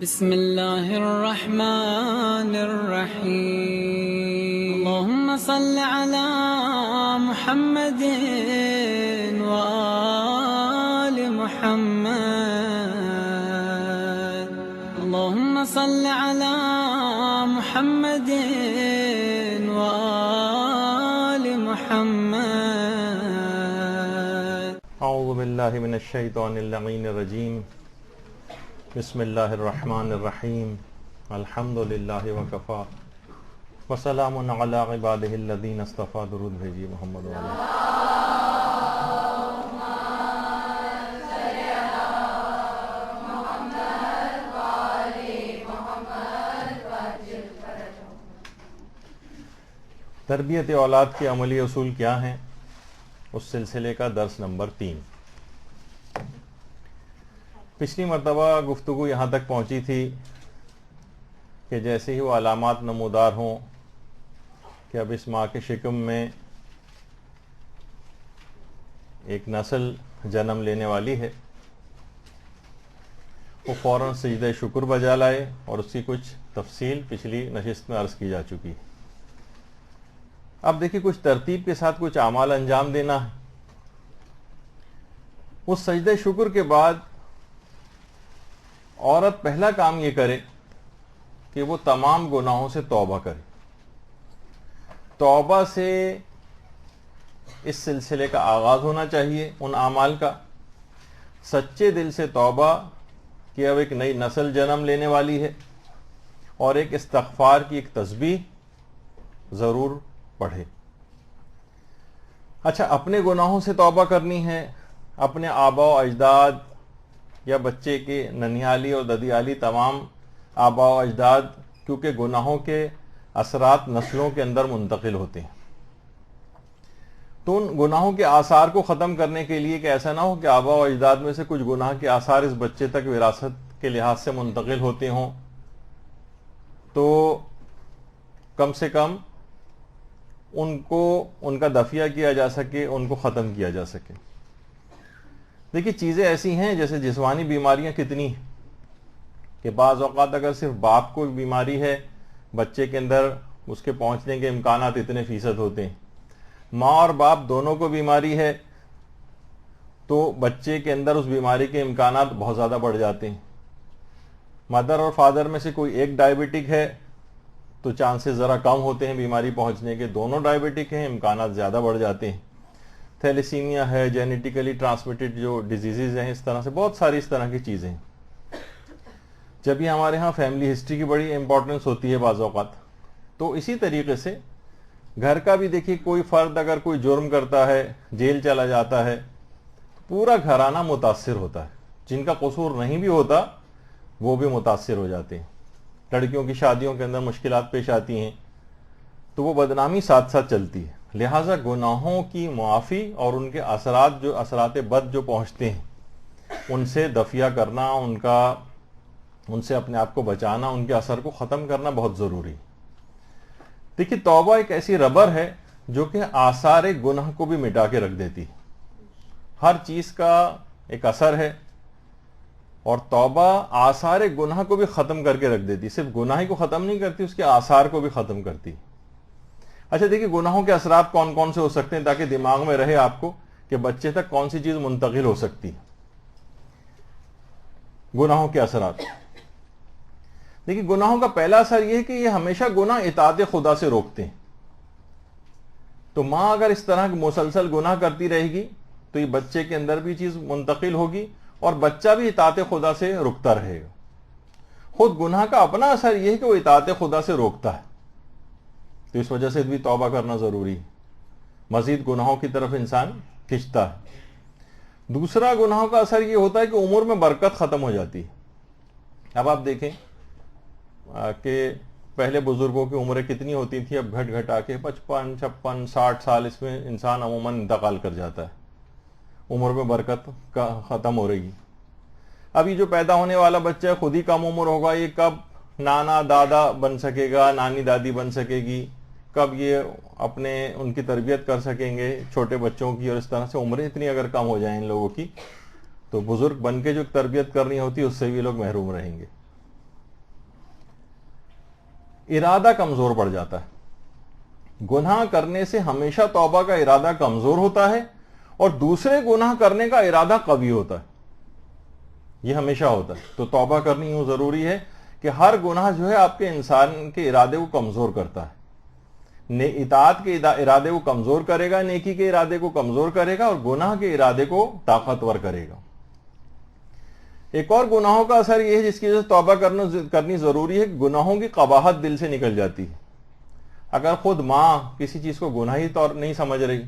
بسم الله الرحمن الرحيم اللهم صل على محمد وآل محمد اللهم صل على محمد وآل محمد اعوذ باللہ من الشیطان اللعین الرجیم بسم اللہ الرحمن الرحیم الحمد للہ وکفا وسلام علی عبادہ الذین اصطفیٰ درود بھیجیے محمد علیہ تربیت اولاد کے عملی اصول کیا ہیں، اس سلسلے کا درس نمبر 3۔ پچھلی مرتبہ گفتگو یہاں تک پہنچی تھی کہ جیسے ہی وہ علامات نمودار ہوں کہ اب اس ماں کے شکم میں ایک نسل جنم لینے والی ہے، وہ فوراً سجدہ شکر بجا لائے، اور اس کی کچھ تفصیل پچھلی نشست میں عرض کی جا چکی ہے۔ اب دیکھیے کچھ ترتیب کے ساتھ کچھ اعمال انجام دینا ہے۔ اس سجدہ شکر کے بعد عورت پہلا کام یہ کرے کہ وہ تمام گناہوں سے توبہ کرے۔ توبہ سے اس سلسلے کا آغاز ہونا چاہیے، ان اعمال کا، سچے دل سے توبہ کہ اب ایک نئی نسل جنم لینے والی ہے، اور ایک استغفار کی ایک تسبیح ضرور پڑھے۔ اچھا، اپنے گناہوں سے توبہ کرنی ہے، اپنے آبا و اجداد یا بچے کے ننیالی اور ددیالی تمام آبا و اجداد، کیونکہ گناہوں کے اثرات نسلوں کے اندر منتقل ہوتے ہیں، تو ان گناہوں کے آثار کو ختم کرنے کے لیے کہ ایسا نہ ہو کہ آبا و اجداد میں سے کچھ گناہ کے آثار اس بچے تک وراثت کے لحاظ سے منتقل ہوتے ہوں، تو کم سے کم ان کو ان کا دفیہ کیا جا سکے، ان کو ختم کیا جا سکے۔ دیکھیے چیزیں ایسی ہیں جیسے جسمانی بیماریاں کتنی ہیں کہ بعض اوقات اگر صرف باپ کو بیماری ہے، بچے کے اندر اس کے پہنچنے کے امکانات اتنے فیصد ہوتے ہیں۔ ماں اور باپ دونوں کو بیماری ہے تو بچے کے اندر اس بیماری کے امکانات بہت زیادہ بڑھ جاتے ہیں۔ مدر اور فادر میں سے کوئی ایک ڈائبٹک ہے تو چانسز ذرا کم ہوتے ہیں بیماری پہنچنے کے، دونوں ڈائبٹک ہیں امکانات زیادہ بڑھ جاتے ہیں۔ تھیلیسیمیا ہے، جینیٹیکلی ٹرانسمیٹڈ جو ڈیزیزز ہیں، اس طرح سے بہت ساری اس طرح کی چیزیں ہیں۔ جب یہ ہمارے ہاں فیملی ہسٹری کی بڑی امپورٹنس ہوتی ہے بعض اوقات، تو اسی طریقے سے گھر کا بھی دیکھیے کوئی فرد اگر کوئی جرم کرتا ہے، جیل چلا جاتا ہے، پورا گھرانہ متاثر ہوتا ہے، جن کا قصور نہیں بھی ہوتا وہ بھی متاثر ہو جاتے ہیں۔ لڑکیوں کی شادیوں کے اندر مشکلات پیش آتی ہیں تو وہ بدنامی ساتھ ساتھ چلتی ہے۔ لہٰذا گناہوں کی معافی اور ان کے اثرات بد جو پہنچتے ہیں ان سے دفیہ کرنا، ان سے اپنے آپ کو بچانا، ان کے اثر کو ختم کرنا بہت ضروری ہے۔ دیکھیے توبہ ایک ایسی ربر ہے جو کہ آثار گناہ کو بھی مٹا کے رکھ دیتی ہے۔ ہر چیز کا ایک اثر ہے، اور توبہ آثار گناہ کو بھی ختم کر کے رکھ دیتی، صرف گناہ ہی کو ختم نہیں کرتی، اس کے آثار کو بھی ختم کرتی۔ اچھا دیکھیے گناہوں کے اثرات کون کون سے ہو سکتے ہیں تاکہ دماغ میں رہے آپ کو کہ بچے تک کون سی چیز منتقل ہو سکتی ہے۔ گناہوں کے اثرات، دیکھیے گناہوں کا پہلا اثر یہ ہے کہ یہ ہمیشہ گناہ اطاعت خدا سے روکتے ہیں۔ تو ماں اگر اس طرح مسلسل گناہ کرتی رہے گی تو یہ بچے کے اندر بھی چیز منتقل ہوگی، اور بچہ بھی اطاعت خدا سے رکتا رہے گا۔ خود گناہ کا اپنا اثر یہ ہے کہ وہ اطاعت خدا سے روکتا ہے، تو اس وجہ سے بھی توبہ کرنا ضروری ہے، مزید گناہوں کی طرف انسان کھنچتا ہے۔ دوسرا گناہوں کا اثر یہ ہوتا ہے کہ امور میں برکت ختم ہو جاتی ہے۔ اب آپ دیکھیں کہ پہلے بزرگوں کی عمریں کتنی ہوتی تھیں، اب گھٹ گھٹا کے 55 56 60 سال اس میں انسان عموماً انتقال کر جاتا ہے، عمر میں برکت ختم ہو رہی ہے۔ ابھی جو پیدا ہونے والا بچہ ہے خود ہی کم عمر ہوگا، یہ کب نانا دادا بن سکے گا، نانی دادی بن سکے گی، کب یہ ان کی تربیت کر سکیں گے چھوٹے بچوں کی، اور اس طرح سے عمریں اتنی اگر کم ہو جائیں ان لوگوں کی تو بزرگ بن کے جو تربیت کرنی ہوتی ہے اس سے بھی لوگ محروم رہیں گے۔ ارادہ کمزور پڑ جاتا ہے. گناہ کرنے سے ہمیشہ توبہ کا ارادہ کمزور ہوتا ہے اور دوسرے گناہ کرنے کا ارادہ قوی ہوتا ہے. یہ ہمیشہ ہوتا ہے. تو توبہ کرنی یوں ضروری ہے کہ ہر گناہ جو ہے آپ کے انسان کے ارادے کو کمزور کرتا ہے. اطاعت کے ارادے کو کمزور کرے گا, نیکی کے ارادے کو کمزور کرے گا, اور گناہ کے ارادے کو طاقتور کرے گا. ایک اور گناہوں کا اثر یہ ہے جس کی وجہ سے توبہ کرنی ضروری ہے, گناہوں کی قباحت دل سے نکل جاتی ہے. اگر خود ماں کسی چیز کو گناہی طور نہیں سمجھ رہی,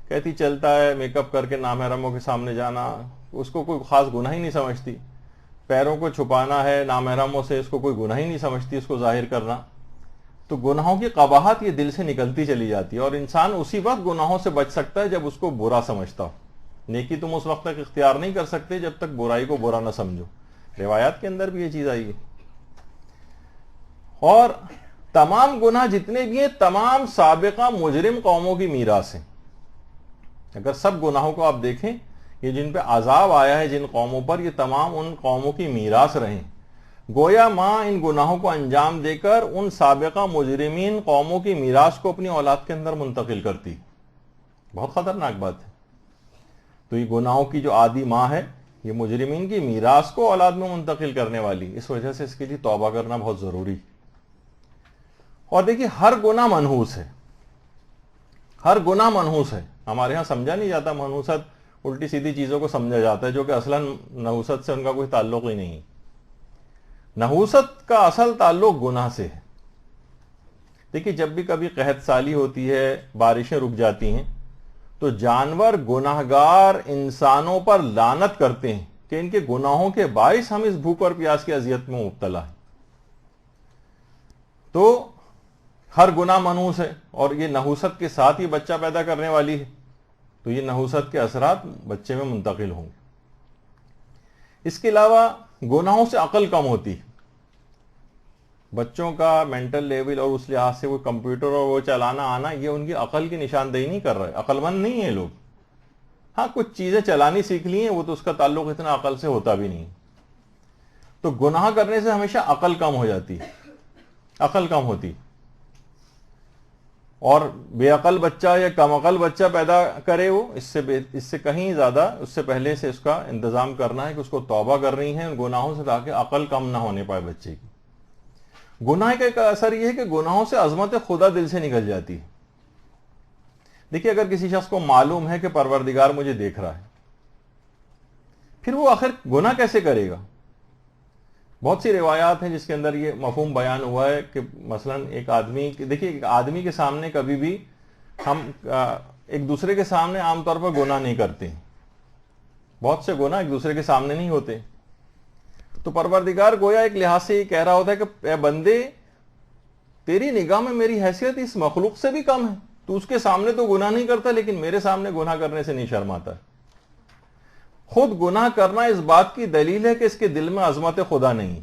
کہتی چلتا ہے میک اپ کر کے نامحرموں کے سامنے جانا, اس کو کوئی خاص گناہ ہی نہیں سمجھتی, پیروں کو چھپانا ہے نامحرموں سے, اس کو کوئی گناہ ہی نہیں سمجھتی اس کو ظاہر کرنا, تو گناہوں کی قباحت یہ دل سے نکلتی چلی جاتی ہے, اور انسان اسی وقت گناہوں سے بچ سکتا ہے جب اس کو برا سمجھتا ہو. نیکی تم اس وقت تک اختیار نہیں کر سکتے جب تک برائی کو برا نہ سمجھو. روایات کے اندر بھی یہ چیز آئی ہے. اور تمام گناہ جتنے بھی ہیں تمام سابقہ مجرم قوموں کی میراث ہیں. اگر سب گناہوں کو آپ دیکھیں, یہ جن پہ عذاب آیا ہے جن قوموں پر, یہ تمام ان قوموں کی میراث رہیں. گویا ماں ان گناہوں کو انجام دے کر ان سابقہ مجرمین قوموں کی میراث کو اپنی اولاد کے اندر منتقل کرتی. بہت خطرناک بات ہے. تو یہ گناہوں کی جو عادی ماں ہے, یہ مجرمین کی میراث کو اولاد میں منتقل کرنے والی. اس وجہ سے اس کے لیے توبہ کرنا بہت ضروری. اور دیکھیے ہر گناہ منحوس ہے, ہر گناہ منحوس ہے. ہمارے ہاں سمجھا نہیں جاتا منحوست, الٹی سیدھی چیزوں کو سمجھا جاتا ہے جو کہ اصلاً نحوست سے ان کا کوئی تعلق ہی نہیں. نحوست کا اصل تعلق گناہ سے ہے. دیکھیے جب بھی کبھی قحط سالی ہوتی ہے, بارشیں رک جاتی ہیں, تو جانور گناہگار انسانوں پر لعنت کرتے ہیں کہ ان کے گناہوں کے باعث ہم اس بھوک اور پیاس کی اذیت میں مبتلا ہیں. تو ہر گناہ منحوس ہے, اور یہ نحوست کے ساتھ ہی بچہ پیدا کرنے والی ہے, تو یہ نحوست کے اثرات بچے میں منتقل ہوں گے. اس کے علاوہ گناہوں سے عقل کم ہوتی. بچوں کا مینٹل لیول اور اس لحاظ سے وہ کمپیوٹر اور وہ چلانا آنا, یہ ان کی عقل کی نشاندہی نہیں کر رہے. عقل مند نہیں ہیں لوگ. ہاں کچھ چیزیں چلانی سیکھ لی ہیں, وہ تو اس کا تعلق اتنا عقل سے ہوتا بھی نہیں. تو گناہ کرنے سے ہمیشہ عقل کم ہو جاتی, عقل کم ہوتی. اور بے عقل بچہ یا کم عقل بچہ پیدا کرے, وہ اس سے کہیں زیادہ اس سے پہلے سے اس کا انتظام کرنا ہے کہ اس کو توبہ کرنی ہے ان گناہوں سے, تاکہ عقل کم نہ ہونے پائے بچے کی. گناہ کا ایک اثر یہ ہے کہ گناہوں سے عظمت خدا دل سے نکل جاتی ہے. دیکھیے اگر کسی شخص کو معلوم ہے کہ پروردگار مجھے دیکھ رہا ہے, پھر وہ آخر گناہ کیسے کرے گا؟ بہت سی روایات ہیں جس کے اندر یہ مفہوم بیان ہوا ہے کہ مثلا ایک آدمی, دیکھیے ایک آدمی کے سامنے کبھی بھی ہم ایک دوسرے کے سامنے عام طور پر گناہ نہیں کرتے. بہت سے گناہ ایک دوسرے کے سامنے نہیں ہوتے. تو پروردگار گویا ایک لحاظ سے یہ کہہ رہا ہوتا ہے کہ اے بندے, تیری نگاہ میں میری حیثیت اس مخلوق سے بھی کم ہے. تو اس کے سامنے تو گناہ نہیں کرتا, لیکن میرے سامنے گناہ کرنے سے نہیں شرماتا. خود گناہ کرنا اس بات کی دلیل ہے کہ اس کے دل میں عظمت خدا نہیں.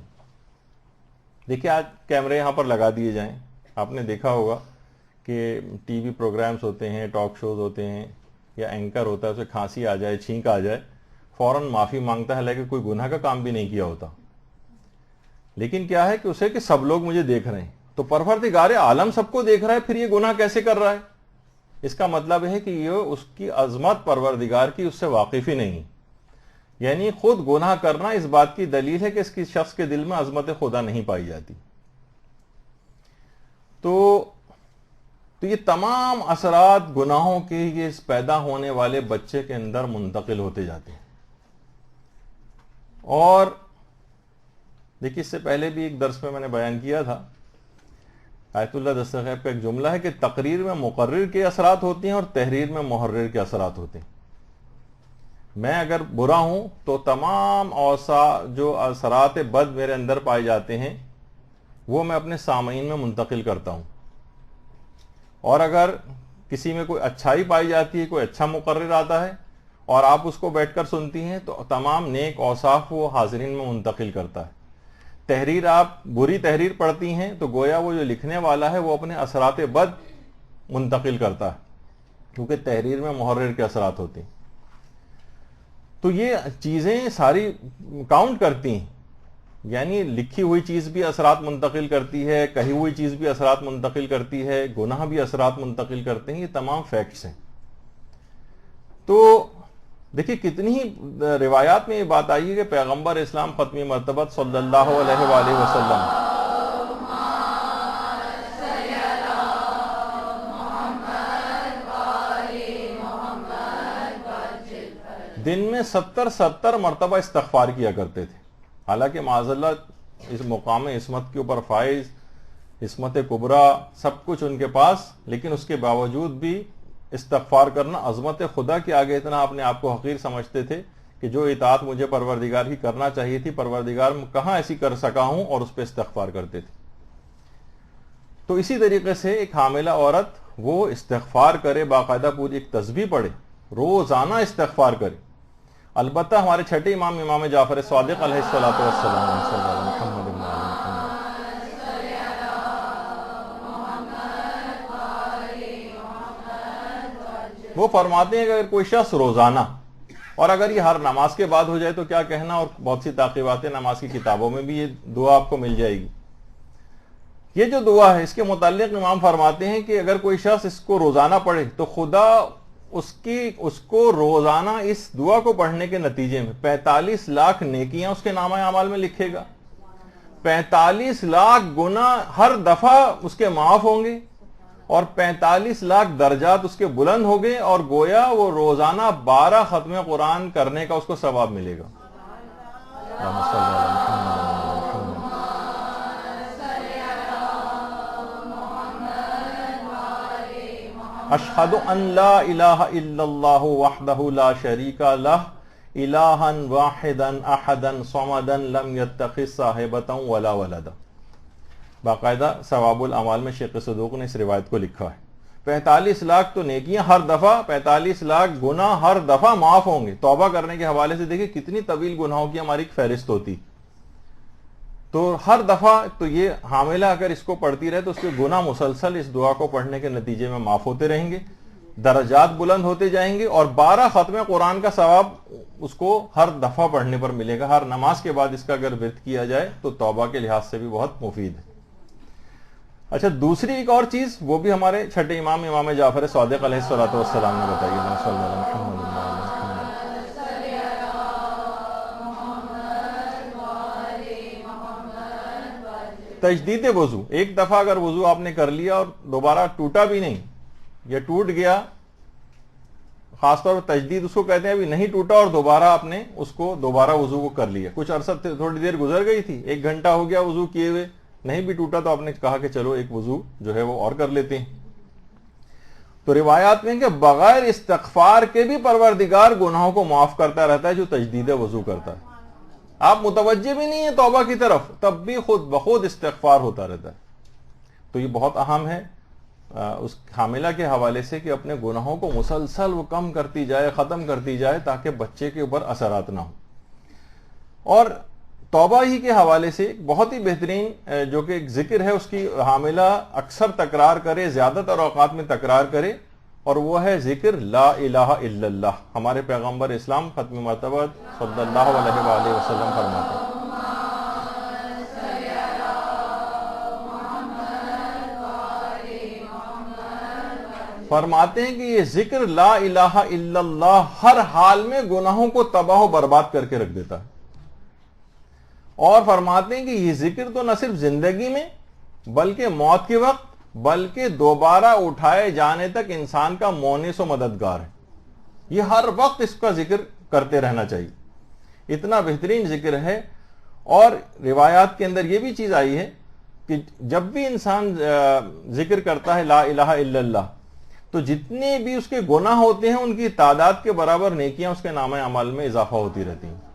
دیکھیں آج کیمرے یہاں پر لگا دیے جائیں, آپ نے دیکھا ہوگا کہ ٹی وی پروگرامز ہوتے ہیں, ٹاک شوز ہوتے ہیں, یا اینکر ہوتا ہے, اسے کھانسی آ جائے, چھینک آ جائے, فوراً معافی مانگتا ہے, حالانکہ کوئی گناہ کا کام بھی نہیں کیا ہوتا. لیکن کیا ہے کہ اسے کہ سب لوگ مجھے دیکھ رہے ہیں. تو پروردگار عالم سب کو دیکھ رہا ہے, پھر یہ گناہ کیسے کر رہا ہے؟ اس کا مطلب ہے کہ یہ اس کی عظمت پروردگار کی اس سے واقف ہی نہیں. یعنی خود گناہ کرنا اس بات کی دلیل ہے کہ اس کی شخص کے دل میں عظمت خدا نہیں پائی جاتی. تو یہ تمام اثرات گناہوں کے یہ پیدا ہونے والے بچے کے اندر منتقل ہوتے جاتے ہیں. اور دیکھیے اس سے پہلے بھی ایک درس میں نے بیان کیا تھا, آیت اللہ دستغیب کا ایک جملہ ہے کہ تقریر میں مقرر کے اثرات ہوتے ہیں اور تحریر میں محرر کے اثرات ہوتے ہیں. میں اگر برا ہوں تو تمام جو اثرات بد میرے اندر پائے جاتے ہیں وہ میں اپنے سامعین میں منتقل کرتا ہوں. اور اگر کسی میں کوئی اچھائی پائی جاتی ہے, کوئی اچھا مقرر آتا ہے اور آپ اس کو بیٹھ کر سنتی ہیں, تو تمام نیک اوصاف وہ حاضرین میں منتقل کرتا ہے. تحریر آپ بری تحریر پڑھتی ہیں تو گویا وہ جو لکھنے والا ہے وہ اپنے اثرات بد منتقل کرتا ہے, کیونکہ تحریر میں محرر کے اثرات ہوتے ہیں. تو یہ چیزیں ساری کاؤنٹ کرتی ہیں. یعنی لکھی ہوئی چیز بھی اثرات منتقل کرتی ہے، کہی ہوئی چیز بھی اثرات منتقل کرتی ہے، گناہ بھی اثرات منتقل کرتے ہیں، یہ تمام فیکٹس ہیں۔ تو دیکھیے کتنی ہی روایات میں یہ بات آئی ہے کہ پیغمبر اسلام ختمی مرتبت صلی اللہ علیہ وآلہ وسلم دن میں 70 مرتبہ استغفار کیا کرتے تھے۔ حالانکہ معاذ اللہ اس مقام عصمت کے اوپر فائز، عصمت کبریٰ سب کچھ ان کے پاس، لیکن اس کے باوجود بھی استغفار کرنا، عظمت خدا کے آگے اتنا اپنے آپ کو حقیر سمجھتے تھے کہ جو اطاعت مجھے پروردگار کی کرنا چاہیے تھی، پروردگار کہاں ایسی کر سکا ہوں، اور اس پہ استغفار کرتے تھے۔ تو اسی طریقے سے ایک حاملہ عورت وہ استغفار کرے، باقاعدہ پوری ایک تسبیح پڑھے، روزانہ استغفار کرے۔ البتہ ہمارے چھٹے امام جعفر صادق علیہ الصلوۃ والسلام صلی اللہ علیہ محمد وہ فرماتے ہیں کہ اگر کوئی شخص روزانہ، اور اگر یہ ہر نماز کے بعد ہو جائے تو کیا کہنا، اور بہت سی تعقیبات نماز کی کتابوں میں بھی یہ دعا آپ کو مل جائے گی۔ یہ جو دعا ہے اس کے متعلق امام فرماتے ہیں کہ اگر کوئی شخص اس کو روزانہ پڑھے تو خدا اس کو روزانہ اس دعا کو پڑھنے کے نتیجے میں 45 لاکھ نیکیاں اس کے نامہ اعمال میں لکھے گا، 45 لاکھ گناہ ہر دفعہ اس کے معاف ہوں گے، اور 45 لاکھ درجات اس کے بلند ہو گئے، اور گویا وہ روزانہ 12 ختم قرآن کرنے کا اس کو ثواب ملے گا۔ اشہد ان لا الہ الا اللہ وحدہ لا شریک لہ الہا واحدا احدا صمدا لم یتخذ صاحبۃ ولا ولدا۔ باقاعدہ ثواب الاعمال میں شیخ صدوق نے اس روایت کو لکھا ہے۔ 45 لاکھ تو نیکیاں ہر دفعہ، 45 لاکھ گناہ ہر دفعہ معاف ہوں گے۔ توبہ کرنے کے حوالے سے دیکھیں کتنی طویل گناہوں کی ہماری ایک فہرست ہوتی، تو ہر دفعہ تو یہ حاملہ اگر اس کو پڑھتی رہے تو اس کے گناہ مسلسل اس دعا کو پڑھنے کے نتیجے میں معاف ہوتے رہیں گے، درجات بلند ہوتے جائیں گے، اور 12 ختم قرآن کا ثواب اس کو ہر دفعہ پڑھنے پر ملے گا۔ ہر نماز کے بعد اس کا اگر ورد کیا جائے تو توبہ کے لحاظ سے بھی بہت مفید ہے۔ اچھا، دوسری ایک اور چیز وہ بھی ہمارے چھٹے امام جعفر صادق علیہ الصلوۃ والسلام نے بتائی ہے۔ تجدید وضو، ایک دفعہ اگر وضو آپ نے کر لیا اور دوبارہ ٹوٹا بھی نہیں، یا ٹوٹ گیا، خاص طور پر تجدید اس کو کہتے ہیں، ابھی نہیں ٹوٹا اور دوبارہ آپ نے اس کو دوبارہ وضو کو کر لیا، کچھ عرصہ تھوڑی دیر گزر گئی تھی، 1 گھنٹہ ہو گیا وضو کیے ہوئے، نہیں بھی ٹوٹا تو آپ نے کہا کہ چلو ایک وضو جو ہے وہ اور کر لیتے ہیں۔ تو روایات میں کہ بغیر استغفار کے بھی پروردگار گناہوں کو معاف کرتا رہتا ہے جو تجدید وضو کرتا ہے۔ آپ متوجہ بھی نہیں ہیں توبہ کی طرف، تب بھی خود بخود استغفار ہوتا رہتا ہے۔ تو یہ بہت اہم ہے اس حاملہ کے حوالے سے کہ اپنے گناہوں کو مسلسل وہ کم کرتی جائے، ختم کرتی جائے، تاکہ بچے کے اوپر اثرات نہ ہوں۔ اور توبہ ہی کے حوالے سے بہت ہی بہترین جو کہ ایک ذکر ہے، اس کی حاملہ اکثر تکرار کرے، زیادہ تر اوقات میں تکرار کرے، اور وہ ہے ذکر لا الہ الا اللہ۔ ہمارے پیغمبر اسلام ختم مرتبہ صلی اللہ علیہ وآلہ وسلم فرماتے ہیں، کہ یہ ذکر لا الہ الا اللہ ہر حال میں گناہوں کو تباہ و برباد کر کے رکھ دیتا ہے، اور فرماتے ہیں کہ یہ ذکر تو نہ صرف زندگی میں بلکہ موت کے وقت، بلکہ دوبارہ اٹھائے جانے تک انسان کا مونس و مددگار ہے۔ یہ ہر وقت اس کا ذکر کرتے رہنا چاہیے، اتنا بہترین ذکر ہے۔ اور روایات کے اندر یہ بھی چیز آئی ہے کہ جب بھی انسان ذکر کرتا ہے لا الہ الا اللہ، تو جتنے بھی اس کے گناہ ہوتے ہیں ان کی تعداد کے برابر نیکیاں اس کے نامہ اعمال میں اضافہ ہوتی رہتی ہیں۔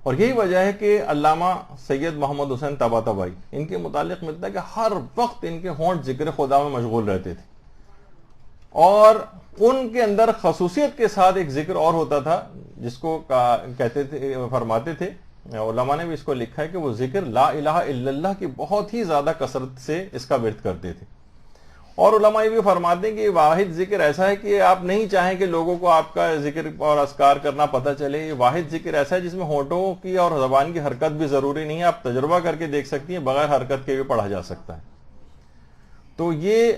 اور یہی وجہ ہے کہ علامہ سید محمد حسین طباطبائی، ان کے متعلق ملتا ہے کہ ہر وقت ان کے ہونٹ ذکر خدا میں مشغول رہتے تھے، اور ان کے اندر خصوصیت کے ساتھ ایک ذکر اور ہوتا تھا جس کو کہتے تھے، فرماتے تھے، علماء نے بھی اس کو لکھا ہے کہ وہ ذکر لا الہ الا اللہ کی بہت ہی زیادہ کثرت سے اس کا ورد کرتے تھے، اور علماء یہ بھی فرماتے ہیں کہ یہ واحد ذکر ایسا ہے کہ آپ نہیں چاہیں کہ لوگوں کو آپ کا ذکر اور اذکار کرنا پتہ چلے. یہ واحد ذکر ایسا ہے جس میں ہونٹوں کی اور زبان کی حرکت بھی ضروری نہیں ہے, آپ تجربہ کر کے دیکھ سکتی ہیں, بغیر حرکت کے بھی پڑھا جا سکتا ہے. تو یہ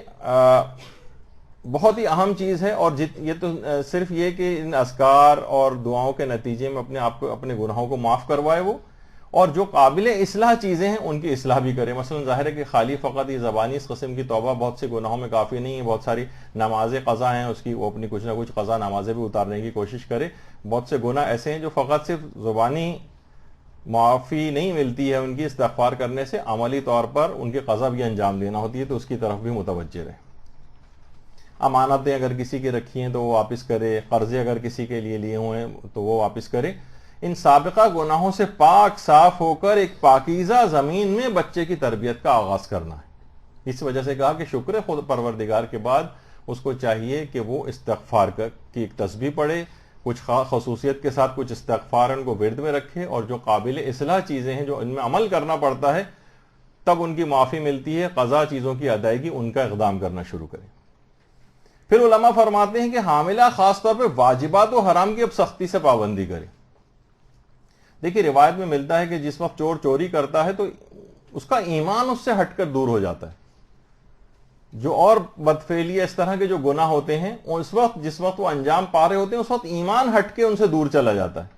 بہت ہی اہم چیز ہے. اور یہ تو صرف یہ کہ ان اذکار اور دعاؤں کے نتیجے میں اپنے آپ کو, اپنے گناہوں کو معاف کروائے وہ, اور جو قابل اصلاح چیزیں ہیں ان کی اصلاح بھی کرے. مثلا ظاہر ہے کہ خالی فقط یہ زبانی اس قسم کی توبہ بہت سے گناہوں میں کافی نہیں ہے. بہت ساری نمازیں قضا ہیں اس کی, وہ اپنی کچھ نہ کچھ قضا نمازیں بھی اتارنے کی کوشش کرے. بہت سے گناہ ایسے ہیں جو فقط صرف زبانی معافی نہیں ملتی ہے ان کی استغفار کرنے سے, عملی طور پر ان کی قضا بھی انجام دینا ہوتی ہے, تو اس کی طرف بھی متوجہ رہے. امانتیں اگر کسی کی رکھی ہیں تو وہ واپس کرے, قرضے اگر کسی کے لیے ہوئے ہیں تو وہ واپس کرے. ان سابقہ گناہوں سے پاک صاف ہو کر ایک پاکیزہ زمین میں بچے کی تربیت کا آغاز کرنا ہے. اس وجہ سے کہا کہ شکر خود پروردگار کے بعد اس کو چاہیے کہ وہ استغفار کی ایک تسبیح پڑھے, کچھ خصوصیت کے ساتھ کچھ استغفار ان کو ورد میں رکھے, اور جو قابل اصلاح چیزیں ہیں جو ان میں عمل کرنا پڑتا ہے تب ان کی معافی ملتی ہے, قضا چیزوں کی ادائیگی ان کا اقدام کرنا شروع کرے. پھر علماء فرماتے ہیں کہ حاملہ خاص طور پہ واجبات و حرام کی اب سختی سے پابندی کرے. دیکھیے روایت میں ملتا ہے کہ جس وقت چور چوری کرتا ہے تو اس کا ایمان اس سے ہٹ کر دور ہو جاتا ہے. جو اور بدفعلی اس طرح کے جو گناہ ہوتے ہیں اس وقت, جس وقت وہ انجام پا رہے ہوتے ہیں, اس وقت ایمان ہٹ کے ان سے دور چلا جاتا ہے.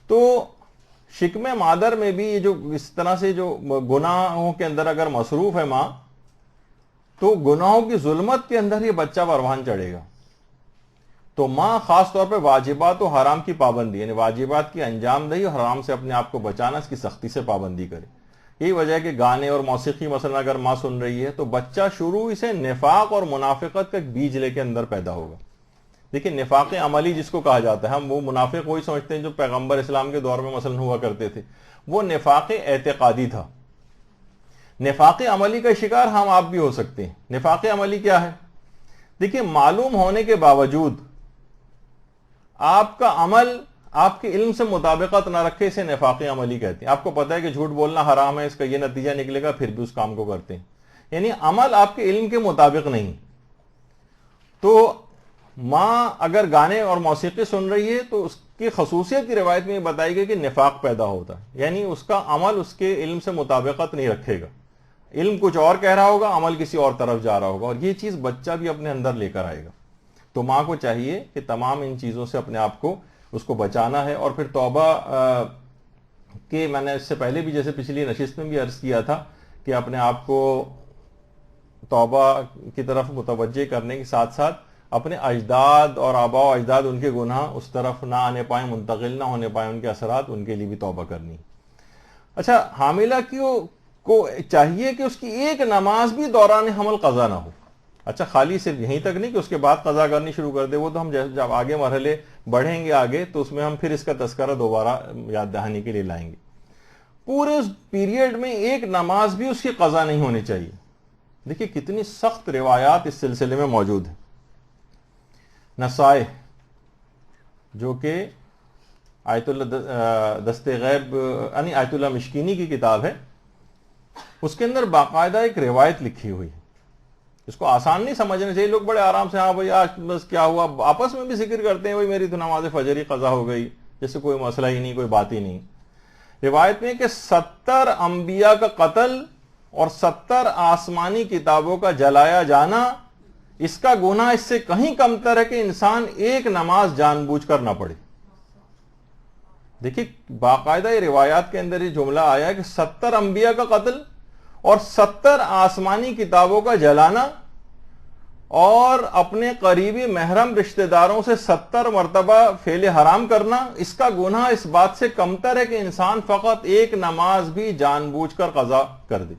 تو شکم مادر میں بھی یہ جو اس طرح سے جو گناہوں کے اندر اگر مصروف ہے ماں, تو گناہوں کی ظلمت کے اندر یہ بچہ پروان چڑھے گا. تو ماں خاص طور پہ واجبات و حرام کی پابندی, یعنی واجبات کی انجام دہی اور حرام سے اپنے آپ کو بچانا, اس کی سختی سے پابندی کرے. یہی وجہ ہے کہ گانے اور موسیقی مثلا اگر ماں سن رہی ہے تو بچہ شروع سے نفاق اور منافقت کا ایک بیج لے کے اندر پیدا ہوگا. دیکھیں نفاق عملی جس کو کہا جاتا ہے, ہم وہ منافق وہی سمجھتے ہیں جو پیغمبر اسلام کے دور میں مثلا ہوا کرتے تھے. وہ نفاق اعتقادی تھا. نفاق عملی کا شکار ہم آپ بھی ہو سکتے ہیں. نفاق عملی کیا ہے؟ دیکھیں معلوم ہونے کے باوجود آپ کا عمل آپ کے علم سے مطابقت نہ رکھے, اسے نفاق عملی کہتے ہیں. آپ کو پتہ ہے کہ جھوٹ بولنا حرام ہے, اس کا یہ نتیجہ نکلے گا, پھر بھی اس کام کو کرتے ہیں. یعنی عمل آپ کے علم کے مطابق نہیں. تو ماں اگر گانے اور موسیقی سن رہی ہے تو اس کی خصوصیت کی روایت میں یہ بتائی گئی کہ نفاق پیدا ہوتا ہے, یعنی اس کا عمل اس کے علم سے مطابقت نہیں رکھے گا. علم کچھ اور کہہ رہا ہوگا, عمل کسی اور طرف جا رہا ہوگا, اور یہ چیز بچہ بھی اپنے اندر لے کر آئے گا. تو ماں کو چاہیے کہ تمام ان چیزوں سے اپنے آپ کو اس کو بچانا ہے. اور پھر توبہ کہ میں نے اس سے پہلے بھی جیسے پچھلی نشست میں بھی عرض کیا تھا کہ اپنے آپ کو توبہ کی طرف متوجہ کرنے کے ساتھ ساتھ اپنے اجداد اور آباء و اجداد ان کے گناہ اس طرف نہ آنے پائیں, منتقل نہ ہونے پائیں ان کے اثرات, ان کے لیے بھی توبہ کرنی. اچھا, حاملہ کو چاہیے کہ اس کی ایک نماز بھی دوران حمل قضا نہ ہو. اچھا, خالی صرف یہیں تک نہیں کہ اس کے بعد قضا کرنی شروع کر دے, وہ تو ہم جب آگے مرحلے بڑھیں گے آگے تو اس میں ہم پھر اس کا تذکرہ دوبارہ یاد دہانی کے لیے لائیں گے. پورے اس پیریڈ میں ایک نماز بھی اس کی قضا نہیں ہونی چاہیے. دیکھیے کتنی سخت روایات اس سلسلے میں موجود ہیں. نسائی جو کہ آیت اللہ دست غیب یعنی آیت اللہ مشکینی کی کتاب ہے, اس کے اندر باقاعدہ ایک روایت لکھی ہوئی ہے. اس کو آسان نہیں سمجھنا چاہیے. لوگ بڑے آرام سے, ہاں بھائی آج بس کیا ہوا, آپس میں بھی ذکر کرتے ہیں, بھائی میری تو نماز فجر ہی قضا ہو گئی, جیسے کوئی مسئلہ ہی نہیں, کوئی بات ہی نہیں. روایت میں کہ 70 انبیاء کا قتل اور 70 آسمانی کتابوں کا جلایا جانا, اس کا گناہ اس سے کہیں کمتر ہے کہ انسان ایک نماز جان بوجھ کر نہ پڑھے. دیکھیے باقاعدہ یہ روایات کے اندر یہ جملہ آیا ہے کہ 70 انبیاء کا قتل اور 70 آسمانی کتابوں کا جلانا اور اپنے قریبی محرم رشتہ داروں سے 70 مرتبہ فعل حرام کرنا, اس کا گناہ اس بات سے کمتر ہے کہ انسان فقط ایک نماز بھی جان بوجھ کر قضا کر دے.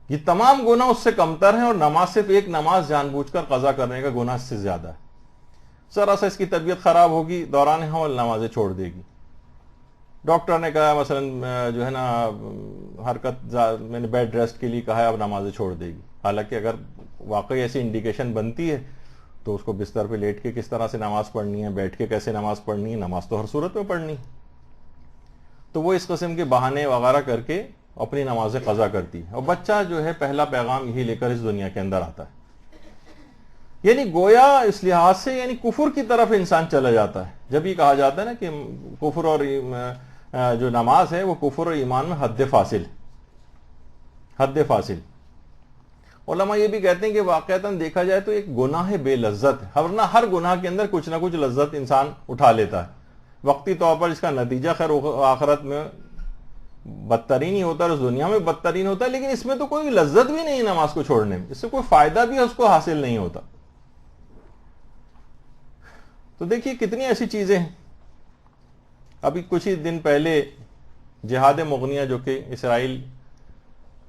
یہ تمام گناہ اس سے کمتر ہیں, اور نماز صرف ایک نماز جان بوجھ کر قضا کرنے کا گناہ اس سے زیادہ ہے. ذرا سا اس کی طبیعت خراب ہوگی, دوران حمل نمازیں چھوڑ دے گی. ڈاکٹر نے کہا مثلا جو ہے نا حرکت, میں نے بیڈ ریسٹ کے لیے کہا ہے, اب نمازیں چھوڑ دے گی. حالانکہ اگر واقعی ایسی انڈیکیشن بنتی ہے تو اس کو بستر پہ لیٹ کے کس طرح سے نماز پڑھنی ہے, بیٹھ کے کیسے نماز پڑھنی ہے, نماز تو ہر صورت میں پڑھنی ہے. تو وہ اس قسم کے بہانے وغیرہ کر کے اپنی نمازیں قضا کرتی ہے، اور بچہ جو ہے پہلا پیغام یہی لے کر اس دنیا کے اندر آتا ہے. یعنی گویا اس لحاظ سے یعنی کفر کی طرف انسان چلا جاتا ہے. جب یہ کہا جاتا ہے نا کہ کفر اور جو نماز ہے وہ کفر اور ایمان میں حد فاصل. علماء یہ بھی کہتے ہیں کہ واقعتاً دیکھا جائے تو ایک گناہ بے لذت ہے، ورنہ ہر گناہ کے اندر کچھ نہ کچھ لذت انسان اٹھا لیتا ہے. وقتی طور پر اس کا نتیجہ خیر آخرت میں بدترین ہی ہوتا ہے اور اس دنیا میں بدترین ہوتا ہے، لیکن اس میں تو کوئی لذت بھی نہیں نماز کو چھوڑنے میں، اس سے کوئی فائدہ بھی اس کو حاصل نہیں ہوتا. تو دیکھیے کتنی ایسی چیزیں ہیں. ابھی کچھ ہی دن پہلے جہاد مغنیہ جو کہ اسرائیل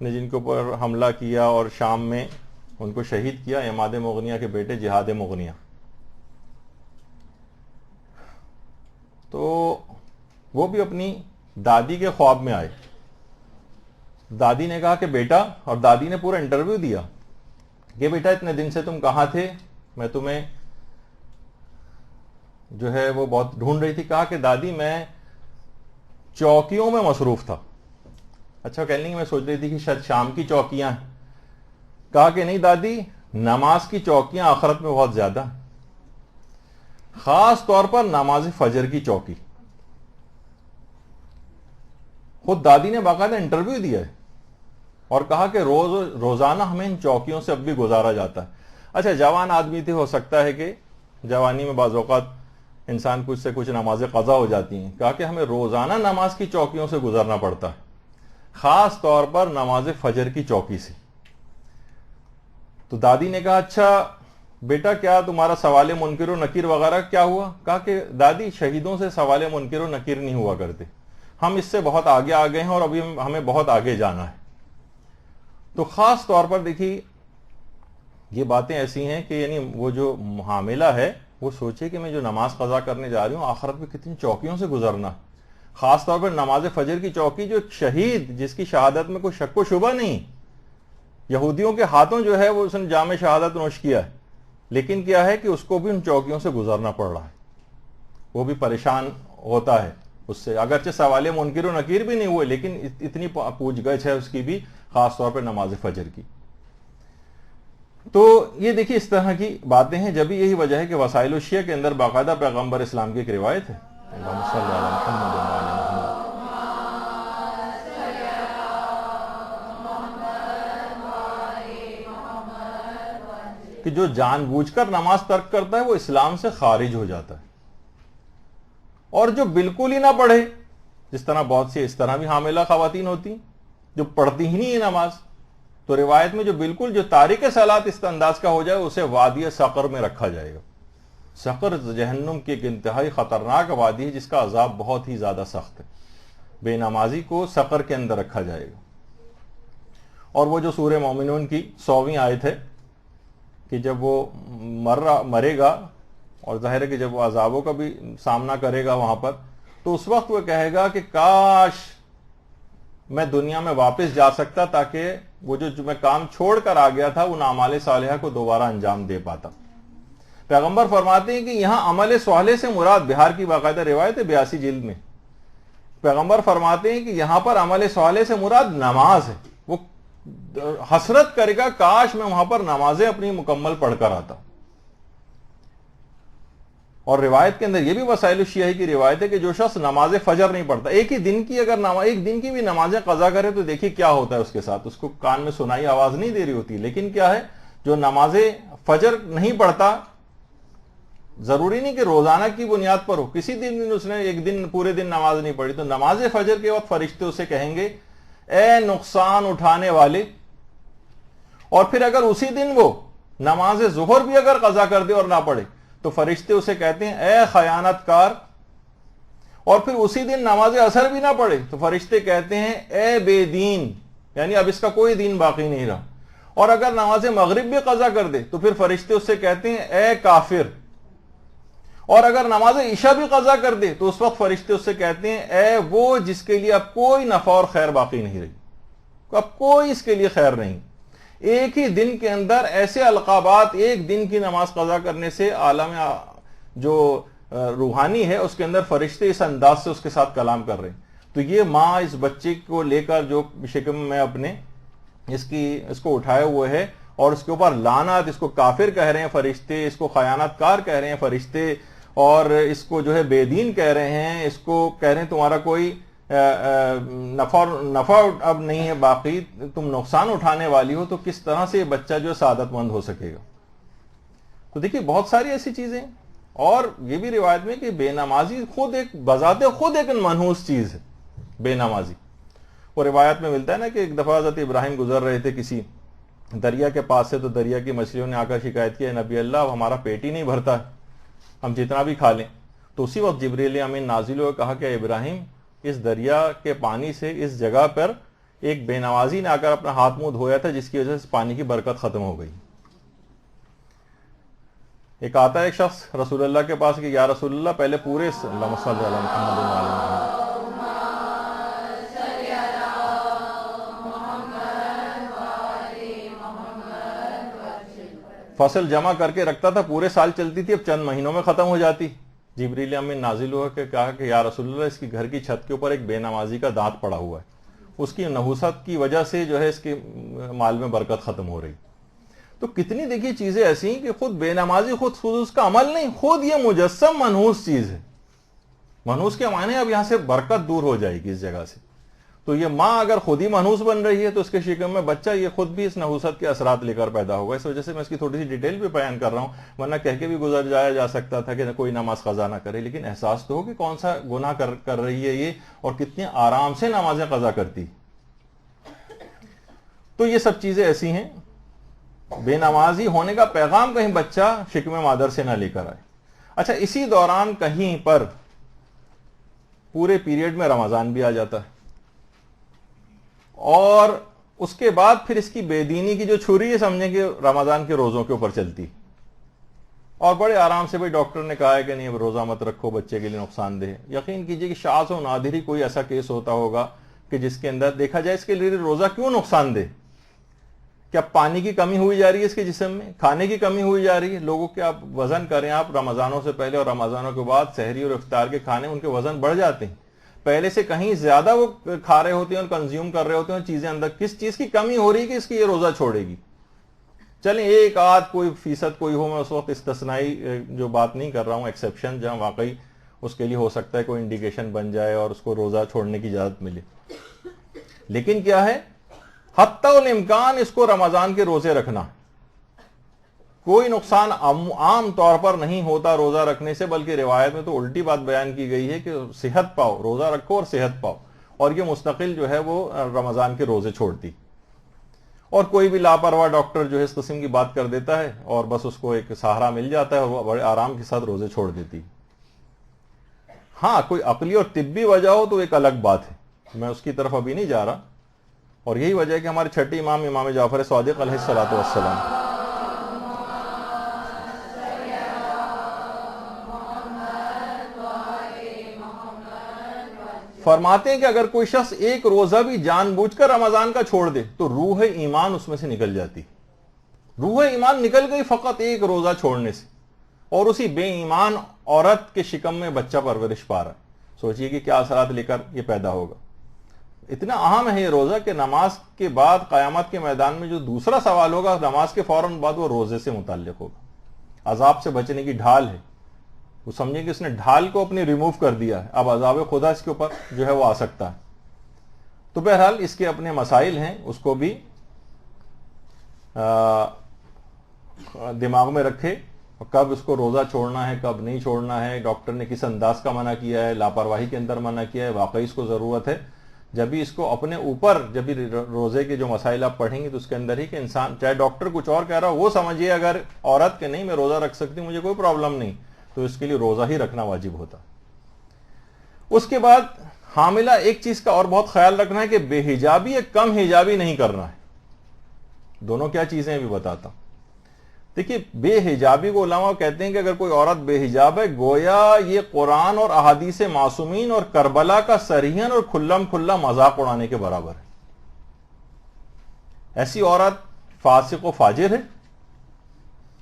نے جن کے اوپر حملہ کیا اور شام میں ان کو شہید کیا، عماد مغنیہ کے بیٹے جہاد مغنیہ، تو وہ بھی اپنی دادی کے خواب میں آئے. دادی نے کہا کہ بیٹا، اور دادی نے پورا انٹرویو دیا کہ بیٹا اتنے دن سے تم کہاں تھے، میں تمہیں جو ہے وہ بہت ڈھونڈ رہی تھی. کہا کہ دادی میں چوکیوں میں مصروف تھا. اچھا کہنے لگی میں سوچ رہی تھی کہ شاید شام کی چوکیاں ہیں. کہا کہ نہیں دادی، نماز کی چوکیاں آخرت میں بہت زیادہ، خاص طور پر نماز فجر کی چوکی. خود دادی نے باقاعدہ انٹرویو دیا ہے اور کہا کہ روزانہ ہمیں ان چوکیوں سے اب بھی گزارا جاتا ہے. اچھا جوان آدمی تھے، ہو سکتا ہے کہ جوانی میں بعض اوقات انسان کچھ سے کچھ نمازیں قضا ہو جاتی ہیں. کہا کہ ہمیں روزانہ نماز کی چوکیوں سے گزرنا پڑتا ہے، خاص طور پر نماز فجر کی چوکی سے. تو دادی نے کہا اچھا بیٹا کیا تمہارا سوال منکر و نکیر وغیرہ کیا ہوا؟ کہا کہ دادی شہیدوں سے سوال منکر و نکیر نہیں ہوا کرتے، ہم اس سے بہت آگے آ گئے ہیں اور ابھی ہمیں بہت آگے جانا ہے. تو خاص طور پر دیکھیے یہ باتیں ایسی ہیں کہ یعنی وہ جو حاملہ ہے وہ سوچے کہ میں جو نماز قضا کرنے جا رہی ہوں آخرت میں کتنی چوکیوں سے گزرنا، خاص طور پر نماز فجر کی چوکی، جو شہید جس کی شہادت میں کوئی شک و شبہ نہیں، یہودیوں کے ہاتھوں جو ہے وہ اس نے جام شہادت نوش کیا ہے، لیکن کیا ہے کہ اس کو بھی ان چوکیوں سے گزرنا پڑ رہا ہے. وہ بھی پریشان ہوتا ہے اس سے، اگرچہ سوال منکر و نکیر بھی نہیں ہوئے لیکن اتنی پوچھ گچھ ہے اس کی بھی، خاص طور پر نماز فجر کی. تو یہ دیکھیے اس طرح کی باتیں ہیں. جب یہی وجہ ہے کہ وسائل الشیعہ کے اندر باقاعدہ پیغمبر اسلام کی ایک روایت ہے، اللہم صلی علی محمد و علی محمد، کہ جو جان بوجھ کر نماز ترک کرتا ہے وہ اسلام سے خارج ہو جاتا ہے، اور جو بالکل ہی نہ پڑھے، جس طرح بہت سی اس طرح بھی حاملہ خواتین ہوتی جو پڑھتی ہی نہیں ہے نماز، تو روایت میں جو بالکل جو تارک صلاۃ اس انداز کا ہو جائے اسے وادی سقر میں رکھا جائے گا. سقر جہنم کی ایک انتہائی خطرناک وادی ہے جس کا عذاب بہت ہی زیادہ سخت ہے. بے نمازی کو سقر کے اندر رکھا جائے گا. اور وہ جو سورہ مومنون کی 100ویں آیت ہے کہ جب وہ مرے گا اور ظاہر ہے کہ جب وہ عذابوں کا بھی سامنا کرے گا وہاں پر، تو اس وقت وہ کہے گا کہ کاش میں دنیا میں واپس جا سکتا تاکہ وہ جو میں کام چھوڑ کر آ گیا تھا ان اعمال صالحہ کو دوبارہ انجام دے پاتا. پیغمبر فرماتے ہیں کہ یہاں عمل صالح سے مراد، بہار کی باقاعدہ روایت ہے 82 جلد میں، پیغمبر فرماتے ہیں کہ یہاں پر عمل صالح سے مراد نماز ہے. وہ حسرت کرے گا کاش میں وہاں پر نمازیں اپنی مکمل پڑھ کر آتا. اور روایت کے اندر یہ بھی وسائل الشیعہ کی روایت ہے کہ جو شخص نماز فجر نہیں پڑھتا، ایک ہی دن کی اگر ایک دن کی بھی نمازیں قضا کرے تو دیکھیے کیا ہوتا ہے اس کے ساتھ. اس کو کان میں سنائی آواز نہیں دے رہی ہوتی، لیکن کیا ہے جو نماز فجر نہیں پڑھتا، ضروری نہیں کہ روزانہ کی بنیاد پر ہو، کسی دن اس نے ایک دن پورے دن نماز نہیں پڑھی، تو نماز فجر کے وقت فرشتے اسے کہیں گے اے نقصان اٹھانے والے. اور پھر اگر اسی دن وہ نماز ظہر بھی اگر قضا کر دے اور نہ پڑھے تو فرشتے اسے کہتے ہیں اے خیانت کار. اور پھر اسی دن نماز عصر بھی نہ پڑھے تو فرشتے کہتے ہیں اے بے دین، یعنی اب اس کا کوئی دین باقی نہیں رہا. اور اگر نماز مغرب بھی قضا کر دے تو پھر فرشتے اس سے کہتے ہیں اے کافر. اور اگر نماز عشاء بھی قضا کر دے تو اس وقت فرشتے اس سے کہتے ہیں اے وہ جس کے لیے اب کوئی نفع اور خیر باقی نہیں رہی، اب کوئی اس کے لیے خیر نہیں. ایک ہی دن کے اندر ایسے القابات، ایک دن کی نماز قضا کرنے سے عالم جو روحانی ہے اس کے اندر فرشتے اس انداز سے اس کے ساتھ کلام کر رہے ہیں. تو یہ ماں اس بچے کو لے کر جو شکم میں اپنے اس کو اٹھائے ہوئے ہے اور اس کے اوپر لعنت، اس کو کافر کہہ رہے ہیں فرشتے، اس کو خیانت کار کہہ رہے ہیں فرشتے، اور اس کو جو ہے بے دین کہہ رہے ہیں، اس کو کہہ رہے ہیں تمہارا کوئی نفع اب نہیں ہے باقی، تم نقصان اٹھانے والی ہو، تو کس طرح سے یہ بچہ جو سعادت مند ہو سکے گا؟ تو دیکھیے بہت ساری ایسی چیزیں، اور یہ بھی روایت میں کہ بے نمازی خود ایک بذات خود ایک منحوس چیز ہے، بے نمازی۔ وہ روایت میں ملتا ہے نا کہ ایک دفعہ حضرت ابراہیم گزر رہے تھے کسی دریا کے پاس سے، تو دریا کی مچھلیوں نے آ کر شکایت کی، نبی اللہ اب ہمارا پیٹ ہی نہیں بھرتا ہے، ہم جتنا بھی کھا لیں۔ تو اسی وقت جبریل امین نازل ہوئے، کہا کہ ابراہیم اس دریا کے پانی سے اس جگہ پر ایک بے نمازی نے آ کر اپنا ہاتھ منہ دھویا تھا، جس کی وجہ سے پانی کی برکت ختم ہو گئی۔ ایک آتا ہے ایک شخص رسول اللہ کے پاس کہ یا رسول اللہ پہلے پورے اللہم صلی علی محمد و علی محمد فصل جمع کر کے رکھتا تھا، پورے سال چلتی تھی، اب چند مہینوں میں ختم ہو جاتی۔ جبریل امین نازل ہوا کہ کہا کہ یا رسول اللہ اس کی گھر کی چھت کے اوپر ایک بے نمازی کا دانت پڑا ہوا ہے، اس کی نحوست کی وجہ سے جو ہے اس کے مال میں برکت ختم ہو رہی۔ تو کتنی دیکھیے چیزیں ایسی ہیں کہ خود بے نمازی خود اس کا عمل نہیں، خود یہ مجسم منحوس چیز ہے۔ منحوس کے معنی اب یہاں سے برکت دور ہو جائے گی اس جگہ سے۔ تو یہ ماں اگر خود ہی منحوس بن رہی ہے تو اس کے شکم میں بچہ یہ خود بھی اس نحوست کے اثرات لے کر پیدا ہوگا۔ اس وجہ سے میں اس کی تھوڑی سی ڈیٹیل بھی بیان کر رہا ہوں، ورنہ کہہ کے بھی گزر جایا جا سکتا تھا کہ کوئی نماز قضا نہ کرے، لیکن احساس تو ہو کہ کون سا گناہ کر رہی ہے یہ، اور کتنے آرام سے نمازیں قضا کرتی۔ تو یہ سب چیزیں ایسی ہیں، بے نمازی ہونے کا پیغام کہیں بچہ شکم مادر سے نہ لے کر آئے۔ اچھا، اسی دوران کہیں پر پورے پیریڈ میں رمضان بھی آ جاتا ہے، اور اس کے بعد پھر اس کی بے دینی کی جو چھری ہے سمجھیں کہ رمضان کے روزوں کے اوپر چلتی، اور بڑے آرام سے بھائی ڈاکٹر نے کہا ہے کہ نہیں اب روزہ مت رکھو، بچے کے لیے نقصان دہ ہے۔ یقین کیجئے کہ شاذ و نادر ہی کوئی ایسا کیس ہوتا ہوگا کہ جس کے اندر دیکھا جائے اس کے لیے روزہ کیوں نقصان دہ، کیا پانی کی کمی ہوئی جا رہی ہے اس کے جسم میں، کھانے کی کمی ہوئی جا رہی ہے؟ لوگوں کے آپ وزن کریں، آپ رمضانوں سے پہلے اور رمضانوں کے بعد سحری اور افطار کے کھانے، ان کے وزن بڑھ جاتے ہیں، پہلے سے کہیں زیادہ وہ کھا رہے ہوتے ہیں اور کنزیوم کر رہے ہوتے ہیں چیزیں، اندر کس چیز کی کمی ہو رہی ہے کہ اس کی یہ روزہ چھوڑے گی؟ چلیں ایک آدھ کوئی فیصد کوئی ہو، میں اس وقت استثنائی جو بات نہیں کر رہا ہوں، ایکسیپشن جہاں واقعی اس کے لیے ہو سکتا ہے کوئی انڈیکیشن بن جائے اور اس کو روزہ چھوڑنے کی اجازت ملے، لیکن کیا ہے حتی الامکان اس کو رمضان کے روزے رکھنا، کوئی نقصان عام طور پر نہیں ہوتا روزہ رکھنے سے، بلکہ روایت میں تو الٹی بات بیان کی گئی ہے کہ صحت پاؤ، روزہ رکھو اور صحت پاؤ، اور یہ مستقل جو ہے وہ رمضان کے روزے چھوڑتی۔ اور کوئی بھی لاپرواہ ڈاکٹر جو ہے اس قسم کی بات کر دیتا ہے اور بس اس کو ایک سہارا مل جاتا ہے اور وہ بڑے آرام کے ساتھ روزے چھوڑ دیتی۔ ہاں کوئی عقلی اور طبی وجہ ہو تو ایک الگ بات ہے، میں اس کی طرف ابھی نہیں جا رہا، اور یہی وجہ ہے کہ ہمارے چھٹے امام جعفر صادق علیہ الصلوۃ والسلام فرماتے ہیں کہ اگر کوئی شخص ایک روزہ بھی جان بوجھ کر رمضان کا چھوڑ دے تو روح ایمان اس میں سے نکل جاتی، روح ایمان نکل گئی فقط ایک روزہ چھوڑنے سے، اور اسی بے ایمان عورت کے شکم میں بچہ پرورش پا رہا ہے۔ سوچئے کہ کیا اثرات لے کر یہ پیدا ہوگا۔ اتنا اہم ہے یہ روزہ کہ نماز کے بعد قیامت کے میدان میں جو دوسرا سوال ہوگا نماز کے فوراً بعد وہ روزے سے متعلق ہوگا۔ عذاب سے بچنے کی ڈھال ہے، وہ سمجھیں کہ اس نے ڈھال کو اپنی ریموو کر دیا ہے، اب عذاب خدا اس کے اوپر جو ہے وہ آ سکتا ہے۔ تو بہرحال اس کے اپنے مسائل ہیں، اس کو بھی دماغ میں رکھے، کب اس کو روزہ چھوڑنا ہے کب نہیں چھوڑنا ہے، ڈاکٹر نے کس انداز کا منع کیا ہے، لاپرواہی کے اندر منع کیا ہے، واقعی اس کو ضرورت ہے۔ جب بھی اس کو اپنے اوپر جب بھی روزے کے جو مسائل آپ پڑھیں گے تو اس کے اندر ہی کہ انسان چاہے ڈاکٹر کچھ اور کہہ رہا ہو، وہ سمجھیے اگر عورت کے نہیں میں روزہ رکھ سکتی، مجھے کوئی پرابلم نہیں، تو اس کے لیے روزہ ہی رکھنا واجب ہوتا۔ اس کے بعد حاملہ ایک چیز کا اور بہت خیال رکھنا ہے کہ بے حجابی یا کم حجابی نہیں کرنا ہے۔ دونوں کیا چیزیں بھی بتاتا ہوں۔ دیکھیے بے حجابی کو علماء کہتے ہیں کہ اگر کوئی عورت بے حجاب ہے گویا یہ قرآن اور احادیث معصومین اور کربلا کا صریحاً اور کھلم کھلا مذاق اڑانے کے برابر ہے۔ ایسی عورت فاسق و فاجر ہے،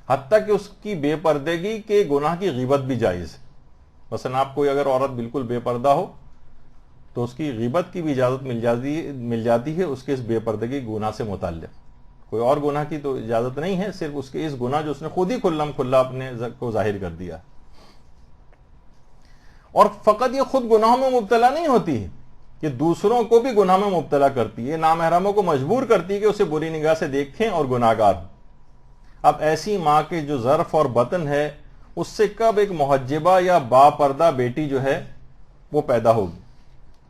حتیٰ کہ اس کی بے پردگی کے گناہ کی غیبت بھی جائز ہے۔ مثلا آپ کوئی اگر عورت بالکل بے پردہ ہو تو اس کی غیبت کی بھی اجازت مل جاتی ہے اس کے اس بے پردگی گناہ سے متعلق. کوئی اور گناہ کی تو اجازت نہیں ہے, صرف اس کے اس گناہ جو اس نے خود ہی کھلم کھلا اپنے کو ظاہر کر دیا. اور فقط یہ خود گناہوں میں مبتلا نہیں ہوتی ہے, یہ دوسروں کو بھی گناہ میں مبتلا کرتی ہے, نامحرموں کو مجبور کرتی ہے کہ اسے بری نگاہ سے دیکھیں اور گناہگار ہوں. اب ایسی ماں کے جو ظرف اور بطن ہے اس سے کب ایک محجبہ یا با پردہ بیٹی جو ہے وہ پیدا ہوگی؟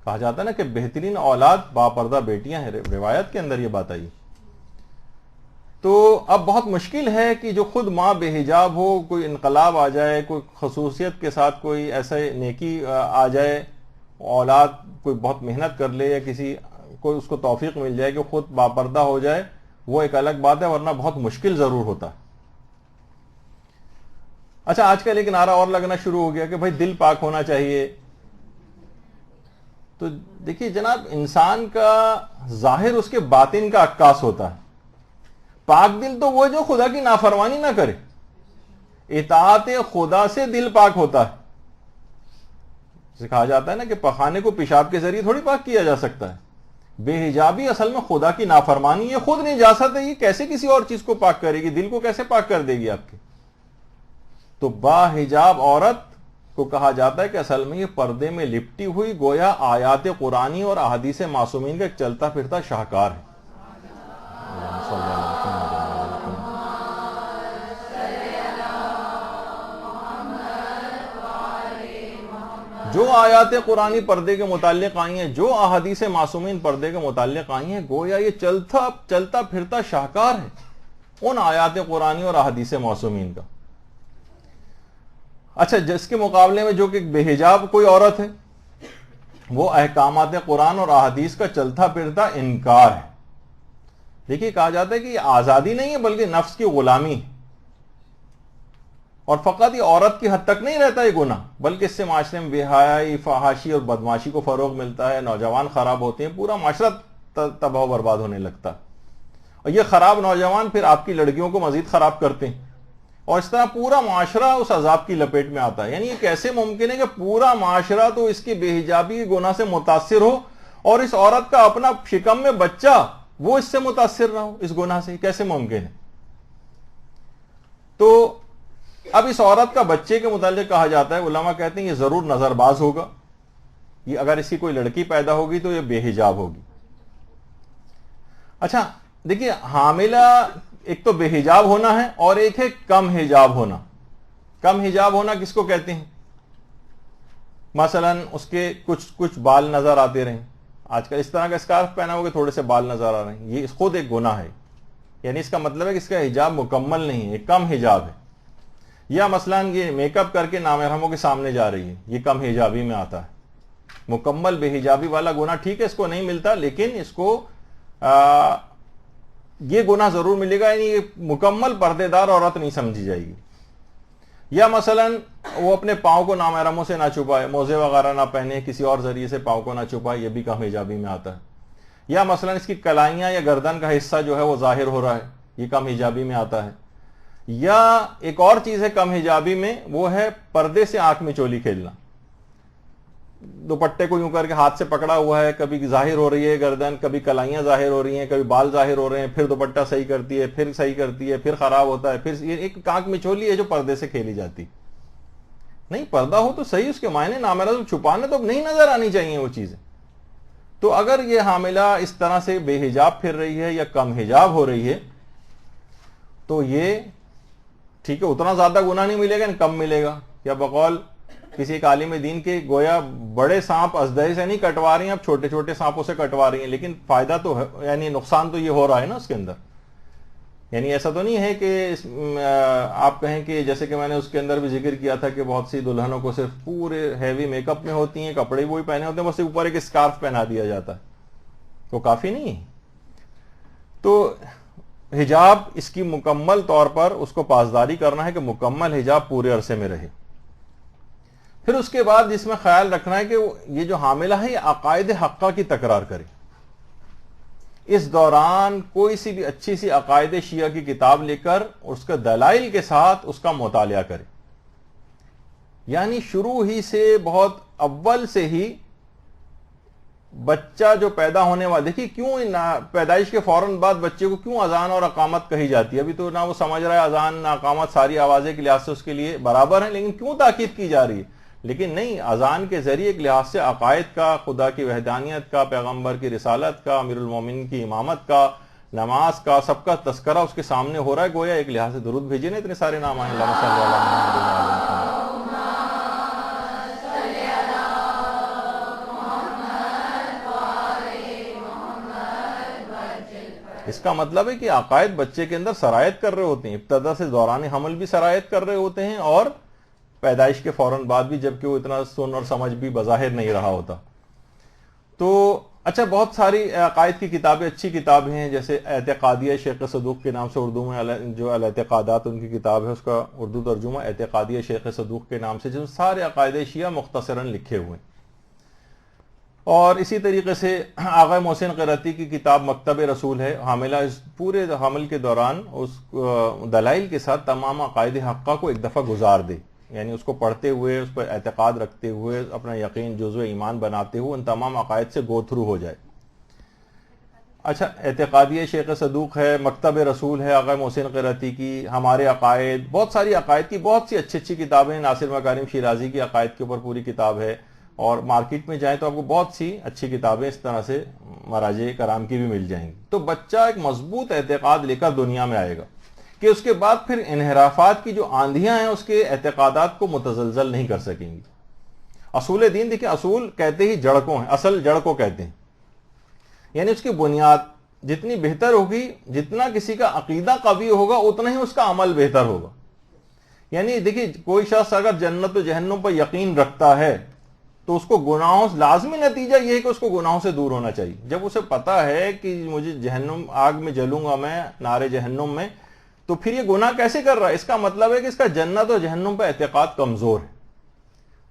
کہا جاتا ہے نا کہ بہترین اولاد با پردہ بیٹیاں ہیں, روایت کے اندر یہ بات آئی. تو اب بہت مشکل ہے کہ جو خود ماں بے حجاب ہو, کوئی انقلاب آ جائے, کوئی خصوصیت کے ساتھ کوئی ایسے نیکی آ جائے, اولاد کوئی بہت محنت کر لے یا کسی کوئی اس کو توفیق مل جائے کہ خود باپردہ ہو جائے, وہ ایک الگ بات ہے, ورنہ بہت مشکل ضرور ہوتا ہے. اچھا, آج کل ایک نعرہ اور لگنا شروع ہو گیا کہ بھائی دل پاک ہونا چاہیے. تو دیکھیے جناب, انسان کا ظاہر اس کے باطن کا عکاس ہوتا ہے. پاک دل تو وہ جو خدا کی نافرمانی نہ کرے, اطاعت خدا سے دل پاک ہوتا ہے. کہا جاتا ہے نا کہ پخانے کو پیشاب کے ذریعے تھوڑی پاک کیا جا سکتا ہے. بے حجابی اصل میں خدا کی نافرمانی ہے, خود نجاست ہے, یہ کیسے کسی اور چیز کو پاک کرے گی, دل کو کیسے پاک کر دے گی آپ کے؟ تو با حجاب عورت کو کہا جاتا ہے کہ اصل میں یہ پردے میں لپٹی ہوئی گویا آیات قرآنی اور احادیث معصومین کا ایک چلتا پھرتا شاہکار ہے. جو آیات قرآنی پردے کے متعلق آئی ہیں, جو احادیث معصومین پردے کے متعلق آئی ہیں, گویا یہ چلتا پھرتا شاہکار ہے ان آیات قرآنی اور احادیث معصومین کا. اچھا, جس کے مقابلے میں جو کہ بے حجاب کوئی عورت ہے وہ احکامات قرآن اور احادیث کا چلتا پھرتا انکار ہے. دیکھیے, کہا جاتا ہے کہ یہ آزادی نہیں ہے بلکہ نفس کی غلامی ہے. اور فقط یہ عورت کی حد تک نہیں رہتا یہ گناہ, بلکہ اس سے معاشرے میں بے حیائی, فحاشی اور بدماشی کو فروغ ملتا ہے, نوجوان خراب ہوتے ہیں, پورا معاشرہ تباہ و برباد ہونے لگتا ہے. اور یہ خراب نوجوان پھر آپ کی لڑکیوں کو مزید خراب کرتے ہیں, اور اس طرح پورا معاشرہ اس عذاب کی لپیٹ میں آتا ہے. یعنی یہ کیسے ممکن ہے کہ پورا معاشرہ تو اس کی بے حجابی کے گناہ سے متاثر ہو اور اس عورت کا اپنا شکم میں بچہ وہ اس سے متاثر نہ ہو اس گناہ سے؟ کیسے ممکن ہے؟ تو اب اس عورت کا بچے کے متعلق کہا جاتا ہے, علماء کہتے ہیں یہ ضرور نظر باز ہوگا, یہ اگر اس کی کوئی لڑکی پیدا ہوگی تو یہ بے حجاب ہوگی. اچھا دیکھیے, حاملہ ایک تو بے حجاب ہونا ہے اور ایک ہے کم حجاب ہونا. کم حجاب ہونا کس کو کہتے ہیں؟ مثلا اس کے کچھ بال نظر آتے رہیں, آج کل اس طرح کا اسکارف پہنا ہوگا تھوڑے سے بال نظر آ رہے ہیں, یہ خود ایک گناہ ہے. یعنی اس کا مطلب ہے کہ اس کا حجاب مکمل نہیں ہے, ایک کم حجاب ہے. یا مثلا یہ میک اپ کر کے نامحرموں کے سامنے جا رہی ہے, یہ کم حجابی میں آتا ہے. مکمل بے حجابی والا گناہ ٹھیک ہے, اس کو نہیں ملتا, لیکن اس کو یہ گناہ ضرور ملے گا, یعنی یہ مکمل پردے دار عورت نہیں سمجھی جائے گی. یا مثلا وہ اپنے پاؤں کو نامحرموں سے نہ چھپائے, موزے وغیرہ نہ پہنے, کسی اور ذریعے سے پاؤں کو نہ چھپائے, یہ بھی کم حجابی میں آتا ہے. یا مثلا اس کی کلائیاں یا گردن کا حصہ جو ہے وہ ظاہر ہو رہا ہے, یہ کم حجابی میں آتا ہے. یا ایک اور چیز ہے کم حجابی میں, وہ ہے پردے سے آنکھ میں چولی کھیلنا. دوپٹے کو یوں کر کے ہاتھ سے پکڑا ہوا ہے, کبھی ظاہر ہو رہی ہے گردن, کبھی کلائیاں ظاہر ہو رہی ہیں, کبھی بال ظاہر ہو رہے ہیں, پھر دوپٹہ صحیح کرتی ہے, پھر صحیح کرتی ہے, پھر خراب ہوتا ہے, پھر یہ ایک آنکھ میں چولی ہے جو پردے سے کھیلی جاتی. نہیں, پردہ ہو تو صحیح, اس کے معنی نامحرم چھپانے تو نہیں نظر آنی چاہیے وہ چیزیں. تو اگر یہ حاملہ اس طرح سے بے حجاب پھر رہی ہے یا کم حجاب ہو رہی ہے تو یہ ٹھیک ہے, اتنا زیادہ گناہ نہیں ملے گا, کم ملے گا. یا بقول کسی ایک عالم دین کے, گویا بڑے سانپ ازدہی سے نہیں کٹوا رہی ہیں, اب چھوٹے چھوٹے سانپوں سے کٹوا رہی ہیں, لیکن فائدہ تو ہے, یعنی نقصان تو یہ ہو رہا ہے نا اس کے اندر. یعنی ایسا تو نہیں ہے کہ آپ کہیں کہ جیسے کہ میں نے اس کے اندر بھی ذکر کیا تھا کہ بہت سی دلہنوں کو صرف پورے ہیوی میک اپ میں ہوتی ہیں, کپڑے وہی پہنے ہوتے ہیں, بس اوپر ایک اسکارف پہنا دیا جاتا ہے, وہ کافی نہیں ہے. تو حجاب اس کی مکمل طور پر اس کو پاسداری کرنا ہے کہ مکمل حجاب پورے عرصے میں رہے. پھر اس کے بعد اس میں خیال رکھنا ہے کہ یہ جو حاملہ ہے یہ عقائد حقہ کی تکرار کرے. اس دوران کوئی سی بھی اچھی سی عقائد شیعہ کی کتاب لے کر اس کے دلائل کے ساتھ اس کا مطالعہ کرے. یعنی شروع ہی سے, بہت اول سے ہی بچہ جو پیدا ہونے والا، دیکھیے کیوں پیدائش کے فوراً بعد بچے کو کیوں اذان اور اقامت کہی جاتی ہے؟ ابھی تو نہ وہ سمجھ رہا ہے اذان نہ اقامت، ساری آوازیں کے لحاظ سے اس کے لیے برابر ہیں، لیکن کیوں تاکید کی جا رہی ہے؟ لیکن نہیں، اذان کے ذریعے ایک لحاظ سے عقائد کا، خدا کی وحدانیت کا، پیغمبر کی رسالت کا، امیر المومنین کی امامت کا، نماز کا، سب کا تذکرہ اس کے سامنے ہو رہا ہے، گویا ایک لحاظ سے درود بھیجے نا، اتنے سارے نام آئے، اللہم صلی علی محمد و علی محمد۔ اس کا مطلب ہے کہ عقائد بچے کے اندر سرایت کر رہے ہوتے ہیں، ابتدا سے دوران حمل بھی سرایت کر رہے ہوتے ہیں، اور پیدائش کے فوراً بعد بھی، جبکہ وہ اتنا سن اور سمجھ بھی بظاہر نہیں رہا ہوتا۔ تو اچھا، بہت ساری عقائد کی کتابیں، اچھی کتابیں ہیں، جیسے اعتقادیہ شیخ صدوق کے نام سے اردو میں جو الاعتقادات ان کی کتاب ہے، اس کا اردو ترجمہ اعتقادیہ شیخ صدوق کے نام سے، جس میں سارے عقائد شیعہ مختصراً لکھے ہوئے ہیں۔ اور اسی طریقے سے آغا محسن قرتی کی کتاب مکتب رسول ہے، حاملہ اس پورے حمل کے دوران اس دلائل کے ساتھ تمام عقائد حقہ کو ایک دفعہ گزار دے، یعنی اس کو پڑھتے ہوئے، اس پر اعتقاد رکھتے ہوئے، اپنا یقین جزو ایمان بناتے ہوئے ان تمام عقائد سے گو تھرو ہو جائے۔ اچھا، اعتقادیہ شیخ صدوق ہے، مکتب رسول ہے آغا محسن قرتی کی، ہمارے عقائد، بہت ساری عقائد کی بہت سی اچھی اچھی کتابیں ہیں، ناصر مکارم شیرازی کی عقائد کے اوپر پوری کتاب ہے، اور مارکیٹ میں جائیں تو آپ کو بہت سی اچھی کتابیں اس طرح سے مراجع کرام کی بھی مل جائیں گی۔ تو بچہ ایک مضبوط اعتقاد لے کر دنیا میں آئے گا کہ اس کے بعد پھر انحرافات کی جو آندھیاں ہیں اس کے اعتقادات کو متزلزل نہیں کر سکیں گی۔ اصول دین دیکھیں، اصول کہتے ہی جڑ کو ہیں، اصل جڑ کو کہتے ہیں، یعنی اس کی بنیاد جتنی بہتر ہوگی، جتنا کسی کا عقیدہ قوی ہوگا اتنا ہی اس کا عمل بہتر ہوگا۔ یعنی دیکھیے، کوئی شخص اگر جنت و جہنم پر یقین رکھتا ہے تو اس کو گناہوں، لازمی نتیجہ یہ ہے کہ اس کو گناہوں سے دور ہونا چاہیے۔ جب اسے پتا ہے کہ مجھے جہنم، آگ میں جلوں گا میں، نارے جہنم میں، تو پھر یہ گناہ کیسے کر رہا ہے؟ اس کا مطلب ہے کہ اس کا جنت و جہنم پہ اعتقاد کمزور ہے۔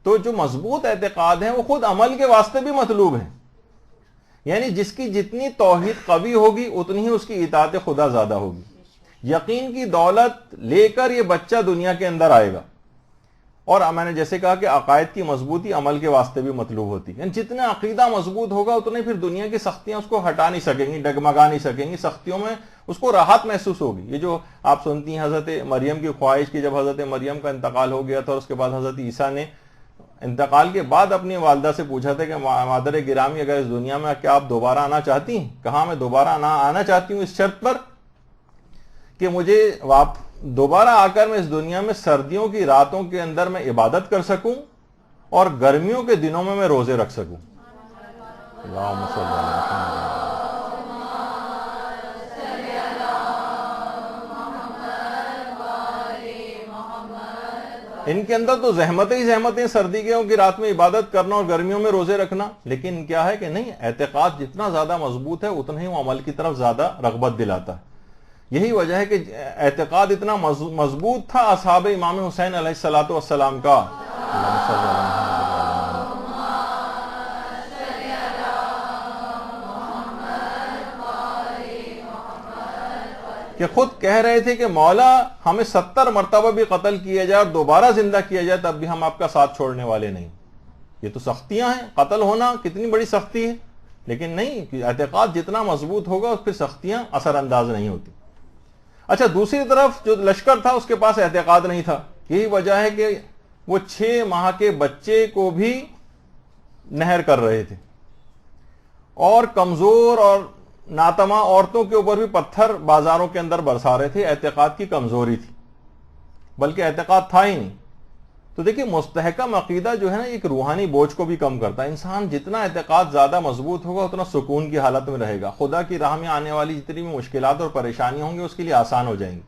تو جو مضبوط اعتقاد ہیں وہ خود عمل کے واسطے بھی مطلوب ہیں، یعنی جس کی جتنی توحید قوی ہوگی اتنی ہی اس کی اطاعت خدا زیادہ ہوگی۔ یقین کی دولت لے کر یہ بچہ دنیا کے اندر آئے گا، اور میں نے جیسے کہا کہ عقائد کی مضبوطی عمل کے واسطے بھی مطلوب ہوتی ہے، یعنی جتنا عقیدہ مضبوط ہوگا اتنے پھر دنیا کی سختیاں اس کو ہٹا نہیں سکیں گی، ڈگمگا نہیں سکیں گی، سختیوں میں اس کو راحت محسوس ہوگی۔ یہ جو آپ سنتی ہیں حضرت مریم کی خواہش کی، جب حضرت مریم کا انتقال ہو گیا تھا اور اس کے بعد حضرت عیسیٰ نے انتقال کے بعد اپنی والدہ سے پوچھا تھا کہ مادر گرامی، اگر اس دنیا میں کیا آپ دوبارہ آنا چاہتی ہیں؟ کہا میں دوبارہ آنا چاہتی ہوں، اس شرط پر کہ مجھے دوبارہ آ کر میں اس دنیا میں سردیوں کی راتوں کے اندر میں عبادت کر سکوں اور گرمیوں کے دنوں میں روزے رکھ سکوں۔ اللہم صلی علی محمد۔ ان کے اندر تو زحمتیں ہی زحمتیں، سردیوں کی رات میں عبادت کرنا اور گرمیوں میں روزے رکھنا، لیکن کیا ہے کہ نہیں، اعتقاد جتنا زیادہ مضبوط ہے اتنا ہی وہ عمل کی طرف زیادہ رغبت دلاتا ہے۔ یہی وجہ ہے کہ اعتقاد اتنا مضبوط تھا اصحاب امام حسین علیہ الصلوۃ والسلام کا، کہ خود کہہ رہے تھے کہ مولا ہمیں 70 مرتبہ بھی قتل کیا جائے اور دوبارہ زندہ کیا جائے تب بھی ہم آپ کا ساتھ چھوڑنے والے نہیں۔ یہ تو سختیاں ہیں، قتل ہونا کتنی بڑی سختی ہے، لیکن نہیں، اعتقاد جتنا مضبوط ہوگا اس پہ سختیاں اثر انداز نہیں ہوتی۔ اچھا، دوسری طرف جو لشکر تھا اس کے پاس اعتقاد نہیں تھا، یہی وجہ ہے کہ وہ 6 ماہ کے بچے کو بھی نہر کر رہے تھے، اور کمزور اور ناتما عورتوں کے اوپر بھی پتھر بازاروں کے اندر برسا رہے تھے۔ اعتقاد کی کمزوری تھی، بلکہ اعتقاد تھا ہی نہیں۔ تو دیکھیں، مستحکم عقیدہ جو ہے نا، ایک روحانی بوجھ کو بھی کم کرتا ہے۔ انسان جتنا اعتقاد زیادہ مضبوط ہوگا اتنا سکون کی حالت میں رہے گا، خدا کی راہ میں آنے والی جتنی بھی مشکلات اور پریشانیاں ہوں گی اس کے لیے آسان ہو جائیں گی۔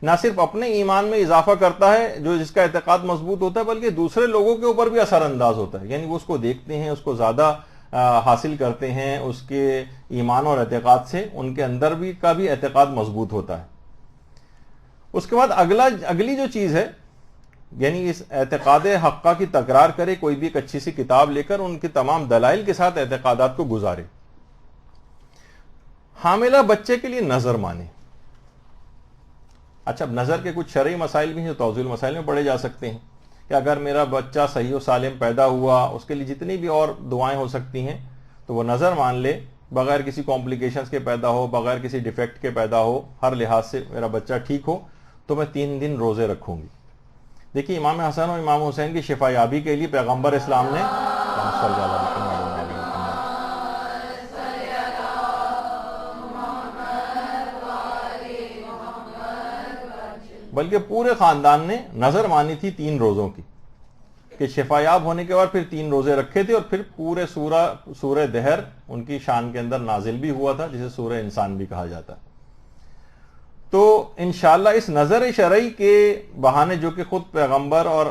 نہ صرف اپنے ایمان میں اضافہ کرتا ہے جو جس کا اعتقاد مضبوط ہوتا ہے، بلکہ دوسرے لوگوں کے اوپر بھی اثر انداز ہوتا ہے، یعنی وہ اس کو دیکھتے ہیں، اس کو زیادہ حاصل کرتے ہیں، اس کے ایمان اور اعتقاد سے ان کے اندر بھی کا بھی اعتقاد مضبوط ہوتا ہے۔ اس کے بعد اگلی جو چیز ہے، یعنی اس اعتقاد حقہ کی تکرار کرے، کوئی بھی ایک اچھی سی کتاب لے کر ان کے تمام دلائل کے ساتھ اعتقادات کو گزارے۔ حاملہ بچے کے لیے نظر مانے۔ اچھا، نظر کے کچھ شرعی مسائل بھی ہیں جو توضیح المسائل میں پڑھے جا سکتے ہیں، کہ اگر میرا بچہ صحیح و سالم پیدا ہوا، اس کے لیے جتنی بھی اور دعائیں ہو سکتی ہیں، تو وہ نظر مان لے بغیر کسی کمپلیکیشنز کے پیدا ہو, بغیر کسی ڈیفیکٹ کے پیدا ہو, ہر لحاظ سے میرا بچہ ٹھیک ہو, تو میں 3 دن روزے رکھوں گی. دیکھیے امام حسن اور امام حسین کی شفا یابی کے لیے پیغمبر اسلام نے بلکہ پورے خاندان نے نظر مانی تھی 3 روزوں کی کہ شفا یاب ہونے کے بعد پھر 3 روزے رکھے تھے, اور پھر پورے سورہ دہر ان کی شان کے اندر نازل بھی ہوا تھا, جسے سورہ انسان بھی کہا جاتا ہے. تو انشاءاللہ اس نظر شرعی کے بہانے, جو کہ خود پیغمبر اور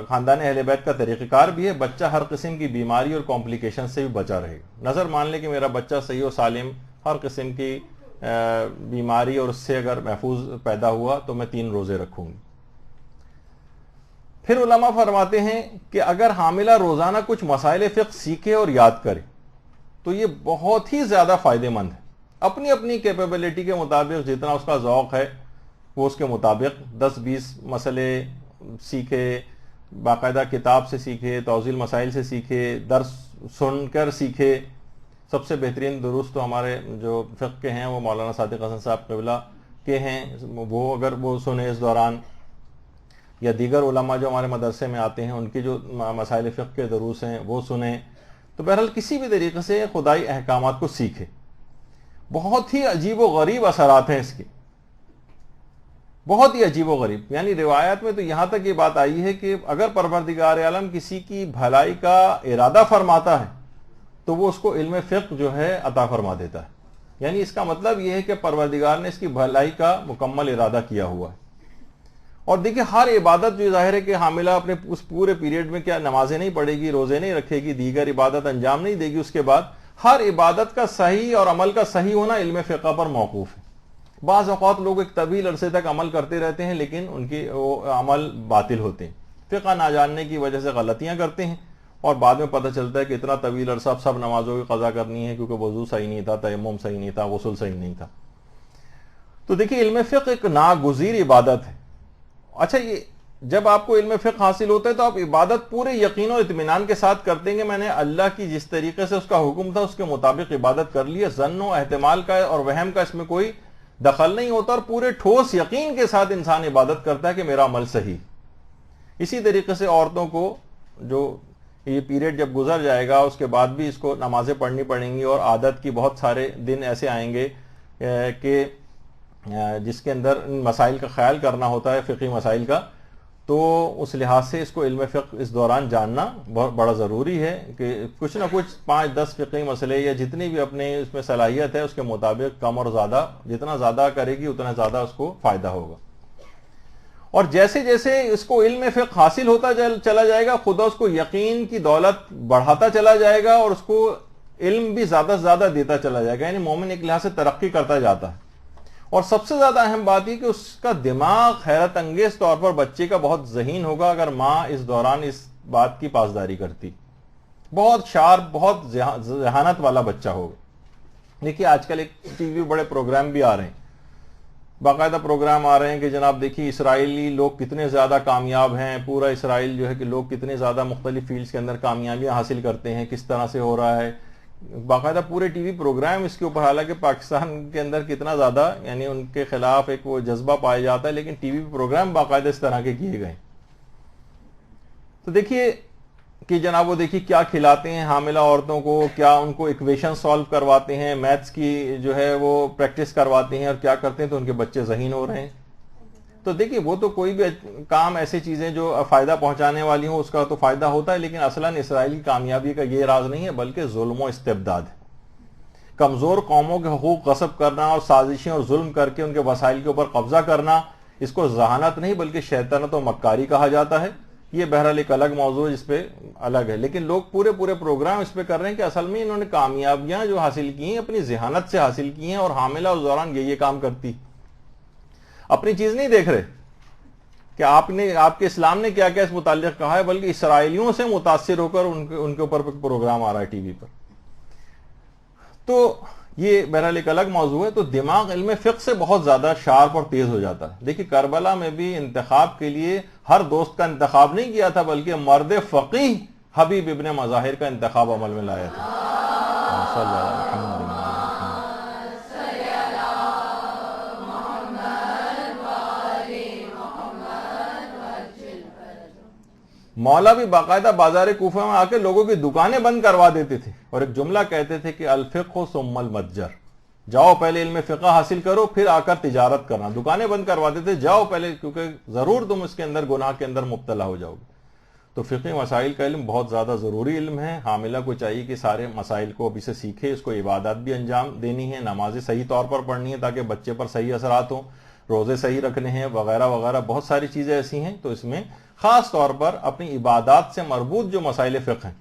خاندان اہل بیت کا طریقہ کار بھی ہے, بچہ ہر قسم کی بیماری اور کمپلیکیشن سے بھی بچا رہے گا. نظر مان لے کہ میرا بچہ صحیح و سالم, ہر قسم کی بیماری اور اس سے اگر محفوظ پیدا ہوا تو میں 3 روزے رکھوں گی. پھر علماء فرماتے ہیں کہ اگر حاملہ روزانہ کچھ مسائل فقہ سیکھے اور یاد کرے تو یہ بہت ہی زیادہ فائدہ مند ہے. اپنی اپنی کیپیبلٹی کے مطابق جتنا اس کا ذوق ہے وہ اس کے مطابق 10-20 مسئلے سیکھے, باقاعدہ کتاب سے سیکھے, توضیح مسائل سے سیکھے, درس سن کر سیکھے. سب سے بہترین دروس تو ہمارے جو فقہ کے ہیں وہ مولانا صادق حسن صاحب قبلہ کے ہیں, وہ اگر وہ سنے اس دوران, یا دیگر علماء جو ہمارے مدرسے میں آتے ہیں ان کی جو مسائل فقہ کے دروس ہیں وہ سنیں. تو بہرحال کسی بھی طریقے سے خدائی احکامات کو سیکھے. بہت ہی عجیب و غریب اثرات ہیں اس کے, بہت ہی عجیب و غریب. یعنی روایات میں تو یہاں تک یہ بات آئی ہے کہ اگر پروردگار عالم کسی کی بھلائی کا ارادہ فرماتا ہے تو وہ اس کو علم فقہ جو ہے عطا فرما دیتا ہے. یعنی اس کا مطلب یہ ہے کہ پروردگار نے اس کی بھلائی کا مکمل ارادہ کیا ہوا ہے. اور دیکھیں ہر عبادت جو ظاہر ہے کہ حاملہ اپنے اس پورے پیریڈ میں کیا نمازیں نہیں پڑھے گی, روزے نہیں رکھے گی, دیگر عبادت انجام نہیں دے گی, اس کے بعد ہر عبادت کا صحیح اور عمل کا صحیح ہونا علم فقہ پر موقوف ہے. بعض اوقات لوگ ایک طویل عرصے تک عمل کرتے رہتے ہیں لیکن ان کی وہ عمل باطل ہوتے ہیں, فقہ نہ جاننے کی وجہ سے غلطیاں کرتے ہیں, اور بعد میں پتہ چلتا ہے کہ اتنا طویل عرصہ سب نمازوں کی قضا کرنی ہے کیونکہ وضو صحیح نہیں تھا, تیمم صحیح نہیں تھا, غسل صحیح نہیں تھا. تو دیکھیے علم فقہ ایک ناگزیر عبادت ہے. اچھا, یہ جب آپ کو علم فقہ حاصل ہوتا ہے تو آپ عبادت پورے یقین و اطمینان کے ساتھ کرتے ہیں کہ میں نے اللہ کی جس طریقے سے اس کا حکم تھا اس کے مطابق عبادت کر لی ہے. ظن و احتمال کا اور وہم کا اس میں کوئی دخل نہیں ہوتا, اور پورے ٹھوس یقین کے ساتھ انسان عبادت کرتا ہے کہ میرا عمل صحیح. اسی طریقے سے عورتوں کو جو یہ پیریڈ جب گزر جائے گا اس کے بعد بھی اس کو نمازیں پڑھنی پڑیں گی, اور عادت کی بہت سارے دن ایسے آئیں گے کہ جس کے اندر ان مسائل کا خیال کرنا ہوتا ہے, فقہی مسائل کا. تو اس لحاظ سے اس کو علم فقہ اس دوران جاننا بہت بڑا ضروری ہے کہ کچھ نہ کچھ 5-10 فقہی مسئلے یا جتنی بھی اپنے اس میں صلاحیت ہے اس کے مطابق کم اور زیادہ, جتنا زیادہ کرے گی اتنا زیادہ اس کو فائدہ ہوگا. اور جیسے جیسے اس کو علم فقہ حاصل ہوتا چلا جائے گا خدا اس کو یقین کی دولت بڑھاتا چلا جائے گا, اور اس کو علم بھی زیادہ سے زیادہ دیتا چلا جائے گا. یعنی مومن ایک لحاظ سے ترقی کرتا جاتا ہے. اور سب سے زیادہ اہم بات یہ کہ اس کا دماغ حیرت انگیز طور پر بچے کا بہت ذہین ہوگا اگر ماں اس دوران اس بات کی پاسداری کرتی. بہت شارپ, بہت ذہانت والا بچہ ہوگا. دیکھیے آج کل ایک ٹی وی بڑے پروگرام بھی آ رہے ہیں, باقاعدہ پروگرام آ رہے ہیں کہ جناب دیکھیے اسرائیلی لوگ کتنے زیادہ کامیاب ہیں, پورا اسرائیل جو ہے کہ لوگ کتنے زیادہ مختلف فیلڈز کے اندر کامیابیاں حاصل کرتے ہیں, کس طرح سے ہو رہا ہے. باقاعدہ پورے ٹی وی پروگرام اس کے اوپر, حالانکہ پاکستان کے اندر کتنا زیادہ یعنی ان کے خلاف ایک وہ جذبہ پایا جاتا ہے, لیکن ٹی وی پروگرام باقاعدہ اس طرح کے کیے گئے. تو دیکھیے کہ جناب وہ دیکھیے کیا کھلاتے ہیں حاملہ عورتوں کو, کیا ان کو ایکویشن سالو کرواتے ہیں, میتھس کی جو ہے وہ پریکٹس کرواتے ہیں, اور کیا کرتے ہیں تو ان کے بچے ذہین ہو رہے ہیں. تو دیکھیے وہ تو کوئی بھی کام ایسی چیزیں جو فائدہ پہنچانے والی ہوں اس کا تو فائدہ ہوتا ہے, لیکن اصلاً اسرائیل کی کامیابی کا یہ راز نہیں ہے بلکہ ظلم و استبداد ہے. کمزور قوموں کے حقوق غصب کرنا اور سازشیں اور ظلم کر کے ان کے وسائل کے اوپر قبضہ کرنا, اس کو ذہانت نہیں بلکہ شیطنت و مکاری کہا جاتا ہے. یہ بہرحال ایک الگ موضوع ہے جس پہ الگ ہے, لیکن لوگ پورے پروگرام اس پہ کر رہے ہیں کہ اصل میں انہوں نے کامیابیاں جو حاصل کی ہیں اپنی ذہانت سے حاصل کی ہیں, اور حاملہ اس دوران یہ کام کرتی, اپنی چیز نہیں دیکھ رہے کہ آپ کے اسلام نے کیا کیا اس متعلق کہا ہے, بلکہ اسرائیلیوں سے متاثر ہو کر ان کے اوپر پروگرام آ رہا ہے ٹی وی پر. تو یہ بہرحال ایک الگ موضوع ہے. تو دماغ علم فقہ سے بہت زیادہ شارپ اور تیز ہو جاتا ہے. دیکھیے کربلا میں بھی انتخاب کے لیے ہر دوست کا انتخاب نہیں کیا تھا بلکہ مرد فقیہ حبیب ابن مظاہر کا انتخاب عمل میں لایا تھا. صلی اللہ علیہ وسلم. مولا بھی باقاعدہ بازار کوفہ میں آ کے لوگوں کی دکانیں بند کروا دیتے تھے اور ایک جملہ کہتے تھے کہ الفقہ ثم المتجر، جاؤ پہلے علم فقہ حاصل کرو پھر آ کر تجارت کرنا. دکانیں بند کروا دیتے، جاؤ پہلے، کیونکہ ضرور تم اس کے اندر گناہ کے اندر مبتلا ہو جاؤ گے. تو فقہی مسائل کا علم بہت زیادہ ضروری علم ہے. حاملہ کو چاہیے کہ سارے مسائل کو ابھی سے سیکھے. اس کو عبادات بھی انجام دینی ہے، نمازیں صحیح طور پر پڑھنی ہے تاکہ بچے پر صحیح اثرات ہوں، روزے صحیح رکھنے ہیں وغیرہ وغیرہ. بہت ساری چیزیں ایسی ہیں. تو اس میں خاص طور پر اپنی عبادات سے مربوط جو مسائل فقہ ہیں،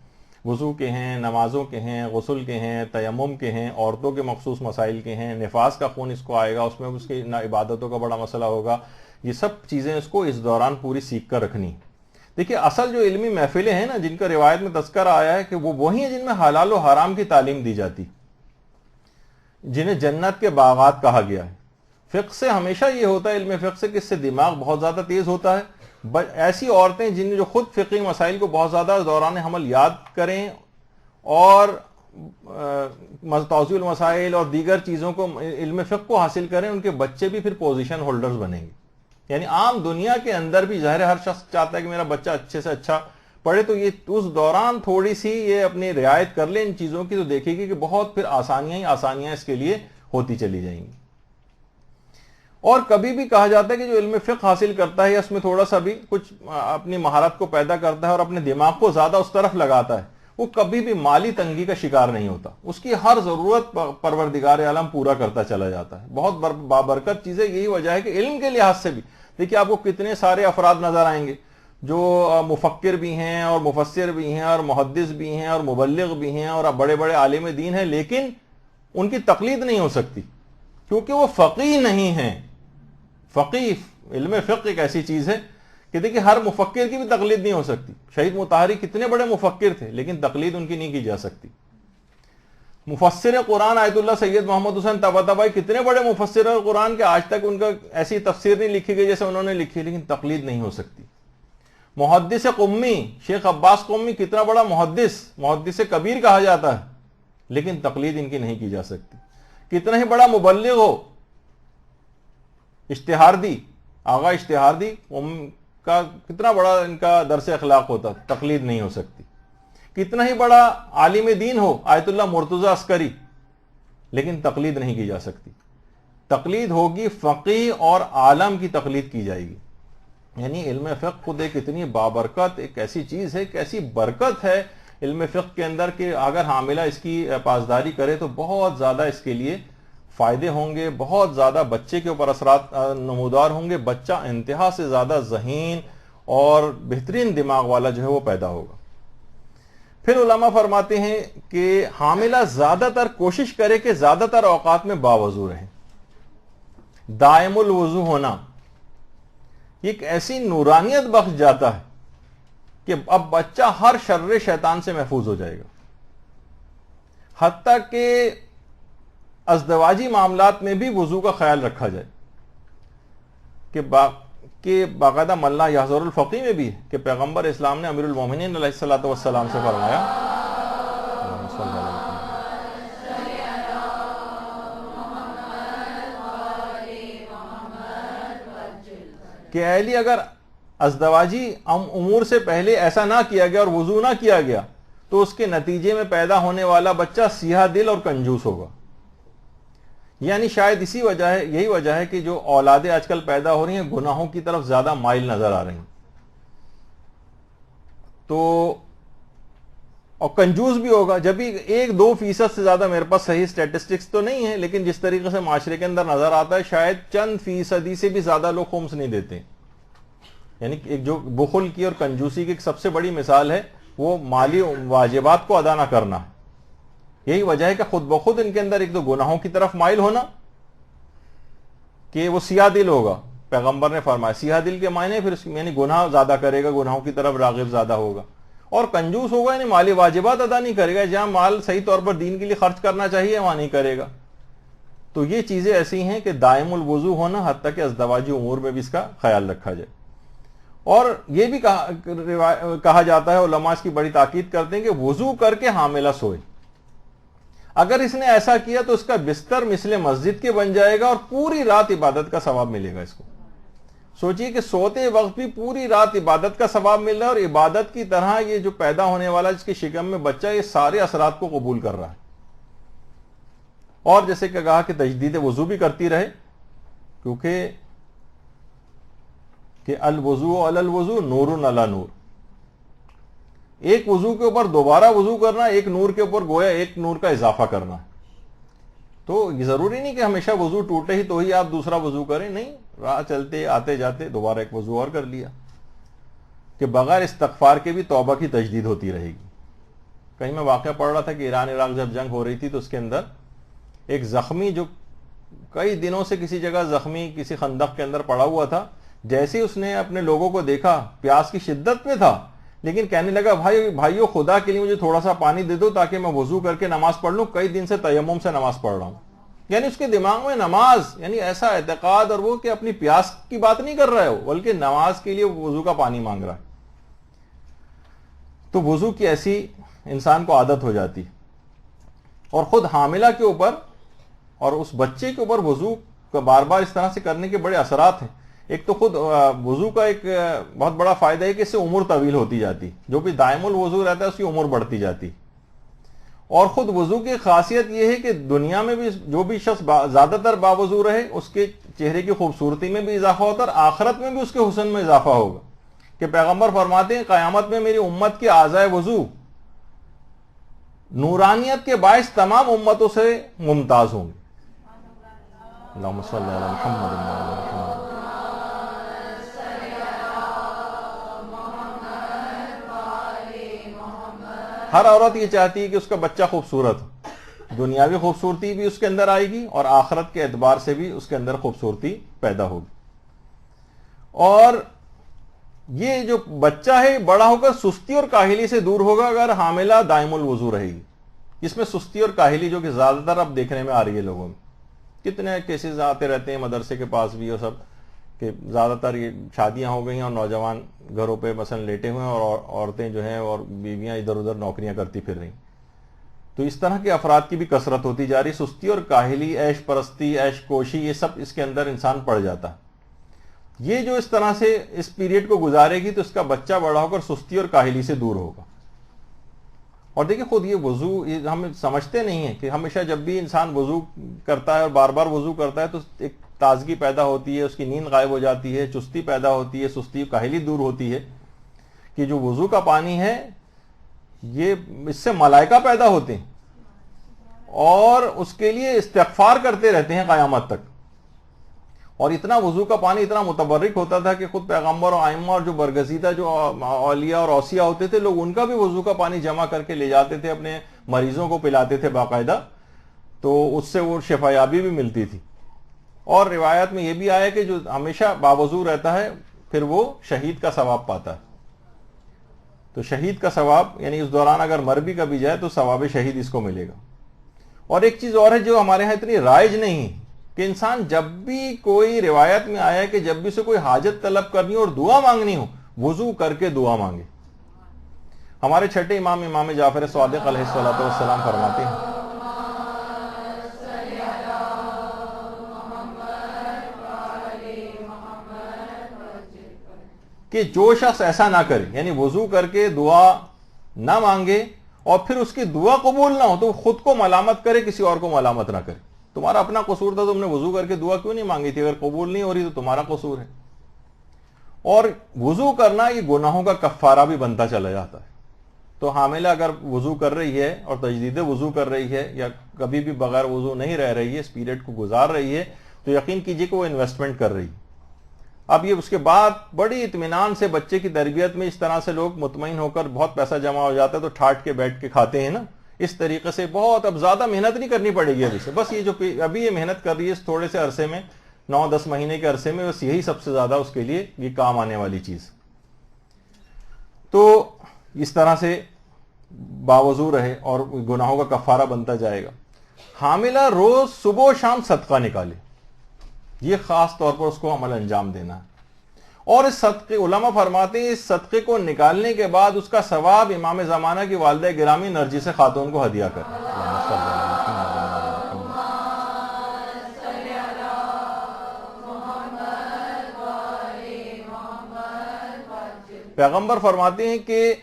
وضو کے ہیں، نمازوں کے ہیں، غسل کے ہیں، تیمم کے ہیں، عورتوں کے مخصوص مسائل کے ہیں، نفاس کا خون اس کو آئے گا، اس میں اس کی عبادتوں کا بڑا مسئلہ ہوگا. یہ سب چیزیں اس کو اس دوران پوری سیکھ کر رکھنی. دیکھیے اصل جو علمی محفلیں ہیں نا، جن کا روایت میں تذکرہ آیا ہے کہ وہ وہی ہیں جن میں حلال و حرام کی تعلیم دی جاتی، جنہیں جنت کے باغات کہا گیا ہے. فقہ سے ہمیشہ یہ ہوتا ہے، علم فقہ سے، کہ اس سے دماغ بہت زیادہ تیز ہوتا ہے. ایسی عورتیں جن جو خود فقہی مسائل کو بہت زیادہ دوران حمل یاد کریں اور توضیح المسائل اور دیگر چیزوں کو، علم فقہ کو حاصل کریں، ان کے بچے بھی پھر پوزیشن ہولڈرز بنیں گے. یعنی عام دنیا کے اندر بھی ظاہر ہر شخص چاہتا ہے کہ میرا بچہ اچھے سے اچھا پڑھے، تو یہ اس دوران تھوڑی سی یہ اپنی رعایت کر لیں ان چیزوں کی، تو دیکھے گی کہ بہت پھر آسانیاں ہی آسانیاں اس کے لیے ہوتی چلی جائیں گی. اور کبھی بھی کہا جاتا ہے کہ جو علم فقہ حاصل کرتا ہے یا اس میں تھوڑا سا بھی کچھ اپنی مہارت کو پیدا کرتا ہے اور اپنے دماغ کو زیادہ اس طرف لگاتا ہے، وہ کبھی بھی مالی تنگی کا شکار نہیں ہوتا. اس کی ہر ضرورت پروردگار عالم پورا کرتا چلا جاتا ہے. بہت بابرکت چیز ہے. یہی وجہ ہے کہ علم کے لحاظ سے بھی دیکھیے آپ کو کتنے سارے افراد نظر آئیں گے جو مفکر بھی ہیں اور مفسر بھی ہیں اور محدث بھی ہیں اور مبلغ بھی ہیں اور بڑے بڑے عالم دین ہیں، لیکن ان کی تقلید نہیں ہو سکتی کیونکہ وہ فقیہ نہیں ہیں. فقیہ علم فقہ ایک ایسی چیز ہے کہ دیکھیں ہر مفکر کی بھی تقلید نہیں ہو سکتی. شہید مطہری کتنے بڑے مفکر تھے لیکن تقلید ان کی نہیں کی جا سکتی. مفسر قرآن آیت اللہ سید محمد حسین طباطبائی کتنے بڑے مفسر قرآن کے آج تک ان کا ایسی تفسیر نہیں لکھی گئی جیسے انہوں نے لکھی، لیکن تقلید نہیں ہو سکتی. محدث قمی شیخ عباس قمی کتنا بڑا محدث کبیر کہا جاتا ہے، لیکن تقلید ان کی نہیں کی جا سکتی. کتنا ہی بڑا مبلغ ہو، اشتہاردی آغا اشتہاردی کا کتنا بڑا ان کا درس اخلاق ہوتا، تقلید نہیں ہو سکتی. کتنا ہی بڑا عالم دین ہو آیت اللہ مرتضی عسکری، لیکن تقلید نہیں کی جا سکتی. تقلید ہوگی فقیہ اور عالم کی تقلید کی جائے گی. یعنی علم فقہ خود ایک اتنی بابرکت ایک ایسی چیز ہے، ایک ایسی برکت ہے علم فقہ کے اندر کہ اگر حاملہ اس کی پاسداری کرے تو بہت زیادہ اس کے لیے فائدے ہوں گے، بہت زیادہ بچے کے اوپر اثرات نمودار ہوں گے. بچہ انتہا سے زیادہ ذہین اور بہترین دماغ والا جو ہے وہ پیدا ہوگا. پھر علماء فرماتے ہیں کہ حاملہ زیادہ تر کوشش کرے کہ زیادہ تر اوقات میں باوضو رہیں. دائم الوضو ہونا یہ ایک ایسی نورانیت بخش جاتا ہے کہ اب بچہ ہر شر شیطان سے محفوظ ہو جائے گا. حتیٰ کہ ازدواجی معاملات میں بھی وضو کا خیال رکھا جائے کہ باقاعدہ ملا یحضر الفقی میں بھی ہے کہ پیغمبر اسلام نے امیر المومنین علیہ الصلوۃ والسلام سے فرمایا کہ اے علی اگر ازدواجی امور سے پہلے ایسا نہ کیا گیا اور وضو نہ کیا گیا تو اس کے نتیجے میں پیدا ہونے والا بچہ سیاہ دل اور کنجوس ہوگا. یعنی شاید یہی وجہ ہے کہ جو اولادیں آج کل پیدا ہو رہی ہیں گناہوں کی طرف زیادہ مائل نظر آ رہی ہیں. تو اور کنجوس بھی ہوگا. جب بھی 1-2% سے زیادہ میرے پاس صحیح سٹیٹسٹکس تو نہیں ہے، لیکن جس طریقے سے معاشرے کے اندر نظر آتا ہے شاید چند فیصدی سے بھی زیادہ لوگ خمس نہیں دیتے. یعنی ایک جو بخل کی اور کنجوسی کی ایک سب سے بڑی مثال ہے وہ مالی واجبات کو ادا نہ کرنا ہے. یہی وجہ ہے کہ خود بخود ان کے اندر ایک تو گناہوں کی طرف مائل ہونا کہ وہ سیاہ دل ہوگا. پیغمبر نے فرمایا سیاہ دل کے معنی پھر یعنی گناہ زیادہ کرے گا، گناہوں کی طرف راغب زیادہ ہوگا. اور کنجوس ہوگا یعنی مالی واجبات ادا نہیں کرے گا، جہاں مال صحیح طور پر دین کے لیے خرچ کرنا چاہیے وہاں نہیں کرے گا. تو یہ چیزیں ایسی ہیں کہ دائم الوضو ہونا، حتیٰ کہ ازدواجی امور میں بھی اس کا خیال رکھا جائے. اور یہ بھی کہا جاتا ہے، علماء اس کی بڑی تاکید کرتے ہیں کہ وضو کر کے حاملہ سوئے. اگر اس نے ایسا کیا تو اس کا بستر مثل مسجد کے بن جائے گا اور پوری رات عبادت کا ثواب ملے گا اس کو. سوچئے کہ سوتے وقت بھی پوری رات عبادت کا ثواب مل رہا ہے، اور عبادت کی طرح یہ جو پیدا ہونے والا جس کی شکم میں بچہ یہ سارے اثرات کو قبول کر رہا ہے. اور جیسے کہ کہا کہ تجدید وضو بھی کرتی رہے، کیونکہ کہ الوضو علی الوضو نور علی نور، ایک وضو کے اوپر دوبارہ وضو کرنا ایک نور کے اوپر گویا ایک نور کا اضافہ کرنا. تو یہ ضروری نہیں کہ ہمیشہ وضو ٹوٹے ہی تو ہی آپ دوسرا وضو کریں، نہیں، راہ چلتے آتے جاتے دوبارہ ایک وضو اور کر لیا. کہ بغیر استغفار کے بھی توبہ کی تجدید ہوتی رہے گی. کہیں میں واقعہ پڑھ رہا تھا کہ ایران عراق جب جنگ ہو رہی تھی تو اس کے اندر ایک زخمی جو کئی دنوں سے کسی جگہ زخمی کسی خندق کے اندر پڑا ہوا تھا، جیسے ہی اس نے اپنے لوگوں کو دیکھا، پیاس کی شدت میں تھا لیکن کہنے لگا بھائیو خدا کے لیے مجھے تھوڑا سا پانی دے دو تاکہ میں وضو کر کے نماز پڑھ لوں، کئی دن سے تیمم سے نماز پڑھ رہا ہوں. یعنی اس کے دماغ میں نماز یعنی ایسا اعتقاد، اور وہ کہ اپنی پیاس کی بات نہیں کر رہا ہے بلکہ نماز کے لیے وضو کا پانی مانگ رہا ہے. تو وضو کی ایسی انسان کو عادت ہو جاتی. اور خود حاملہ کے اوپر اور اس بچے کے اوپر وضو کا بار بار اس طرح سے کرنے کے بڑے اثرات ہیں. ایک تو خود وضو کا ایک بہت بڑا فائدہ ہے کہ اس سے عمر طویل ہوتی جاتی، جو بھی دائم الوضو رہتا ہے اس کی عمر بڑھتی جاتی. اور خود وضو کی خاصیت یہ ہے کہ دنیا میں بھی جو بھی شخص زیادہ تر باوضو رہے اس کے چہرے کی خوبصورتی میں بھی اضافہ ہوتا ہے، اور آخرت میں بھی اس کے حسن میں اضافہ ہوگا. کہ پیغمبر فرماتے ہیں قیامت میں میری امت کے اعضائے وضو نورانیت کے باعث تمام امتوں سے ممتاز ہوں گے. اللہم صلی علی محمد وعلی محمد. ہر عورت یہ چاہتی ہے کہ اس کا بچہ خوبصورت ہو، دنیاوی خوبصورتی بھی اس کے اندر آئے گی اور آخرت کے اعتبار سے بھی اس کے اندر خوبصورتی پیدا ہوگی. اور یہ جو بچہ ہے بڑا ہو کر سستی اور کاہلی سے دور ہوگا اگر حاملہ دائم الوضو رہے گی. اس میں سستی اور کاہلی جو کہ زیادہ تر اب دیکھنے میں آ رہی ہے لوگوں میں، کتنے کیسز آتے رہتے ہیں مدرسے کے پاس بھی، اور سب کہ زیادہ تر یہ شادیاں ہو گئی ہیں اور نوجوان گھروں پہ مثلا لیٹے ہوئے ہیں اور عورتیں جو ہیں اور بیویاں ادھر ادھر نوکریاں کرتی پھر رہی. تو اس طرح کے افراد کی بھی کثرت ہوتی جا رہی. سستی اور کاہلی، عیش پرستی، عیش کوشی، یہ سب اس کے اندر انسان پڑ جاتا ہے. یہ جو اس طرح سے اس پیریڈ کو گزارے گی تو اس کا بچہ بڑا ہو کر سستی اور کاہلی سے دور ہوگا. اور دیکھیں خود یہ وضو ہم سمجھتے نہیں ہیں کہ ہمیشہ جب بھی انسان وضو کرتا ہے اور بار بار وضو کرتا ہے تو ایک تازگی پیدا ہوتی ہے، اس کی نیند غائب ہو جاتی ہے، چستی پیدا ہوتی ہے، سستی کاہلی دور ہوتی ہے. کہ جو وضو کا پانی ہے یہ اس سے ملائکہ پیدا ہوتے ہیں اور اس کے لیے استغفار کرتے رہتے ہیں قیامت تک. اور اتنا وضو کا پانی اتنا متبرک ہوتا تھا کہ خود پیغمبر اور ائمہ اور جو برگزیدہ جو اولیاء اور اوصیاء ہوتے تھے لوگ ان کا بھی وضو کا پانی جمع کر کے لے جاتے تھے، اپنے مریضوں کو پلاتے تھے باقاعدہ، تو اس سے وہ شفا یابی بھی ملتی تھی. اور روایت میں یہ بھی آیا کہ جو ہمیشہ باوضو رہتا ہے پھر وہ شہید کا ثواب پاتا ہے. تو شہید کا ثواب یعنی اس دوران اگر مر بھی کبھی جائے تو ثواب شہید اس کو ملے گا. اور ایک چیز اور ہے جو ہمارے ہاں اتنی رائج نہیں کہ انسان جب بھی کوئی روایت میں آیا ہے کہ جب بھی سے کوئی حاجت طلب کرنی ہو اور دعا مانگنی ہو وضو کر کے دعا مانگے. ہمارے چھٹے امام جعفر صادق علیہ الصلوۃ والسلام فرماتے ہیں کہ جو شخص ایسا نہ کرے یعنی وضو کر کے دعا نہ مانگے اور پھر اس کی دعا قبول نہ ہو تو خود کو ملامت کرے، کسی اور کو ملامت نہ کرے. تمہارا اپنا قصور تھا، تم نے وضو کر کے دعا کیوں نہیں مانگی تھی؟ اگر قبول نہیں ہو رہی تو تمہارا قصور ہے. اور وضو کرنا یہ گناہوں کا کفارہ بھی بنتا چلا جاتا ہے. تو حاملہ اگر وضو کر رہی ہے اور تجدید وضو کر رہی ہے یا کبھی بھی بغیر وضو نہیں رہ رہی ہے، اس پیریڈ کو گزار رہی ہے، تو یقین کیجئے کہ وہ انویسٹمنٹ کر رہی ہے. اب یہ اس کے بعد بڑی اطمینان سے بچے کی تربیت میں اس طرح سے لوگ مطمئن ہو کر بہت پیسہ جمع ہو جاتا ہے تو ٹھاٹ کے بیٹھ کے کھاتے ہیں نا. اس طریقے سے بہت اب زیادہ محنت نہیں کرنی پڑے گی ابھی سے، بس یہ جو ابھی یہ محنت کر رہی ہے اس تھوڑے سے عرصے میں 9-10 مہینے کے عرصے میں، بس یہی سب سے زیادہ اس کے لیے یہ کام آنے والی چیز. تو اس طرح سے باوضو رہے اور گناہوں کا کفارہ بنتا جائے گا. حاملہ روز صبح و شام صدقہ نکالے، یہ خاص طور پر اس کو عمل انجام دینا ہے. اور اس صدقے علماء فرماتے ہیں اس صدقے کو نکالنے کے بعد اس کا ثواب امام زمانہ کی والدہ گرامی نرجس خاتون کو ہدیہ کر. پیغمبر فرماتے ہیں کہ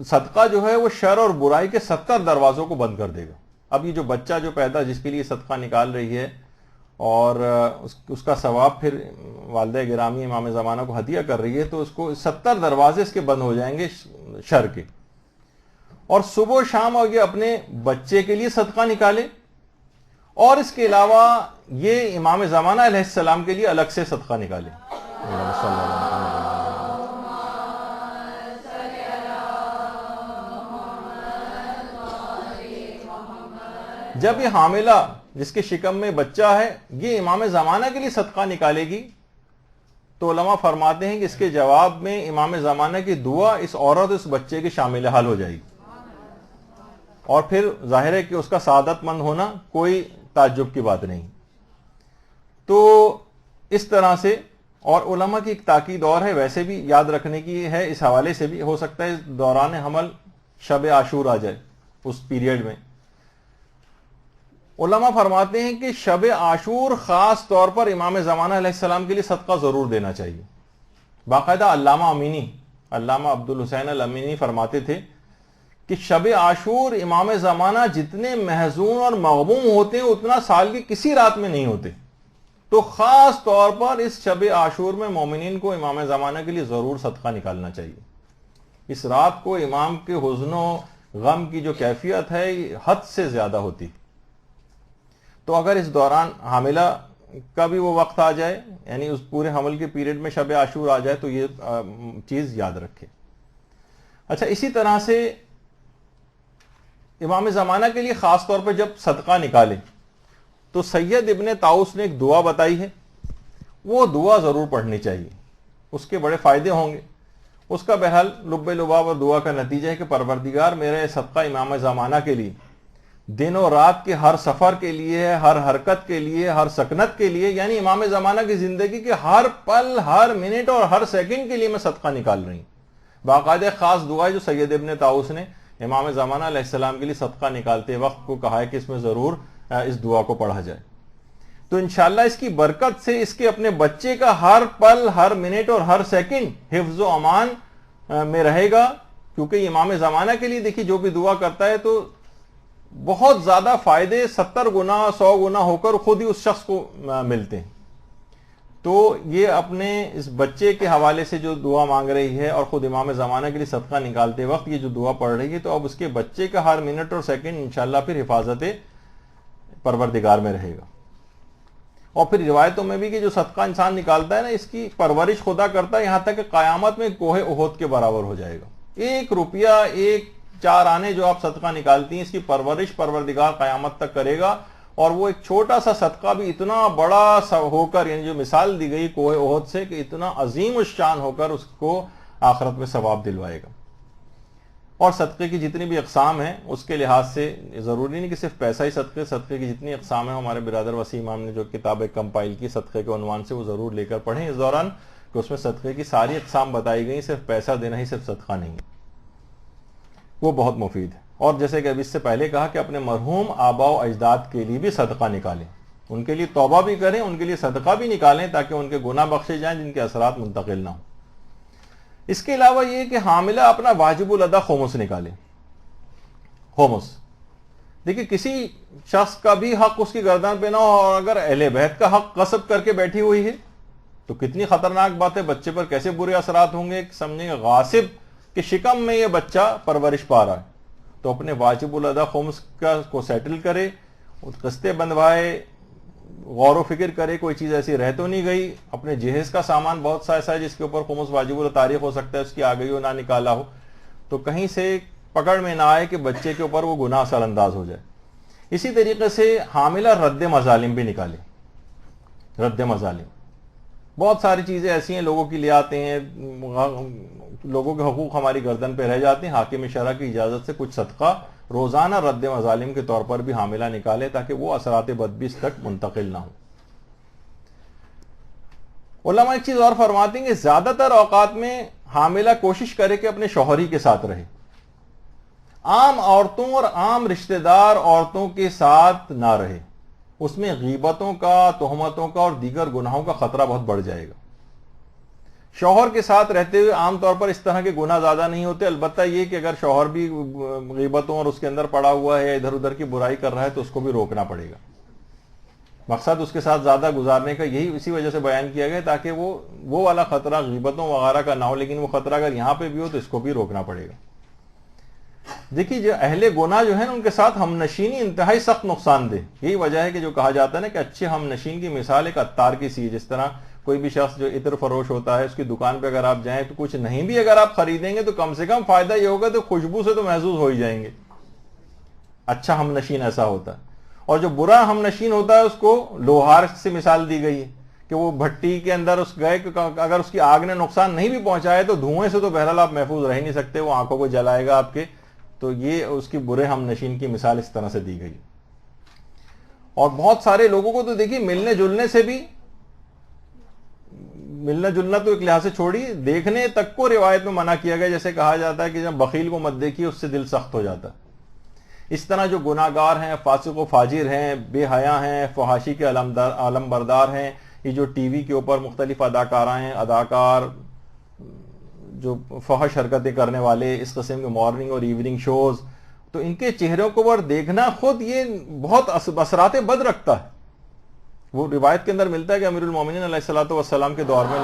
صدقہ جو ہے وہ شر اور برائی کے 70 دروازوں کو بند کر دے گا. اب یہ جو بچہ جو پیدا جس کے لیے صدقہ نکال رہی ہے اور اس کا ثواب پھر والدہ گرامی امام زمانہ کو ہدیہ کر رہی ہے، تو اس کو 70 دروازے اس کے بند ہو جائیں گے شر کے. اور صبح و شام یہ اپنے بچے کے لیے صدقہ نکالے، اور اس کے علاوہ یہ امام زمانہ علیہ السلام کے لیے الگ سے صدقہ نکالے. جب یہ حاملہ جس کے شکم میں بچہ ہے یہ امام زمانہ کے لیے صدقہ نکالے گی تو علماء فرماتے ہیں کہ اس کے جواب میں امام زمانہ کی دعا اس عورت اس بچے کے شامل حال ہو جائے گی، اور پھر ظاہر ہے کہ اس کا سعادت مند ہونا کوئی تعجب کی بات نہیں. تو اس طرح سے، اور علماء کی ایک تاکید اور ہے ویسے بھی یاد رکھنے کی ہے، اس حوالے سے بھی ہو سکتا ہے دوران حمل شب عاشور آ جائے اس پیریڈ میں. علماء فرماتے ہیں کہ شب عاشور خاص طور پر امام زمانہ علیہ السلام کے لیے صدقہ ضرور دینا چاہیے. باقاعدہ علامہ عبدالحسین الامینی فرماتے تھے کہ شب عاشور امام زمانہ جتنے محزون اور مغموم ہوتے ہیں اتنا سال کی کسی رات میں نہیں ہوتے، تو خاص طور پر اس شب عاشور میں مومنین کو امام زمانہ کے لیے ضرور صدقہ نکالنا چاہیے. اس رات کو امام کے حزن و غم کی جو کیفیت ہے حد سے زیادہ ہوتی. تو اگر اس دوران حاملہ کا بھی وہ وقت آ جائے، یعنی اس پورے حمل کے پیریڈ میں شب عاشور آ جائے، تو یہ چیز یاد رکھے. اچھا، اسی طرح سے امام زمانہ کے لیے خاص طور پہ جب صدقہ نکالے تو سید ابن طاؤس نے ایک دعا بتائی ہے، وہ دعا ضرور پڑھنی چاہیے، اس کے بڑے فائدے ہوں گے. اس کا بہرحال لب لباب اور دعا کا نتیجہ ہے کہ پروردگار میرا یہ صدقہ امام زمانہ کے لیے، دن و رات کے ہر سفر کے لیے، ہر حرکت کے لیے، ہر سکنت کے لیے، یعنی امام زمانہ کی زندگی کے ہر پل، ہر منٹ اور ہر سیکنڈ کے لیے میں صدقہ نکال رہی ہوں. باقاعدہ خاص دعا ہے جو سید ابن طاؤس نے امام زمانہ علیہ السلام کے لیے صدقہ نکالتے وقت کو کہا ہے کہ اس میں ضرور اس دعا کو پڑھا جائے. تو انشاءاللہ اس کی برکت سے اس کے اپنے بچے کا ہر پل، ہر منٹ اور ہر سیکنڈ حفظ و امان میں رہے گا، کیونکہ امام زمانہ کے لیے دیکھیے جو بھی دعا کرتا ہے تو بہت زیادہ فائدے 70 گنا 100 گنا ہو کر خود ہی اس شخص کو ملتے ہیں. تو یہ اپنے اس بچے کے حوالے سے جو دعا مانگ رہی ہے اور خود امام زمانہ کے لیے صدقہ نکالتے وقت یہ جو دعا پڑھ رہی ہے، تو اب اس کے بچے کا ہر منٹ اور سیکنڈ انشاءاللہ پھر حفاظت پروردگار میں رہے گا. اور پھر روایتوں میں بھی کہ جو صدقہ انسان نکالتا ہے نا، اس کی پرورش خدا کرتا ہے یہاں تک کہ قیامت میں کوہ احد کے برابر ہو جائے گا. 1 روپیہ 4 آنے جو آپ صدقہ نکالتی ہیں، اس کی پرورش پروردگار قیامت تک کرے گا. اور وہ ایک چھوٹا سا صدقہ بھی اتنا بڑا ہو کر، یعنی جو مثال دی گئی کوہ احد سے، کہ اتنا عظیم الشان ہو کر اس کو آخرت میں ثواب دلوائے گا. اور صدقے کی جتنی بھی اقسام ہیں اس کے لحاظ سے ضروری نہیں کہ صرف پیسہ ہی صدقے کی جتنی اقسام ہیں، ہمارے برادر وسیم امام نے جو کتاب کمپائل کی صدقے کے عنوان سے، وہ ضرور لے کر پڑھیں اس دوران، کہ اس میں صدقے کی ساری اقسام بتائی گئی، صرف پیسہ دینا ہی صرف صدقہ نہیں، وہ بہت مفید ہے. اور جیسے کہ ابھی اس سے پہلے کہا کہ اپنے مرحوم آباء و اجداد کے لیے بھی صدقہ نکالیں، ان کے لیے توبہ بھی کریں، ان کے لیے صدقہ بھی نکالیں تاکہ ان کے گناہ بخشے جائیں جن کے اثرات منتقل نہ ہوں. اس کے علاوہ یہ کہ حاملہ اپنا واجب الادا خمس نکالے. خمس دیکھیے، کسی شخص کا بھی حق اس کی گردن پہ نہ ہو، اور اگر اہل بیت کا حق غصب کر کے بیٹھی ہوئی ہے تو کتنی خطرناک بات ہے، بچے پر کیسے برے اثرات ہوں گے. سمجھیں گے غاصب کے شکم میں یہ بچہ پرورش پا رہا ہے، تو اپنے واجب الادا خمس کو سیٹل کرے، قسطیں بندھوائے، غور و فکر کرے کوئی چیز ایسی رہ تو نہیں گئی. اپنے جہیز کا سامان بہت سا ایسا ہے جس کے اوپر خمس واجب التاریخ ہو سکتا ہے، اس کی آ گئی ہو نہ نکالا ہو، تو کہیں سے پکڑ میں نہ آئے کہ بچے کے اوپر وہ گناہ اثر انداز ہو جائے. اسی طریقے سے حاملہ رد مظالم بھی نکالے. رد مظالم بہت ساری چیزیں ایسی ہیں لوگوں کی لے آتے ہیں، لوگوں کے حقوق ہماری گردن پہ رہ جاتے ہیں. حاکم شرع کی اجازت سے کچھ صدقہ روزانہ رد مظالم کے طور پر بھی حاملہ نکالے تاکہ وہ اثرات بدبیس تک منتقل نہ ہوں. علماء ایک چیز اور فرماتے ہیں کہ زیادہ تر اوقات میں حاملہ کوشش کرے کہ اپنے شوہر ہی کے ساتھ رہے، عام عورتوں اور عام رشتہ دار عورتوں کے ساتھ نہ رہے. اس میں غیبتوں کا، تہمتوں کا اور دیگر گناہوں کا خطرہ بہت بڑھ جائے گا. شوہر کے ساتھ رہتے ہوئے عام طور پر اس طرح کے گناہ زیادہ نہیں ہوتے، البتہ یہ کہ اگر شوہر بھی غیبتوں اور اس کے اندر پڑا ہوا ہے یا ادھر ادھر کی برائی کر رہا ہے تو اس کو بھی روکنا پڑے گا۔ مقصد اس کے ساتھ زیادہ گزارنے کا یہی اسی وجہ سے بیان کیا گیا تاکہ وہ والا خطرہ غیبتوں وغیرہ کا نہ ہو، لیکن وہ خطرہ اگر یہاں پہ بھی ہو تو اس کو بھی روکنا پڑے گا۔ دیکھیے جو اہل گناہ جو ہے نا ان کے ساتھ ہم نشینی انتہائی سخت نقصان دہ، یہی وجہ ہے کہ جو کہا جاتا ہے نا کہ اچھے ہم نشین کی مثال ایک عطار کی سی ہے۔ جس طرح کوئی بھی شخص جو عطر فروش ہوتا ہے اس کی دکان پہ اگر آپ جائیں تو کچھ نہیں بھی اگر آپ خریدیں گے تو کم سے کم فائدہ یہ ہوگا تو خوشبو سے تو محسوس ہو ہی جائیں گے۔ اچھا ہم نشین ایسا ہوتا ہے، اور جو برا ہم نشین ہوتا ہے اس کو لوہار سے مثال دی گئی ہے کہ وہ بھٹی کے اندر اس گئے اگر اس کی آگ نے نقصان نہیں بھی پہنچایا تو دھوئیں سے تو بہرحال آپ محفوظ رہ ہی نہیں سکتے، وہ آنکھوں کو جلائے گا آپ کے۔ تو یہ اس کی برے ہم نشین کی مثال اس طرح سے دی گئی۔ اور بہت سارے لوگوں کو تو دیکھیے ملنے جلنے سے بھی، ملنا جلنا تو ایک لحاظ سے چھوڑی، دیکھنے تک کو روایت میں منع کیا گیا، جیسے کہا جاتا ہے کہ جب بخیل کو مت دیکھیے اس سے دل سخت ہو جاتا ہے۔ اس طرح جو گناہ گار ہیں، فاسق و فاجر ہیں، بے حیا ہیں، فحاشی کے علم بردار ہیں، یہ جو ٹی وی کے اوپر مختلف اداکار جو فحش حرکتیں کرنے والے، اس قسم کے مارننگ اور ایوننگ شوز، تو ان کے چہروں کو پر دیکھنا خود یہ بہت اثرات بد رکھتا ہے۔ وہ روایت کے اندر ملتا ہے کہ امیر المومنین علیہ الصلوۃ والسلام کے دور میں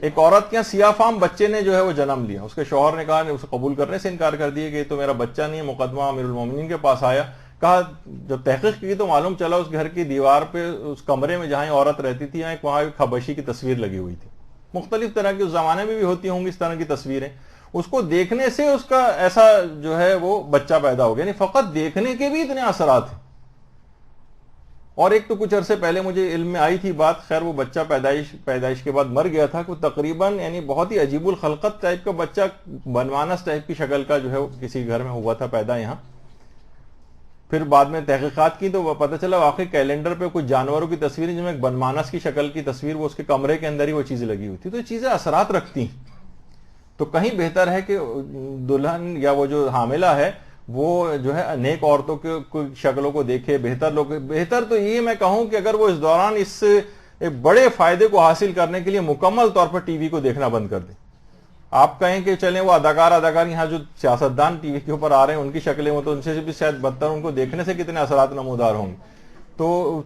ایک عورت کے یہاں سیاہ فام بچے نے جو ہے وہ جنم لیا، اس کے شوہر نے کہا، اسے قبول کرنے سے انکار کر دیا کہ یہ تو میرا بچہ نہیں ہے۔ مقدمہ امیر المومنین کے پاس آیا، کہا جب تحقیق کی تو معلوم چلا اس گھر کی دیوار پہ اس کمرے میں جہاں عورت رہتی تھی وہاں ایک حبشی کی تصویر لگی ہوئی تھی۔ مختلف طرح کی اس زمانے میں بھی ہوتی ہوں گی اس طرح کی تصویریں، اس کو دیکھنے سے اس کا ایسا جو ہے وہ بچہ پیدا ہو گیا، یعنی فقط دیکھنے کے بھی اتنے اثرات ہیں۔ اور ایک تو کچھ عرصے پہلے مجھے علم میں آئی تھی بات، خیر وہ بچہ پیدائش کے بعد مر گیا تھا، کہ تقریباً یعنی بہت ہی عجیب الخلقت ٹائپ کا بچہ، بنمانس ٹائپ کی شکل کا جو ہے کسی گھر میں ہوا تھا پیدا یہاں۔ پھر بعد میں تحقیقات کی تو پتہ چلا واقعی کیلنڈر پہ کچھ جانوروں کی تصویریں جن میں ایک بنمانس کی شکل کی تصویر، وہ اس کے کمرے کے اندر ہی وہ چیزیں لگی ہوئی تھی۔ تو یہ چیزیں اثرات رکھتی ہیں، تو کہیں بہتر ہے کہ دلہن یا وہ جو حاملہ ہے وہ جو ہے نیک عورتوں کے شکلوں کو دیکھے۔ بہتر تو یہ میں کہوں کہ اگر وہ اس دوران اس بڑے فائدے کو حاصل کرنے کے لیے مکمل طور پر ٹی وی کو دیکھنا بند کر دیں۔ آپ کہیں کہ چلیں وہ اداکار یہاں جو سیاستدان ٹی وی کے اوپر آ رہے ہیں ان کی شکلیں وہ تو ان سے بھی شاید بدتر، ان کو دیکھنے سے کتنے اثرات نمودار ہوں گے۔ تو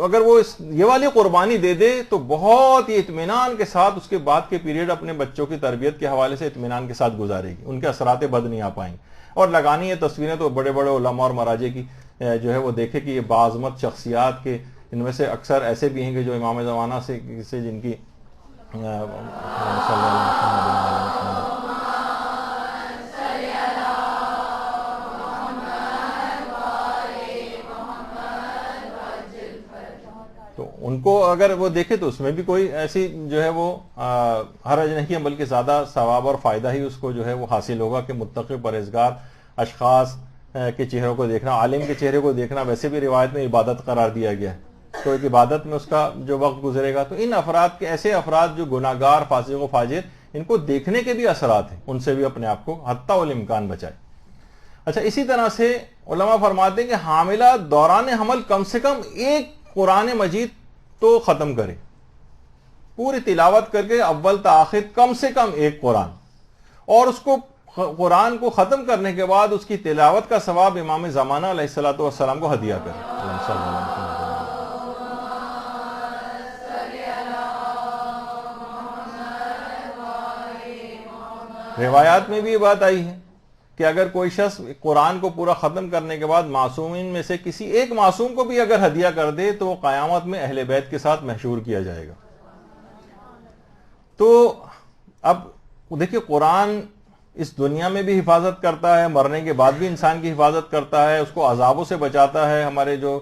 اگر وہ یہ والی قربانی دے دے تو بہت ہی اطمینان کے ساتھ اس کے بعد کے پیریڈ اپنے بچوں کی تربیت کے حوالے سے اطمینان کے ساتھ گزارے گی، ان کے اثرات بد نہیں آ پائیں گے۔ اور لگانی ہے تصویریں تو بڑے بڑے علماء اور مراجع کی جو ہے وہ دیکھے کہ یہ باعظمت شخصیات کے ان میں سے اکثر ایسے بھی ہیں کہ جو امام زمانہ سے جن کی تو ان کو اگر وہ دیکھے تو اس میں بھی کوئی ایسی جو ہے وہ حرج نہیں ہے، بلکہ زیادہ ثواب اور فائدہ ہی اس کو جو ہے وہ حاصل ہوگا کہ متقی پرہیزگار اشخاص کے چہروں کو دیکھنا، عالم کے چہرے کو دیکھنا ویسے بھی روایت میں عبادت قرار دیا گیا ہے، تو ایک عبادت میں اس کا جو وقت گزرے گا۔ تو ان افراد کے ایسے افراد جو گناہ گار، فاسق و فاجر، ان کو دیکھنے کے بھی اثرات ہیں، ان سے بھی اپنے آپ کو حتی الامکان بچائے۔ اچھا، اسی طرح سے علماء فرماتے ہیں کہ حاملہ دوران حمل کم سے کم ایک قرآن مجید تو ختم کرے، پوری تلاوت کر کے اول تا آخر کم سے کم ایک قرآن، اور اس کو قرآن کو ختم کرنے کے بعد اس کی تلاوت کا ثواب امام زمانہ علیہ الصلوۃ والسلام کو ہدیہ کرے۔ روایات میں بھی یہ بات آئی ہے کہ اگر کوئی شخص قرآن کو پورا ختم کرنے کے بعد معصومین میں سے کسی ایک معصوم کو بھی اگر ہدیہ کر دے تو وہ قیامت میں اہل بیت کے ساتھ محشور کیا جائے گا۔ تو اب دیکھیے قرآن اس دنیا میں بھی حفاظت کرتا ہے، مرنے کے بعد بھی انسان کی حفاظت کرتا ہے، اس کو عذابوں سے بچاتا ہے۔ ہمارے جو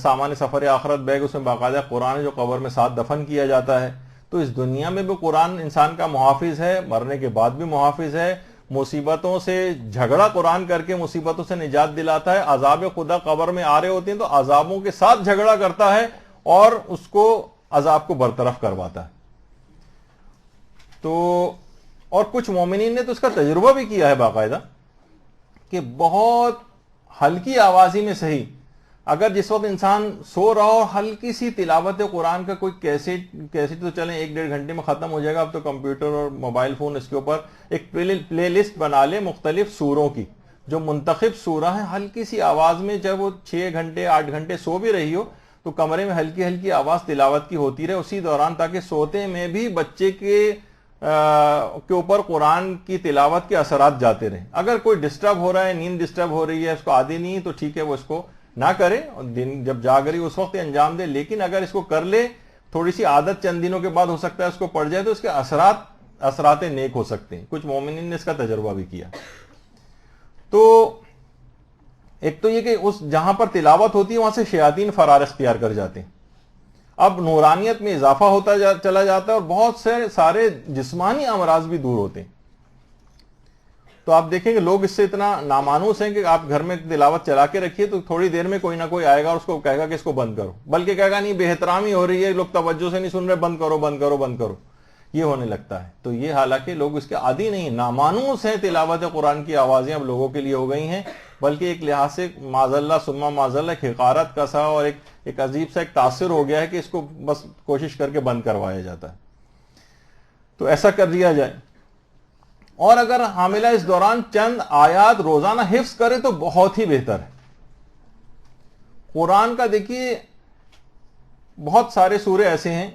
سامان سفر آخرت بیگ اس میں باقاعدہ قرآن جو قبر میں ساتھ دفن کیا جاتا ہے، تو اس دنیا میں بھی قرآن انسان کا محافظ ہے، مرنے کے بعد بھی محافظ ہے۔ مصیبتوں سے جھگڑا قرآن کر کے مصیبتوں سے نجات دلاتا ہے۔ عذاب خدا قبر میں آ رہے ہوتے ہیں تو عذابوں کے ساتھ جھگڑا کرتا ہے اور اس کو عذاب کو برطرف کرواتا ہے۔ تو اور کچھ مومنین نے تو اس کا تجربہ بھی کیا ہے باقاعدہ کہ بہت ہلکی آوازی میں صحیح، اگر جس وقت انسان سو رہا ہو ہلکی سی تلاوت قرآن کا کوئی کیسٹ تو چلیں 1-1.5 گھنٹے میں ختم ہو جائے گا، اب تو کمپیوٹر اور موبائل فون اس کے اوپر ایک پلے لسٹ بنا لے مختلف سوروں کی، جو منتخب سورہ ہیں، ہلکی سی آواز میں، جب وہ 6 گھنٹے 8 گھنٹے سو بھی رہی ہو تو کمرے میں ہلکی ہلکی آواز تلاوت کی ہوتی رہے اسی دوران، تاکہ سوتے میں بھی بچے کے اوپر قرآن کی تلاوت کے اثرات جاتے رہیں۔ اگر کوئی ڈسٹرب ہو رہا ہے، نیند ڈسٹرب ہو رہی ہے، اس کو عادی نہیں ہے تو ٹھیک ہے، وہ اس کو نہ کرے، دن جب جاگ رہی اس وقت انجام دے، لیکن اگر اس کو کر لے، تھوڑی سی عادت چند دنوں کے بعد ہو سکتا ہے اس کو پڑ جائے تو اس کے اثرات نیک ہو سکتے ہیں۔ کچھ مومنین نے اس کا تجربہ بھی کیا۔ تو ایک تو یہ کہ اس جہاں پر تلاوت ہوتی ہے وہاں سے شیاطین فرار اختیار کر جاتے ہیں، اب نورانیت میں اضافہ ہوتا چلا جاتا ہے اور بہت سارے جسمانی امراض بھی دور ہوتے ہیں۔ تو آپ دیکھیں کہ لوگ اس سے اتنا نامانوس ہیں کہ آپ گھر میں تلاوت چلا کے رکھیے تو تھوڑی دیر میں کوئی نہ کوئی آئے گا اور اس کو کہے گا کہ اس کو بند کرو، بلکہ کہے گا نہیں بے احترامی ہو رہی ہے، لوگ توجہ سے نہیں سن رہے، بند کرو بند کرو بند کرو، یہ ہونے لگتا ہے۔ تو یہ حالانکہ لوگ اس کے عادی نہیں، نامانوس ہیں، تلاوت قرآن کی آوازیں اب لوگوں کے لیے ہو گئی ہیں، بلکہ ایک لحاظ سے معاذ اللہ ثم معاذ اللہ ایک حقارت کا سا اور ایک عجیب سا ایک تاثر ہو گیا ہے کہ اس کو بس کوشش کر کے بند کروایا جاتا ہے۔ تو ایسا کر دیا جائے، اور اگر حاملہ اس دوران چند آیات روزانہ حفظ کرے تو بہت ہی بہتر ہے۔ قرآن کا دیکھیے بہت سارے سورے ایسے ہیں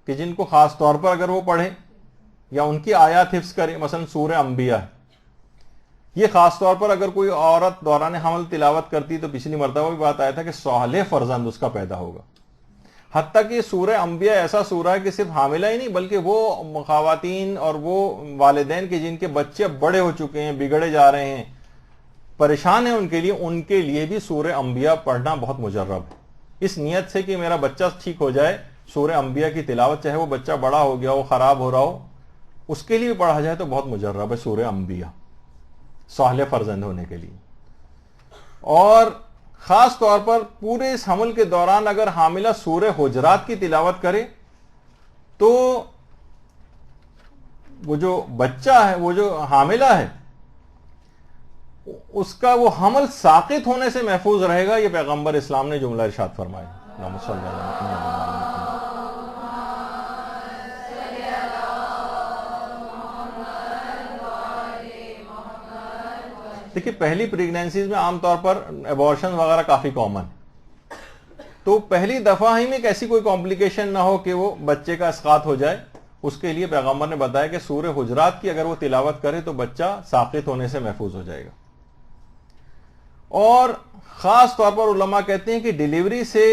کہ جن کو خاص طور پر اگر وہ پڑھے یا ان کی آیات حفظ کرے، مثلا سورہ انبیاء، یہ خاص طور پر اگر کوئی عورت دوران حمل تلاوت کرتی تو پچھلی مرتبہ بھی بات آیا تھا کہ صالح فرزند اس کا پیدا ہوگا۔ حتیٰ کہ سورہ انبیاء ایسا سورہ ہے کہ صرف حاملہ ہی نہیں بلکہ وہ خواتین اور وہ والدین کے جن کے بچے اب بڑے ہو چکے ہیں، بگڑے جا رہے ہیں، پریشان ہیں، ان کے لیے بھی سورہ انبیاء پڑھنا بہت مجرب ہے، اس نیت سے کہ میرا بچہ ٹھیک ہو جائے، سورہ انبیاء کی تلاوت، چاہے وہ بچہ بڑا ہو گیا ہو، خراب ہو رہا ہو، اس کے لیے پڑھا جائے تو بہت مجرب ہے سورہ انبیاء، صالح فرزند ہونے کے لیے۔ اور خاص طور پر پورے اس حمل کے دوران اگر حاملہ سورہ حجرات کی تلاوت کرے تو وہ جو بچہ ہے، وہ جو حاملہ ہے، اس کا وہ حمل ساقط ہونے سے محفوظ رہے گا۔ یہ پیغمبر اسلام نے جملہ ارشاد فرمایا۔ اللہم صلی اللہ علیہ وسلم۔ دیکھیے پہلی پریگنینسیز میں عام طور پر ایبورشن وغیرہ کافی کامن، تو پہلی دفعہ ہی میں ایسی کوئی کمپلیکیشن نہ ہو کہ وہ بچے کا اسقاط ہو جائے، اس کے لیے پیغمبر نے بتایا کہ سورہ حجرات کی اگر وہ تلاوت کرے تو بچہ ساقط ہونے سے محفوظ ہو جائے گا۔ اور خاص طور پر علماء کہتے ہیں کہ ڈیلیوری سے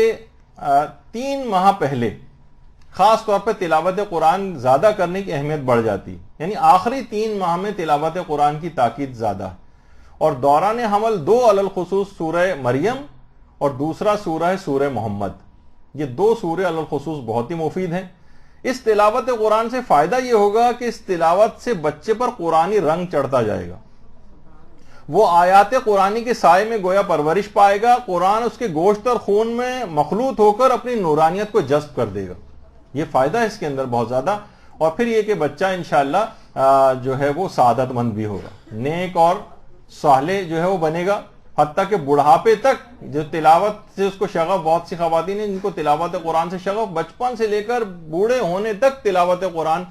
3 ماہ پہلے خاص طور پر تلاوت قرآن زیادہ کرنے کی اہمیت بڑھ جاتی، یعنی آخری 3 ماہ میں تلاوت قرآن کی تاکید زیادہ ہے۔ اور دوران حمل 2 علی الخصوص سورہ مریم اور دوسرا سورہ ہے سورہ محمد، یہ 2 سورے علی الخصوص بہت ہی مفید ہیں۔ اس تلاوت قرآن سے فائدہ یہ ہوگا کہ اس تلاوت سے بچے پر قرآنی رنگ چڑھتا جائے گا، وہ آیات قرآنی کے سائے میں گویا پرورش پائے گا، قرآن اس کے گوشت اور خون میں مخلوط ہو کر اپنی نورانیت کو جذب کر دے گا، یہ فائدہ ہے اس کے اندر بہت زیادہ۔ اور پھر یہ کہ بچہ انشاءاللہ جو ہے وہ سعادت مند بھی ہوگا، نیک اور صالح جو ہے وہ بنے گا، حتیٰ کہ بڑھاپے تک جو تلاوت سے اس کو شغف، بہت سی خواتین ہیں جن کو تلاوت قرآن سے شغف بچپن سے لے کر بوڑھے ہونے تک تلاوت قرآن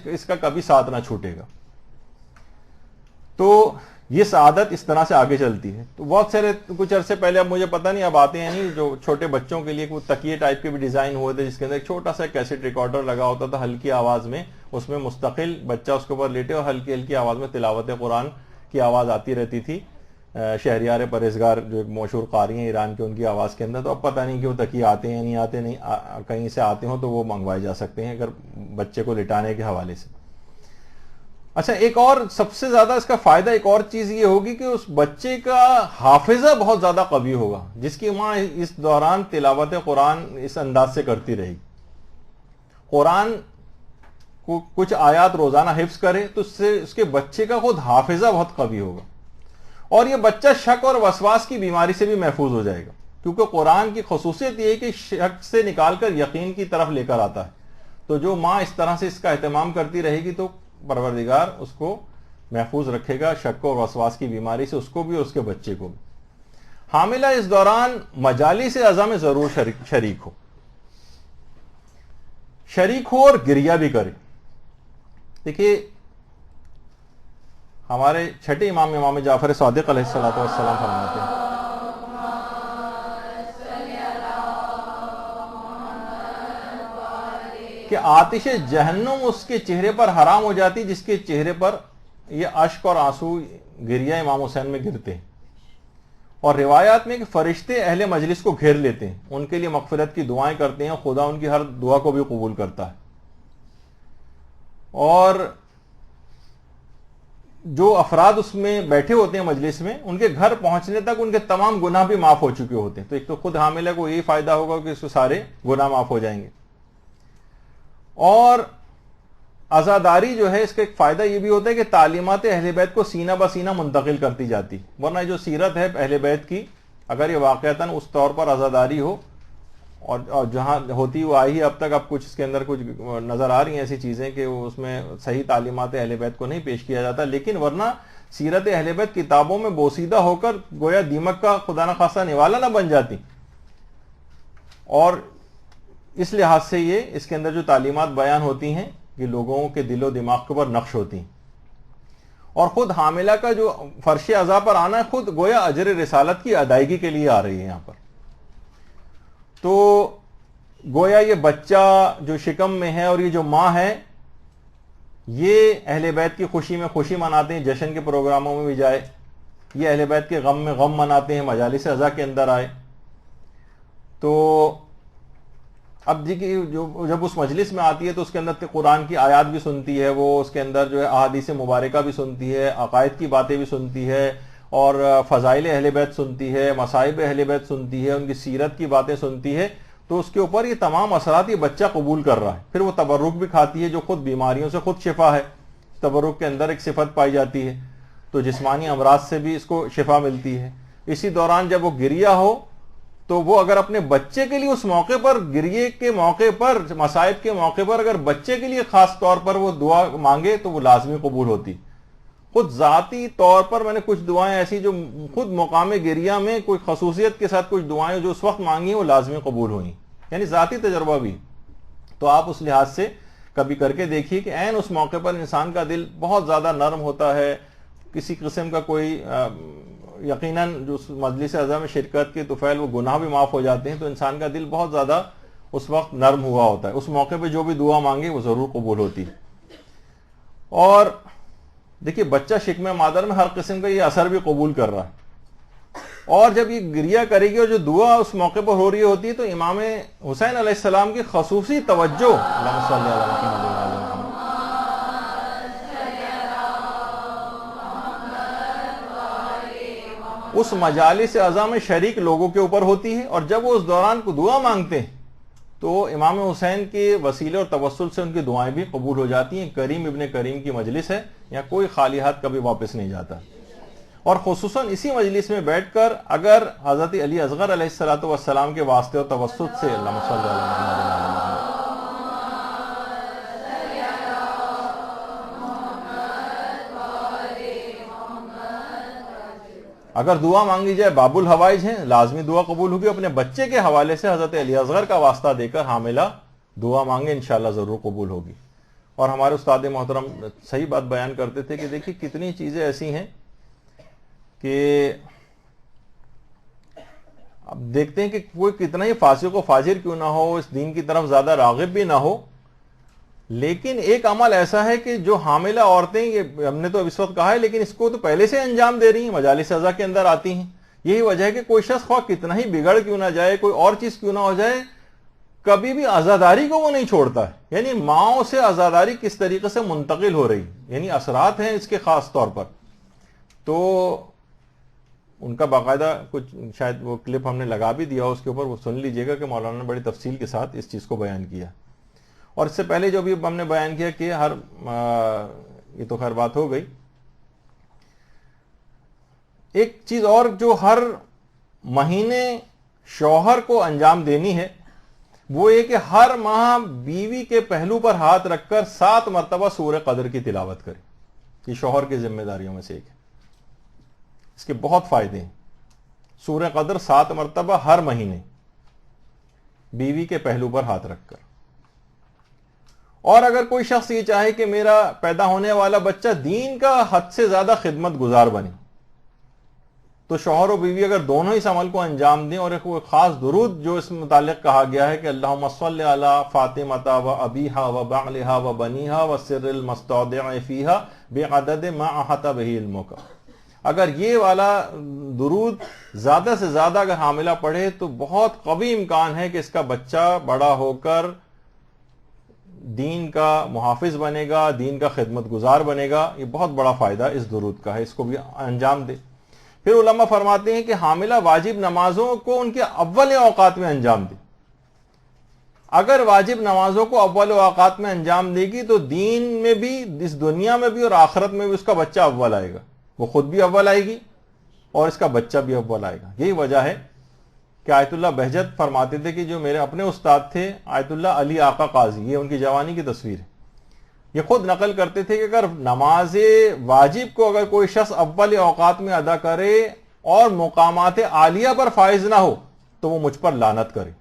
اس کا کبھی ساتھ نہ چھوٹے گا، تو یہ سعادت اس طرح سے آگے چلتی ہے۔ تو بہت سارے کچھ عرصے پہلے، اب مجھے پتہ نہیں اب آتے ہیں نہیں، جو چھوٹے بچوں کے لیے وہ تکیے ٹائپ کے بھی ڈیزائن ہوئے تھے جس کے اندر ایک چھوٹا سا کیسٹ ریکارڈر لگا ہوتا تھا ہلکی آواز میں، اس میں مستقل بچہ اس کے اوپر لیٹے اور ہلکی ہلکی آواز میں تلاوت قرآن کی آواز آتی رہتی تھی۔ شہریار پرہیزگار جو ایک مشہور قاری ہیں ایران کے، ان کی آواز کے اندر، تو اب پتہ نہیں کہ وہ تکیے آتے ہیں نہیں آتے، نہیں کہیں سے آتے ہوں تو وہ منگوائے جا سکتے ہیں اگر بچے کو لٹانے کے حوالے سے۔ اچھا، ایک اور سب سے زیادہ اس کا فائدہ ایک اور چیز یہ ہوگی کہ اس بچے کا حافظہ بہت زیادہ قوی ہوگا، جس کی ماں اس دوران تلاوت قرآن اس انداز سے کرتی رہی، قرآن کو کچھ آیات روزانہ حفظ کرے تو اس سے اس کے بچے کا خود حافظہ بہت قوی ہوگا، اور یہ بچہ شک اور وسواس کی بیماری سے بھی محفوظ ہو جائے گا، کیونکہ قرآن کی خصوصیت یہ ہے کہ شک سے نکال کر یقین کی طرف لے کر آتا ہے۔ تو جو ماں اس طرح سے اس کا اہتمام کرتی رہے گی تو پروردگار اس کو محفوظ رکھے گا شک اور وسواس کی بیماری سے، اس کو بھی اور اس کے بچے کو بھی۔ حاملہ اس دوران مجالس اعضاء میں ضرور شریک ہو اور گریہ بھی کرے۔ دیکھیے ہمارے چھٹے امام جعفر صادق علیہ السلام فرماتے ہیں کہ آتش جہنم اس کے چہرے پر حرام ہو جاتی جس کے چہرے پر یہ اشک اور آنسو گریہ امام حسین میں گرتے ہیں، اور روایات میں کہ فرشتے اہل مجلس کو گھیر لیتے ہیں، ان کے لیے مغفرت کی دعائیں کرتے ہیں، خدا ان کی ہر دعا کو بھی قبول کرتا ہے، اور جو افراد اس میں بیٹھے ہوتے ہیں مجلس میں، ان کے گھر پہنچنے تک ان کے تمام گناہ بھی معاف ہو چکے ہوتے ہیں۔ تو ایک تو خود حاملہ کو یہی فائدہ ہوگا کہ اس کو سارے گناہ معاف ہو جائیں گے، اور عزاداری جو ہے اس کا ایک فائدہ یہ بھی ہوتا ہے کہ تعلیمات اہل بیت کو سینہ بہ سینہ منتقل کرتی جاتی، ورنہ جو سیرت ہے اہل بیت کی، اگر یہ واقعتاً اس طور پر عزاداری ہو اور جہاں ہوتی وہ آئی اب تک، اب کچھ اس کے اندر کچھ نظر آ رہی ہیں ایسی چیزیں کہ اس میں صحیح تعلیمات اہل بیت کو نہیں پیش کیا جاتا، لیکن ورنہ سیرت اہل بیت کتابوں میں بوسیدہ ہو کر گویا دیمک کا خدا نہ خواستہ نوالا نہ بن جاتی، اور اس لحاظ سے یہ اس کے اندر جو تعلیمات بیان ہوتی ہیں یہ لوگوں کے دل و دماغ کے اوپر نقش ہوتی ہیں، اور خود حاملہ کا جو فرش عزا پر آنا ہے خود گویا اجر رسالت کی ادائیگی کے لیے آ رہی ہے یہاں پر۔ تو گویا یہ بچہ جو شکم میں ہے اور یہ جو ماں ہے یہ اہل بیت کی خوشی میں خوشی مناتے ہیں، جشن کے پروگراموں میں بھی جائے، یہ اہل بیت کے غم میں غم مناتے ہیں، مجالس عزا کے اندر آئے۔ تو اب جب اس مجلس میں آتی ہے تو اس کے اندر قرآن کی آیات بھی سنتی ہے، وہ اس کے اندر جو ہے احادیث مبارکہ بھی سنتی ہے، عقائد کی باتیں بھی سنتی ہے، اور فضائل اہل بیت سنتی ہے، مصائب اہل بیت سنتی ہے، ان کی سیرت کی باتیں سنتی ہے، تو اس کے اوپر یہ تمام اثرات یہ بچہ قبول کر رہا ہے۔ پھر وہ تبرک بھی کھاتی ہے جو خود بیماریوں سے خود شفا ہے، تبرک کے اندر ایک صفت پائی جاتی ہے، تو جسمانی امراض سے بھی اس کو شفا ملتی ہے۔ اسی دوران جب وہ گریہ ہو تو وہ اگر اپنے بچے کے لیے اس موقع پر، گریے کے موقع پر، مصائب کے موقع پر اگر بچے کے لیے خاص طور پر وہ دعا مانگے تو وہ لازمی قبول ہوتی۔ خود ذاتی طور پر میں نے کچھ دعائیں ایسی جو خود مقام گریہ میں کوئی خصوصیت کے ساتھ کچھ دعائیں جو اس وقت مانگی ہیں وہ لازمی قبول ہوئیں، یعنی ذاتی تجربہ بھی۔ تو آپ اس لحاظ سے کبھی کر کے دیکھیے کہ عین اس موقع پر انسان کا دل بہت زیادہ نرم ہوتا ہے، کسی قسم کا کوئی یقیناً جو مجلس عزا میں شرکت کے طفیل وہ گناہ بھی معاف ہو جاتے ہیں، تو انسان کا دل بہت زیادہ اس وقت نرم ہوا ہوتا ہے، اس موقع پہ جو بھی دعا مانگے وہ ضرور قبول ہوتی۔ اور دیکھیے بچہ شکم مادر میں ہر قسم کا یہ اثر بھی قبول کر رہا ہے، اور جب یہ گریہ کرے گی اور جو دعا اس موقع پر ہو رہی ہوتی ہے تو امام حسین علیہ السلام کی خصوصی توجہ، اللہم صلی علی محمد وعلی آل محمد، اس مجالس اعضاء میں شریک لوگوں کے اوپر ہوتی ہے، اور جب وہ اس دوران کو دعا مانگتے ہیں تو امام حسین کے وسیلے اور توسل سے ان کی دعائیں بھی قبول ہو جاتی ہیں۔ کریم ابن کریم کی مجلس ہے، یہاں کوئی خالی ہاتھ کبھی واپس نہیں جاتا، اور خصوصاً اسی مجلس میں بیٹھ کر اگر حضرت علی اصغر علیہ السلام کے واسطے اور توسط سے، اللہم صلی علی محمد وعلی آل محمد، اگر دعا مانگی جائے باب الحوائج ہیں، لازمی دعا قبول ہوگی۔ اپنے بچے کے حوالے سے حضرت علی اصغر کا واسطہ دے کر حاملہ دعا مانگے، انشاءاللہ ضرور قبول ہوگی۔ اور ہمارے استاد محترم صحیح بات بیان کرتے تھے کہ دیکھیے کتنی چیزیں ایسی ہیں کہ اب دیکھتے ہیں کہ کوئی کتنا ہی فاسق و فاجر کیوں نہ ہو، اس دین کی طرف زیادہ راغب بھی نہ ہو، لیکن ایک عمل ایسا ہے کہ جو حاملہ عورتیں، یہ ہم نے تو اس وقت کہا ہے لیکن اس کو تو پہلے سے انجام دے رہی ہیں، مجالس عزا کے اندر آتی ہیں۔ یہی وجہ ہے کہ کوئی شخص خواہ کتنا ہی بگڑ کیوں نہ جائے، کوئی اور چیز کیوں نہ ہو جائے، کبھی بھی عزاداری کو وہ نہیں چھوڑتا ہے۔ یعنی ماؤں سے عزاداری کس طریقے سے منتقل ہو رہی، یعنی اثرات ہیں اس کے خاص طور پر۔ تو ان کا باقاعدہ کچھ شاید وہ کلپ ہم نے لگا بھی دیا، اس کے اوپر وہ سن لیجئے گا کہ مولانا نے بڑی تفصیل کے ساتھ اس چیز کو بیان کیا۔ اور اس سے پہلے جو بھی ہم نے بیان کیا کہ یہ تو خیر بات ہو گئی، ایک چیز اور جو ہر مہینے شوہر کو انجام دینی ہے وہ یہ کہ ہر ماہ بیوی کے پہلو پر ہاتھ رکھ کر 7 مرتبہ سورہ قدر کی تلاوت کرے۔ یہ شوہر کی ذمہ داریوں میں سے ایک ہے. اس کے بہت فائدے ہیں. سورہ قدر 7 مرتبہ ہر مہینے بیوی کے پہلو پر ہاتھ رکھ کر. اور اگر کوئی شخص یہ چاہے کہ میرا پیدا ہونے والا بچہ دین کا حد سے زیادہ خدمت گزار بنے, تو شوہر و بیوی اگر دونوں اس عمل کو انجام دیں, اور ایک خاص درود جو اس متعلق کہا گیا ہے کہ اللہم صلی علی فاطمہ و ابیہا و بعلہا و بنیہا و سر المستودع فیہا بعدد ما احاط بہ علمک, اگر یہ والا درود زیادہ سے زیادہ اگر حاملہ پڑھے تو بہت قوی امکان ہے کہ اس کا بچہ بڑا ہو کر دین کا محافظ بنے گا, دین کا خدمت گزار بنے گا. یہ بہت بڑا فائدہ اس درود کا ہے, اس کو بھی انجام دے. پھر علماء فرماتے ہیں کہ حاملہ واجب نمازوں کو ان کے اول اوقات میں انجام دے. اگر واجب نمازوں کو اول اوقات میں انجام دے گی تو دین میں بھی, اس دنیا میں بھی اور آخرت میں بھی اس کا بچہ اول آئے گا. وہ خود بھی اول آئے گی اور اس کا بچہ بھی اول آئے گا. یہی وجہ ہے کہ آیت اللہ بہجت فرماتے تھے کہ جو میرے اپنے استاد تھے آیت اللہ علی آقا قاضی, یہ ان کی جوانی کی تصویر ہے, یہ خود نقل کرتے تھے کہ اگر نماز واجب کو اگر کوئی شخص اول اوقات میں ادا کرے اور مقامات عالیہ پر فائز نہ ہو تو وہ مجھ پر لعنت کرے.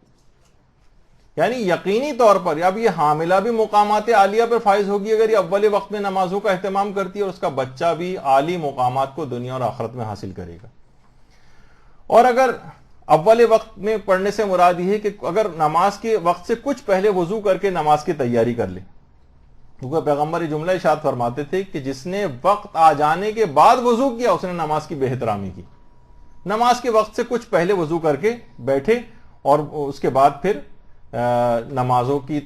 یعنی یقینی طور پر اب یہ حاملہ بھی مقامات عالیہ پر فائز ہوگی اگر یہ اول وقت میں نمازوں کا اہتمام کرتی ہے, اور اس کا بچہ بھی عالی مقامات کو دنیا اور آخرت میں حاصل کرے گا. اور اگر اول وقت میں پڑھنے سے مراد یہ ہے کہ اگر نماز کے وقت سے کچھ پہلے وضو کر کے نماز کی تیاری کر لے, کیونکہ پیغمبر یہ جملہ ارشاد فرماتے تھے کہ جس نے وقت آ جانے کے بعد وضو کیا اس نے نماز کی بے احترامی کی. نماز کے وقت سے کچھ پہلے وضو کر کے بیٹھے اور اس کے بعد پھر نمازوں کی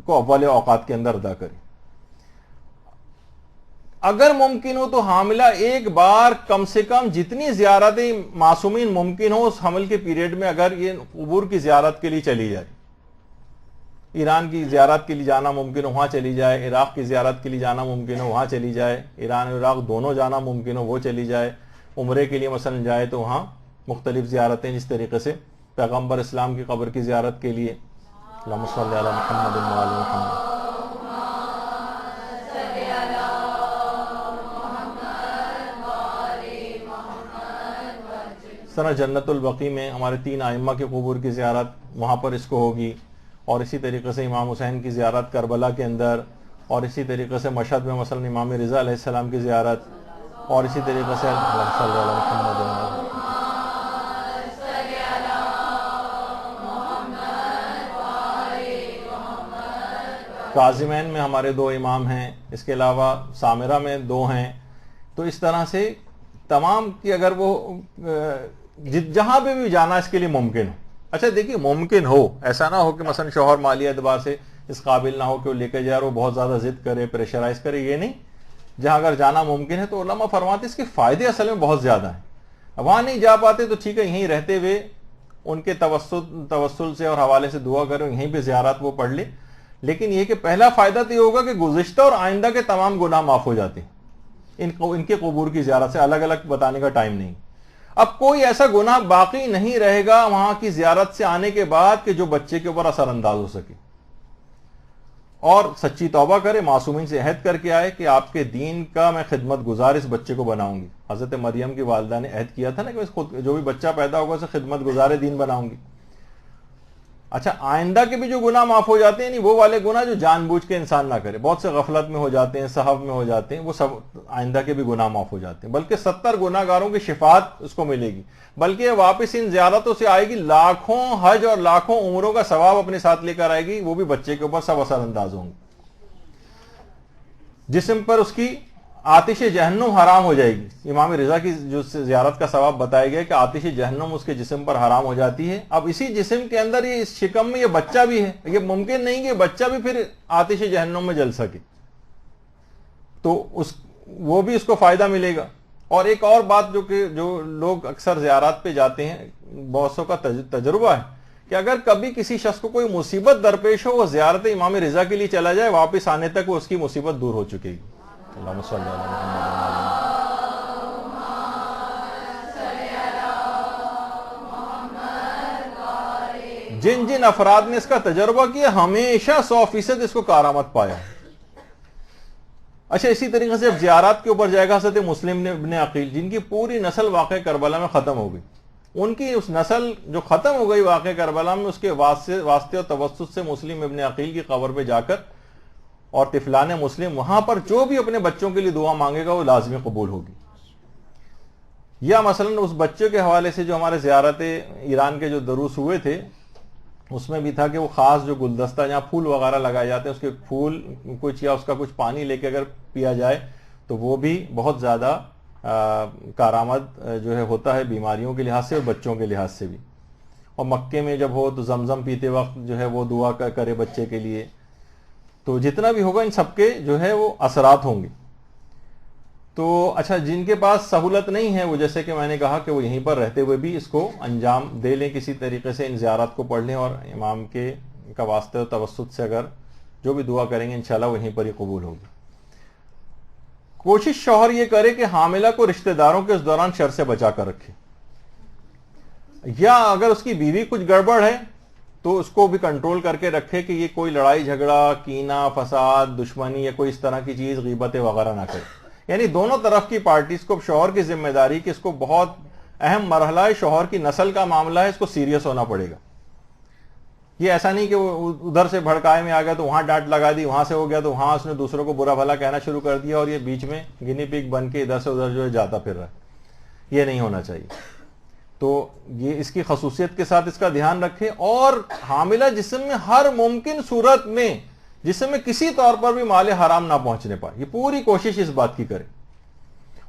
کو اول اوقات کے اندر ادا کرے. اگر ممکن ہو تو حاملہ ایک بار کم سے کم جتنی زیارتیں معصومین ممکن ہو اس حمل کے پیریڈ میں اگر یہ قبور کی زیارت کے لیے چلی جائے, ایران کی زیارت کے لیے جانا ممکن ہو وہاں چلی جائے, عراق کی زیارت کے لیے جانا ممکن ہو وہاں چلی جائے, ایران اور عراق دونوں جانا ممکن ہو وہ چلی جائے, عمرے کے لیے مثلا جائے تو وہاں مختلف زیارتیں, جس طریقے سے پیغمبر اسلام کی قبر کی زیارت کے لیے اللہم صلی علی محمد و آل محمد. اس طرح جنت البقیع میں ہمارے 3 ائمہ کے قبور کی زیارت وہاں پر اس کو ہوگی, اور اسی طریقے سے امام حسین کی زیارت کربلا کے اندر, اور اسی طریقے سے مشہد میں مثلا امام رضا علیہ السلام کی زیارت, اور اسی طریقے سے اللہم صلی علی محمد. کاظمین میں ہمارے 2 امام ہیں, اس کے علاوہ سامرہ میں 2 ہیں. تو اس طرح سے تمام کی اگر وہ جہاں پہ بھی جانا اس کے لیے ممکن ہو. اچھا دیکھیے ممکن ہو, ایسا نہ ہو کہ مثلا شوہر مالی اعتبار سے اس قابل نہ ہو کہ وہ لے کے جائے اور وہ بہت زیادہ ضد کرے, پریشرائز کرے, یہ نہیں. جہاں اگر جانا ممکن ہے تو علماء فرماتے اس کے فائدے اصل میں بہت زیادہ ہیں. وہاں نہیں جا پاتے تو ٹھیک ہے, یہیں رہتے ہوئے ان کے توسل سے اور حوالے سے دعا کرو, یہیں پہ زیارات وہ پڑھ لے. لیکن یہ کہ پہلا فائدہ تو یہ ہوگا کہ گزشتہ اور آئندہ کے تمام گناہ معاف ہو جاتے ہیں ان کے قبور کی زیارت سے. الگ الگ بتانے کا ٹائم نہیں. اب کوئی ایسا گناہ باقی نہیں رہے گا وہاں کی زیارت سے آنے کے بعد کہ جو بچے کے اوپر اثر انداز ہو سکے, اور سچی توبہ کرے, معصومین سے عہد کر کے آئے کہ آپ کے دین کا میں خدمت گزار اس بچے کو بناؤں گی. حضرت مریم کی والدہ نے عہد کیا تھا نا کہ خود جو بھی بچہ پیدا ہوگا اسے خدمت گزار دین بناؤں گی. اچھا آئندہ کے بھی جو گناہ معاف ہو جاتے ہیں, وہ والے گناہ جو جان بوجھ کے انسان نہ کرے, بہت سے غفلت میں ہو جاتے ہیں, سہو میں ہو جاتے ہیں, وہ سب آئندہ کے بھی گناہ معاف ہو جاتے ہیں. بلکہ 70 گناہ گاروں کی شفاعت اس کو ملے گی, بلکہ یہ واپس ان زیارتوں سے آئے گی, لاکھوں حج اور لاکھوں عمروں کا ثواب اپنے ساتھ لے کر آئے گی. وہ بھی بچے کے اوپر سب اثر انداز ہوں گے. جسم پر اس کی آتش جہنم حرام ہو جائے گی. امام رضا کی جو زیارت کا ثواب بتایا گیا کہ آتش جہنم اس کے جسم پر حرام ہو جاتی ہے. اب اسی جسم کے اندر یہ اس شکم میں یہ بچہ بھی ہے, یہ ممکن نہیں کہ بچہ بھی پھر آتش جہنم میں جل سکے, تو وہ بھی اس کو فائدہ ملے گا. اور ایک اور بات جو لوگ اکثر زیارات پہ جاتے ہیں, بہت سو کا تجربہ ہے کہ اگر کبھی کسی شخص کو کوئی مصیبت درپیش ہو, وہ زیارت امام رضا کے لیے چلا جائے, واپس آنے تک وہ اس کی مصیبت دور ہو چکے گی. اللہم صلی علی محمد. جن افراد نے اس کا تجربہ کیا ہمیشہ 100% اس کو کارآمد پایا. اچھا اسی طریقے سے اب زیارات کے اوپر جائے گا حضرت مسلم ابن عقیل، جن کی پوری نسل واقع کربلا میں ختم ہو گئی، ان کی اس نسل جو ختم ہو گئی واقع کربلا میں، اس کے واسطے اور توسط سے مسلم ابن عقیل کی قبر پہ جا کر اور طفلان مسلم وہاں پر جو بھی اپنے بچوں کے لیے دعا مانگے گا وہ لازمی قبول ہوگی. یا مثلا اس بچے کے حوالے سے جو ہمارے زیارت ایران کے جو دروس ہوئے تھے اس میں بھی تھا کہ وہ خاص جو گلدستہ جہاں پھول وغیرہ لگائے جاتے ہیں اس کے پھول کچھ یا اس کا کچھ پانی لے کے اگر پیا جائے تو وہ بھی بہت زیادہ کارآمد جو ہے ہوتا ہے بیماریوں کے لحاظ سے اور بچوں کے لحاظ سے بھی. اور مکے میں جب ہو تو زمزم پیتے وقت جو ہے وہ دعا کرے بچے کے لیے. تو جتنا بھی ہوگا ان سب کے جو ہے وہ اثرات ہوں گے. تو اچھا جن کے پاس سہولت نہیں ہے وہ جیسے کہ میں نے کہا کہ وہ یہیں پر رہتے ہوئے بھی اس کو انجام دے لیں کسی طریقے سے، ان زیارات کو پڑھ لیں اور امام کے کا واسطے و توسط سے اگر جو بھی دعا کریں گے انشاءاللہ وہیں پر ہی قبول ہوگی. کوشش شوہر یہ کرے کہ حاملہ کو رشتہ داروں کے اس دوران شر سے بچا کر رکھے، یا اگر اس کی بیوی کچھ گڑبڑ ہے تو اس کو بھی کنٹرول کر کے رکھے کہ یہ کوئی لڑائی جھگڑا، کینہ، فساد، دشمنی یا کوئی اس طرح کی چیز غیبتیں وغیرہ نہ کرے. یعنی دونوں طرف کی پارٹیز کو شوہر کی ذمہ داری کہ اس کو بہت اہم مرحلہ ہے، شوہر کی نسل کا معاملہ ہے، اس کو سیریس ہونا پڑے گا. یہ ایسا نہیں کہ وہ ادھر سے بھڑکائے میں آ گیا تو وہاں ڈانٹ لگا دی، وہاں سے ہو گیا تو وہاں اس نے دوسروں کو برا بھلا کہنا شروع کر دیا اور یہ بیچ میں گنی پگ بن کے ادھر سے ادھر جو ہے جاتا پھر رہا ہے. یہ نہیں ہونا چاہیے. تو یہ اس کی خصوصیت کے ساتھ اس کا دھیان رکھے. اور حاملہ جسم میں ہر ممکن صورت میں جسم میں کسی طور پر بھی مال حرام نہ پہنچنے پائے، یہ پوری کوشش اس بات کی کرے.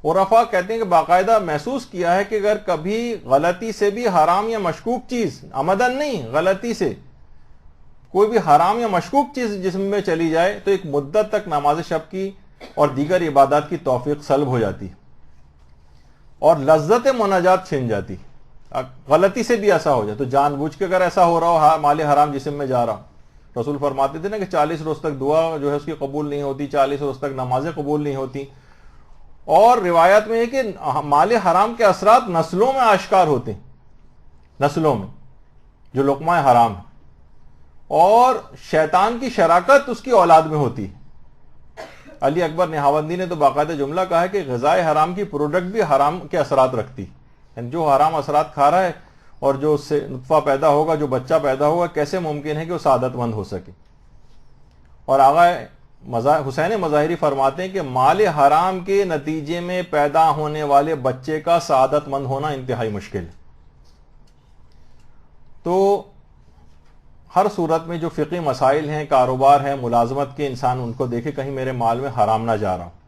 اور رفا کہتے ہیں کہ باقاعدہ محسوس کیا ہے کہ اگر کبھی غلطی سے بھی حرام یا مشکوک چیز، عمدن نہیں غلطی سے کوئی بھی حرام یا مشکوک چیز جسم میں چلی جائے تو ایک مدت تک نماز شب کی اور دیگر عبادات کی توفیق سلب ہو جاتی اور لذت مناجات چھن جاتی. غلطی سے بھی ایسا ہو جائے تو جان بوجھ کے اگر ایسا ہو رہا ہو مال حرام جسم میں جا رہا ہو. رسول فرماتے تھے نا کہ 40 روز تک دعا جو ہے اس کی قبول نہیں ہوتی، 40 روز تک نمازیں قبول نہیں ہوتی. اور روایت میں ہے کہ مال حرام کے اثرات نسلوں میں آشکار ہوتے ہیں، نسلوں میں جو لقمہ حرام ہے، اور شیطان کی شراکت اس کی اولاد میں ہوتی ہے. علی اکبر نہاوندی نے تو باقاعدہ جملہ کہا ہے کہ غذائے حرام کی پروڈکٹ بھی حرام کے اثرات رکھتی، یعنی جو حرام اثرات کھا رہا ہے اور جو اس سے نطفہ پیدا ہوگا، جو بچہ پیدا ہوگا، کیسے ممکن ہے کہ وہ سعادت مند ہو سکے. اور آغا حسین مظاہری فرماتے ہیں کہ مال حرام کے نتیجے میں پیدا ہونے والے بچے کا سعادت مند ہونا انتہائی مشکل ہے. تو ہر صورت میں جو فقہی مسائل ہیں، کاروبار ہیں، ملازمت کے، انسان ان کو دیکھے کہیں میرے مال میں حرام نہ جا رہا ہو.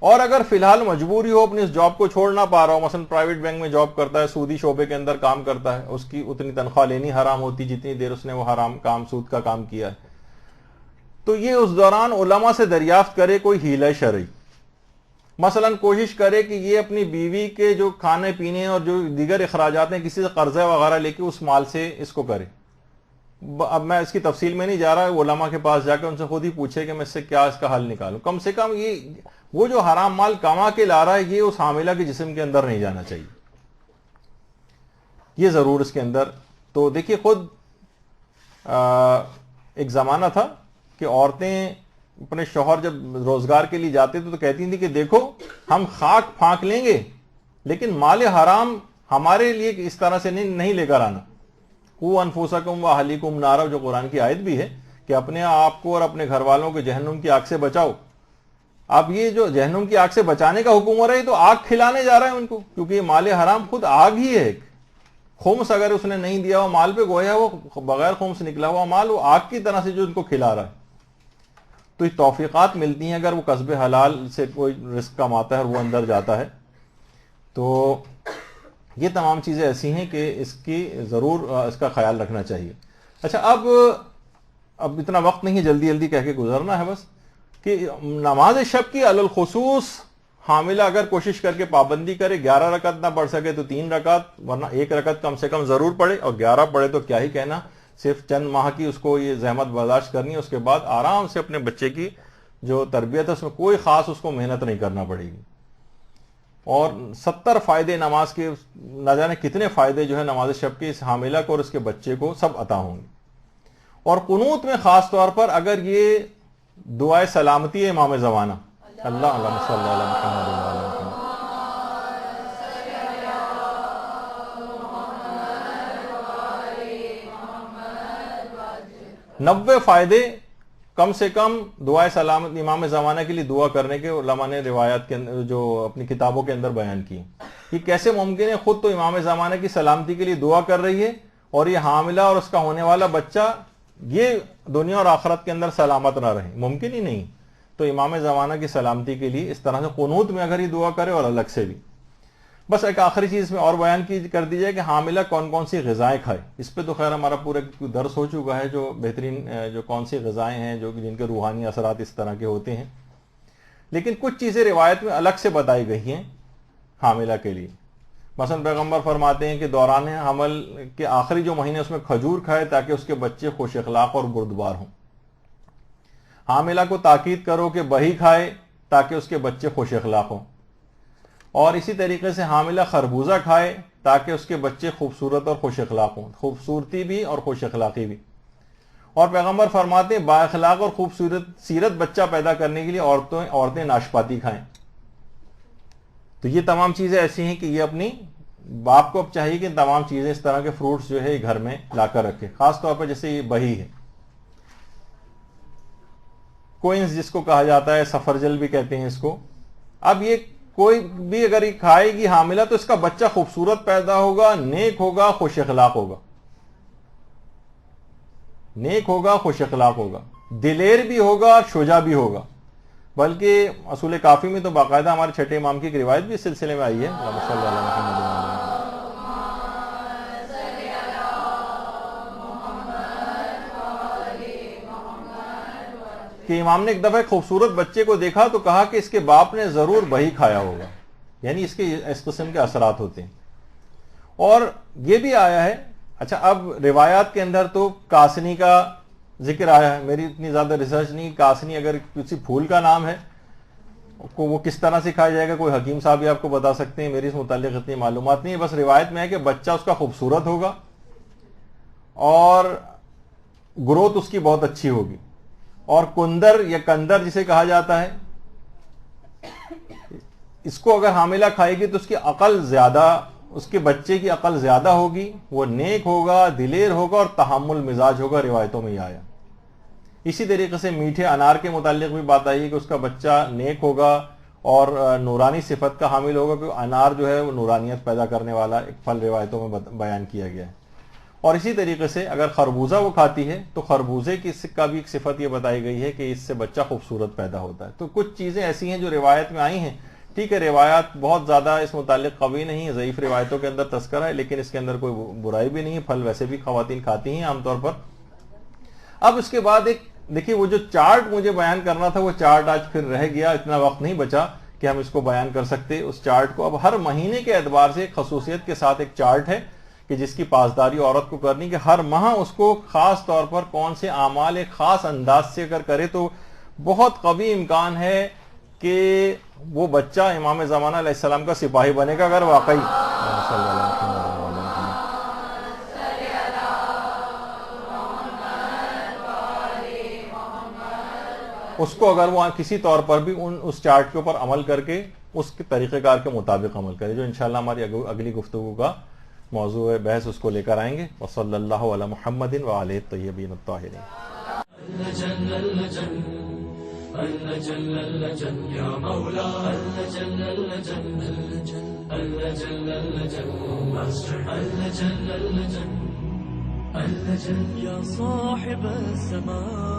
اور اگر فی الحال مجبوری ہو اپنی اس جاب کو چھوڑ نہ پا رہا ہو، مثلا پرائیویٹ بینک میں جاب کرتا ہے، سودی شعبے کے اندر کام کرتا ہے، اس کی اتنی تنخواہ لینی حرام ہوتی جتنی دیر اس نے وہ حرام کام، سود کا کام کیا ہے، تو یہ اس دوران علماء سے دریافت کرے کوئی حیلہ شرعی. مثلا کوشش کرے کہ یہ اپنی بیوی کے جو کھانے پینے اور جو دیگر اخراجات ہیں کسی سے قرضہ وغیرہ لے کے اس مال سے اس کو کرے. اب میں اس کی تفصیل میں نہیں جا رہا، علماء کے پاس جا کے ان سے خود ہی پوچھے کہ میں اس سے کیا اس کا حل نکالوں. کم سے کم یہ وہ جو حرام مال کما کے لا رہا ہے یہ اس حاملہ کے جسم کے اندر نہیں جانا چاہیے، یہ ضرور اس کے اندر. تو دیکھیے خود ایک زمانہ تھا کہ عورتیں اپنے شوہر جب روزگار کے لیے جاتے تھے تو کہتی تھیں کہ دیکھو ہم خاک پھانک لیں گے لیکن مال حرام ہمارے لیے اس طرح سے نہیں لے کر آنا. قوا انفسکم واہلیکم نارا، جو قرآن کی آیت بھی ہے کہ اپنے آپ کو اور اپنے گھر والوں کو جہنم کی آگ سے بچاؤ. اب یہ جو جہنم کی آگ سے بچانے کا حکم ہو رہا ہے تو آگ کھلانے جا رہا ہے ان کو، کیونکہ یہ مال حرام خود آگ ہی ہے. خمس اگر اس نے نہیں دیا ہوا مال پہ گویا وہ بغیر خمس نکلا ہوا مال وہ آگ کی طرح سے جو ان کو کھلا رہا ہے. تو یہ توفیقات ملتی ہیں اگر وہ قصب حلال سے کوئی رزق کماتا ہے اور وہ اندر جاتا ہے. تو یہ تمام چیزیں ایسی ہیں کہ اس کی ضرور اس کا خیال رکھنا چاہیے. اچھا اب اتنا وقت نہیں ہے، جلدی جلدی کہہ کے گزرنا ہے بس، کہ نماز شب کی علی الخصوص حاملہ اگر کوشش کر کے پابندی کرے، 11 رکعت نہ پڑھ سکے تو 3 رکعت، ورنہ 1 رکعت کم سے کم ضرور پڑھے، اور 11 پڑھے تو کیا ہی کہنا. صرف چند ماہ کی اس کو یہ زحمت برداشت کرنی ہے، اس کے بعد آرام سے اپنے بچے کی جو تربیت ہے اس میں کوئی خاص اس کو محنت نہیں کرنا پڑے گی. اور 70 فائدے نماز کے، نہ جانے کتنے فائدے جو ہے نماز شب کے اس حاملہ کو اور اس کے بچے کو سب عطا ہوں گے. اور قنوت میں خاص طور پر اگر یہ دعائے سلامتی ہے امام زمانہ اللہم صلی علی محمد وعلی محمد. 90 فائدے کم سے کم دعائے سلامت امام زمانہ کے لیے دعا کرنے کے علماء نے روایات کے اندر جو اپنی کتابوں کے اندر بیان کی. یہ کیسے ممکن ہے؟ خود تو امام زمانہ کی سلامتی کے لیے دعا کر رہی ہے اور یہ حاملہ اور اس کا ہونے والا بچہ یہ دنیا اور آخرت کے اندر سلامت نہ رہے، ممکن ہی نہیں. تو امام زمانہ کی سلامتی کے لیے اس طرح سے قنوت میں اگر یہ دعا کرے اور الگ سے بھی. بس ایک آخری چیز میں اور بیان کر دی جائے کہ حاملہ کون کون سی غذائیں کھائے. اس پہ تو خیر ہمارا پورا درس ہو چکا ہے، جو بہترین جو کون سی غذائیں ہیں جو جن کے روحانی اثرات اس طرح کے ہوتے ہیں. لیکن کچھ چیزیں روایت میں الگ سے بتائی گئی ہیں حاملہ کے لیے. مثلا پیغمبر فرماتے ہیں کہ دوران حمل کے آخری جو مہینے اس میں کھجور کھائے تاکہ اس کے بچے خوش اخلاق اور بردبار ہوں. حاملہ کو تاکید کرو کہ بہی کھائے تاکہ اس کے بچے خوش اخلاق ہوں. اور اسی طریقے سے حاملہ خربوزہ کھائے تاکہ اس کے بچے خوبصورت اور خوش اخلاق ہوں، خوبصورتی بھی اور خوش اخلاقی بھی. اور پیغمبر فرماتے ہیں با اخلاق اور خوبصورت سیرت بچہ پیدا کرنے کے لیے عورتیں ناشپاتی کھائیں. تو یہ تمام چیزیں ایسی ہیں کہ یہ اپنی باپ کو اب چاہیے کہ تمام چیزیں اس طرح کے فروٹس جو ہے گھر میں لا کر رکھے. خاص طور پر جیسے یہ بہی ہے، کوئنز جس کو کہا جاتا ہے، سفرجل بھی کہتے ہیں اس کو. اب یہ کوئی بھی اگر یہ کھائے گی حاملہ تو اس کا بچہ خوبصورت پیدا ہوگا، نیک ہوگا، خوش اخلاق ہوگا. نیک ہوگا، خوش اخلاق ہوگا، دلیر بھی ہوگا، شجاع بھی ہوگا. بلکہ اصول کافی میں تو باقاعدہ ہمارے چھٹے امام کی ایک روایت بھی اس سلسلے میں آئی ہے. اللہم صلی علی محمد وعلی محمد. کہ امام نے ایک دفعہ ایک خوبصورت بچے کو دیکھا تو کہا کہ اس کے باپ نے ضرور بہی کھایا ہوگا، یعنی اس کے اس قسم کے اثرات ہوتے ہیں. اور یہ بھی آیا ہے، اچھا اب روایات کے اندر تو کاسنی کا ذکر آیا ہے. میری اتنی زیادہ ریسرچ نہیں، کاسنی اگر کسی پھول کا نام ہے وہ کس طرح سے کھایا جائے گا کوئی حکیم صاحب بھی آپ کو بتا سکتے ہیں. میری اس متعلق اتنی معلومات نہیں ہے. بس روایت میں ہے کہ بچہ اس کا خوبصورت ہوگا اور گروتھ اس کی بہت اچھی ہوگی. اور کندر یا کندر جسے کہا جاتا ہے، اس کو اگر حاملہ کھائے گی تو اس کی عقل زیادہ، اس کے بچے کی عقل زیادہ ہوگی، وہ نیک ہوگا، دلیر ہوگا اور تحمل مزاج ہوگا. روایتوں میں یہ آیا. اسی طریقے سے میٹھے انار کے متعلق بھی بات آئی ہے کہ اس کا بچہ نیک ہوگا اور نورانی صفت کا حامل ہوگا، کیونکہ انار جو ہے وہ نورانیت پیدا کرنے والا ایک پھل روایتوں میں بیان کیا گیا ہے. اور اسی طریقے سے اگر خربوزہ وہ کھاتی ہے تو خربوزے کی کا بھی ایک صفت یہ بتائی گئی ہے کہ اس سے بچہ خوبصورت پیدا ہوتا ہے. تو کچھ چیزیں ایسی ہیں جو روایت میں آئی ہیں. ٹھیک ہے، روایات بہت زیادہ اس متعلق قوی نہیں ہے، ضعیف روایتوں کے اندر تذکرہ ہے، لیکن اس کے اندر کوئی برائی بھی نہیں ہے. پھل ویسے بھی خواتین کھاتی ہیں عام طور پر. اب اس کے بعد ایک دیکھیے، وہ جو چارٹ مجھے بیان کرنا تھا وہ چارٹ آج پھر رہ گیا، اتنا وقت نہیں بچا کہ ہم اس کو بیان کر سکتے اس چارٹ کو. اب ہر مہینے کے اعتبار سے ایک خصوصیت کے ساتھ ایک چارٹ ہے کہ جس کی پاسداری عورت کو کرنی، کہ ہر ماہ اس کو خاص طور پر کون سے اعمال ایک خاص انداز سے اگر کرے تو بہت قوی امکان ہے کہ وہ بچہ امام زمانہ علیہ السلام کا سپاہی بنے گا، اگر واقعی اس کو اگر وہ کسی طور پر بھی اس چارٹ کے اوپر عمل کر کے اس کے طریقہ کار کے مطابق عمل کرے، جو انشاءاللہ ہماری اگلی گفتگو کا موضوع بحث اس کو لے کر آئیں گے. وصلی اللہ علی محمد وآلہ الطیبین الطاہرین. يا صاحب السماء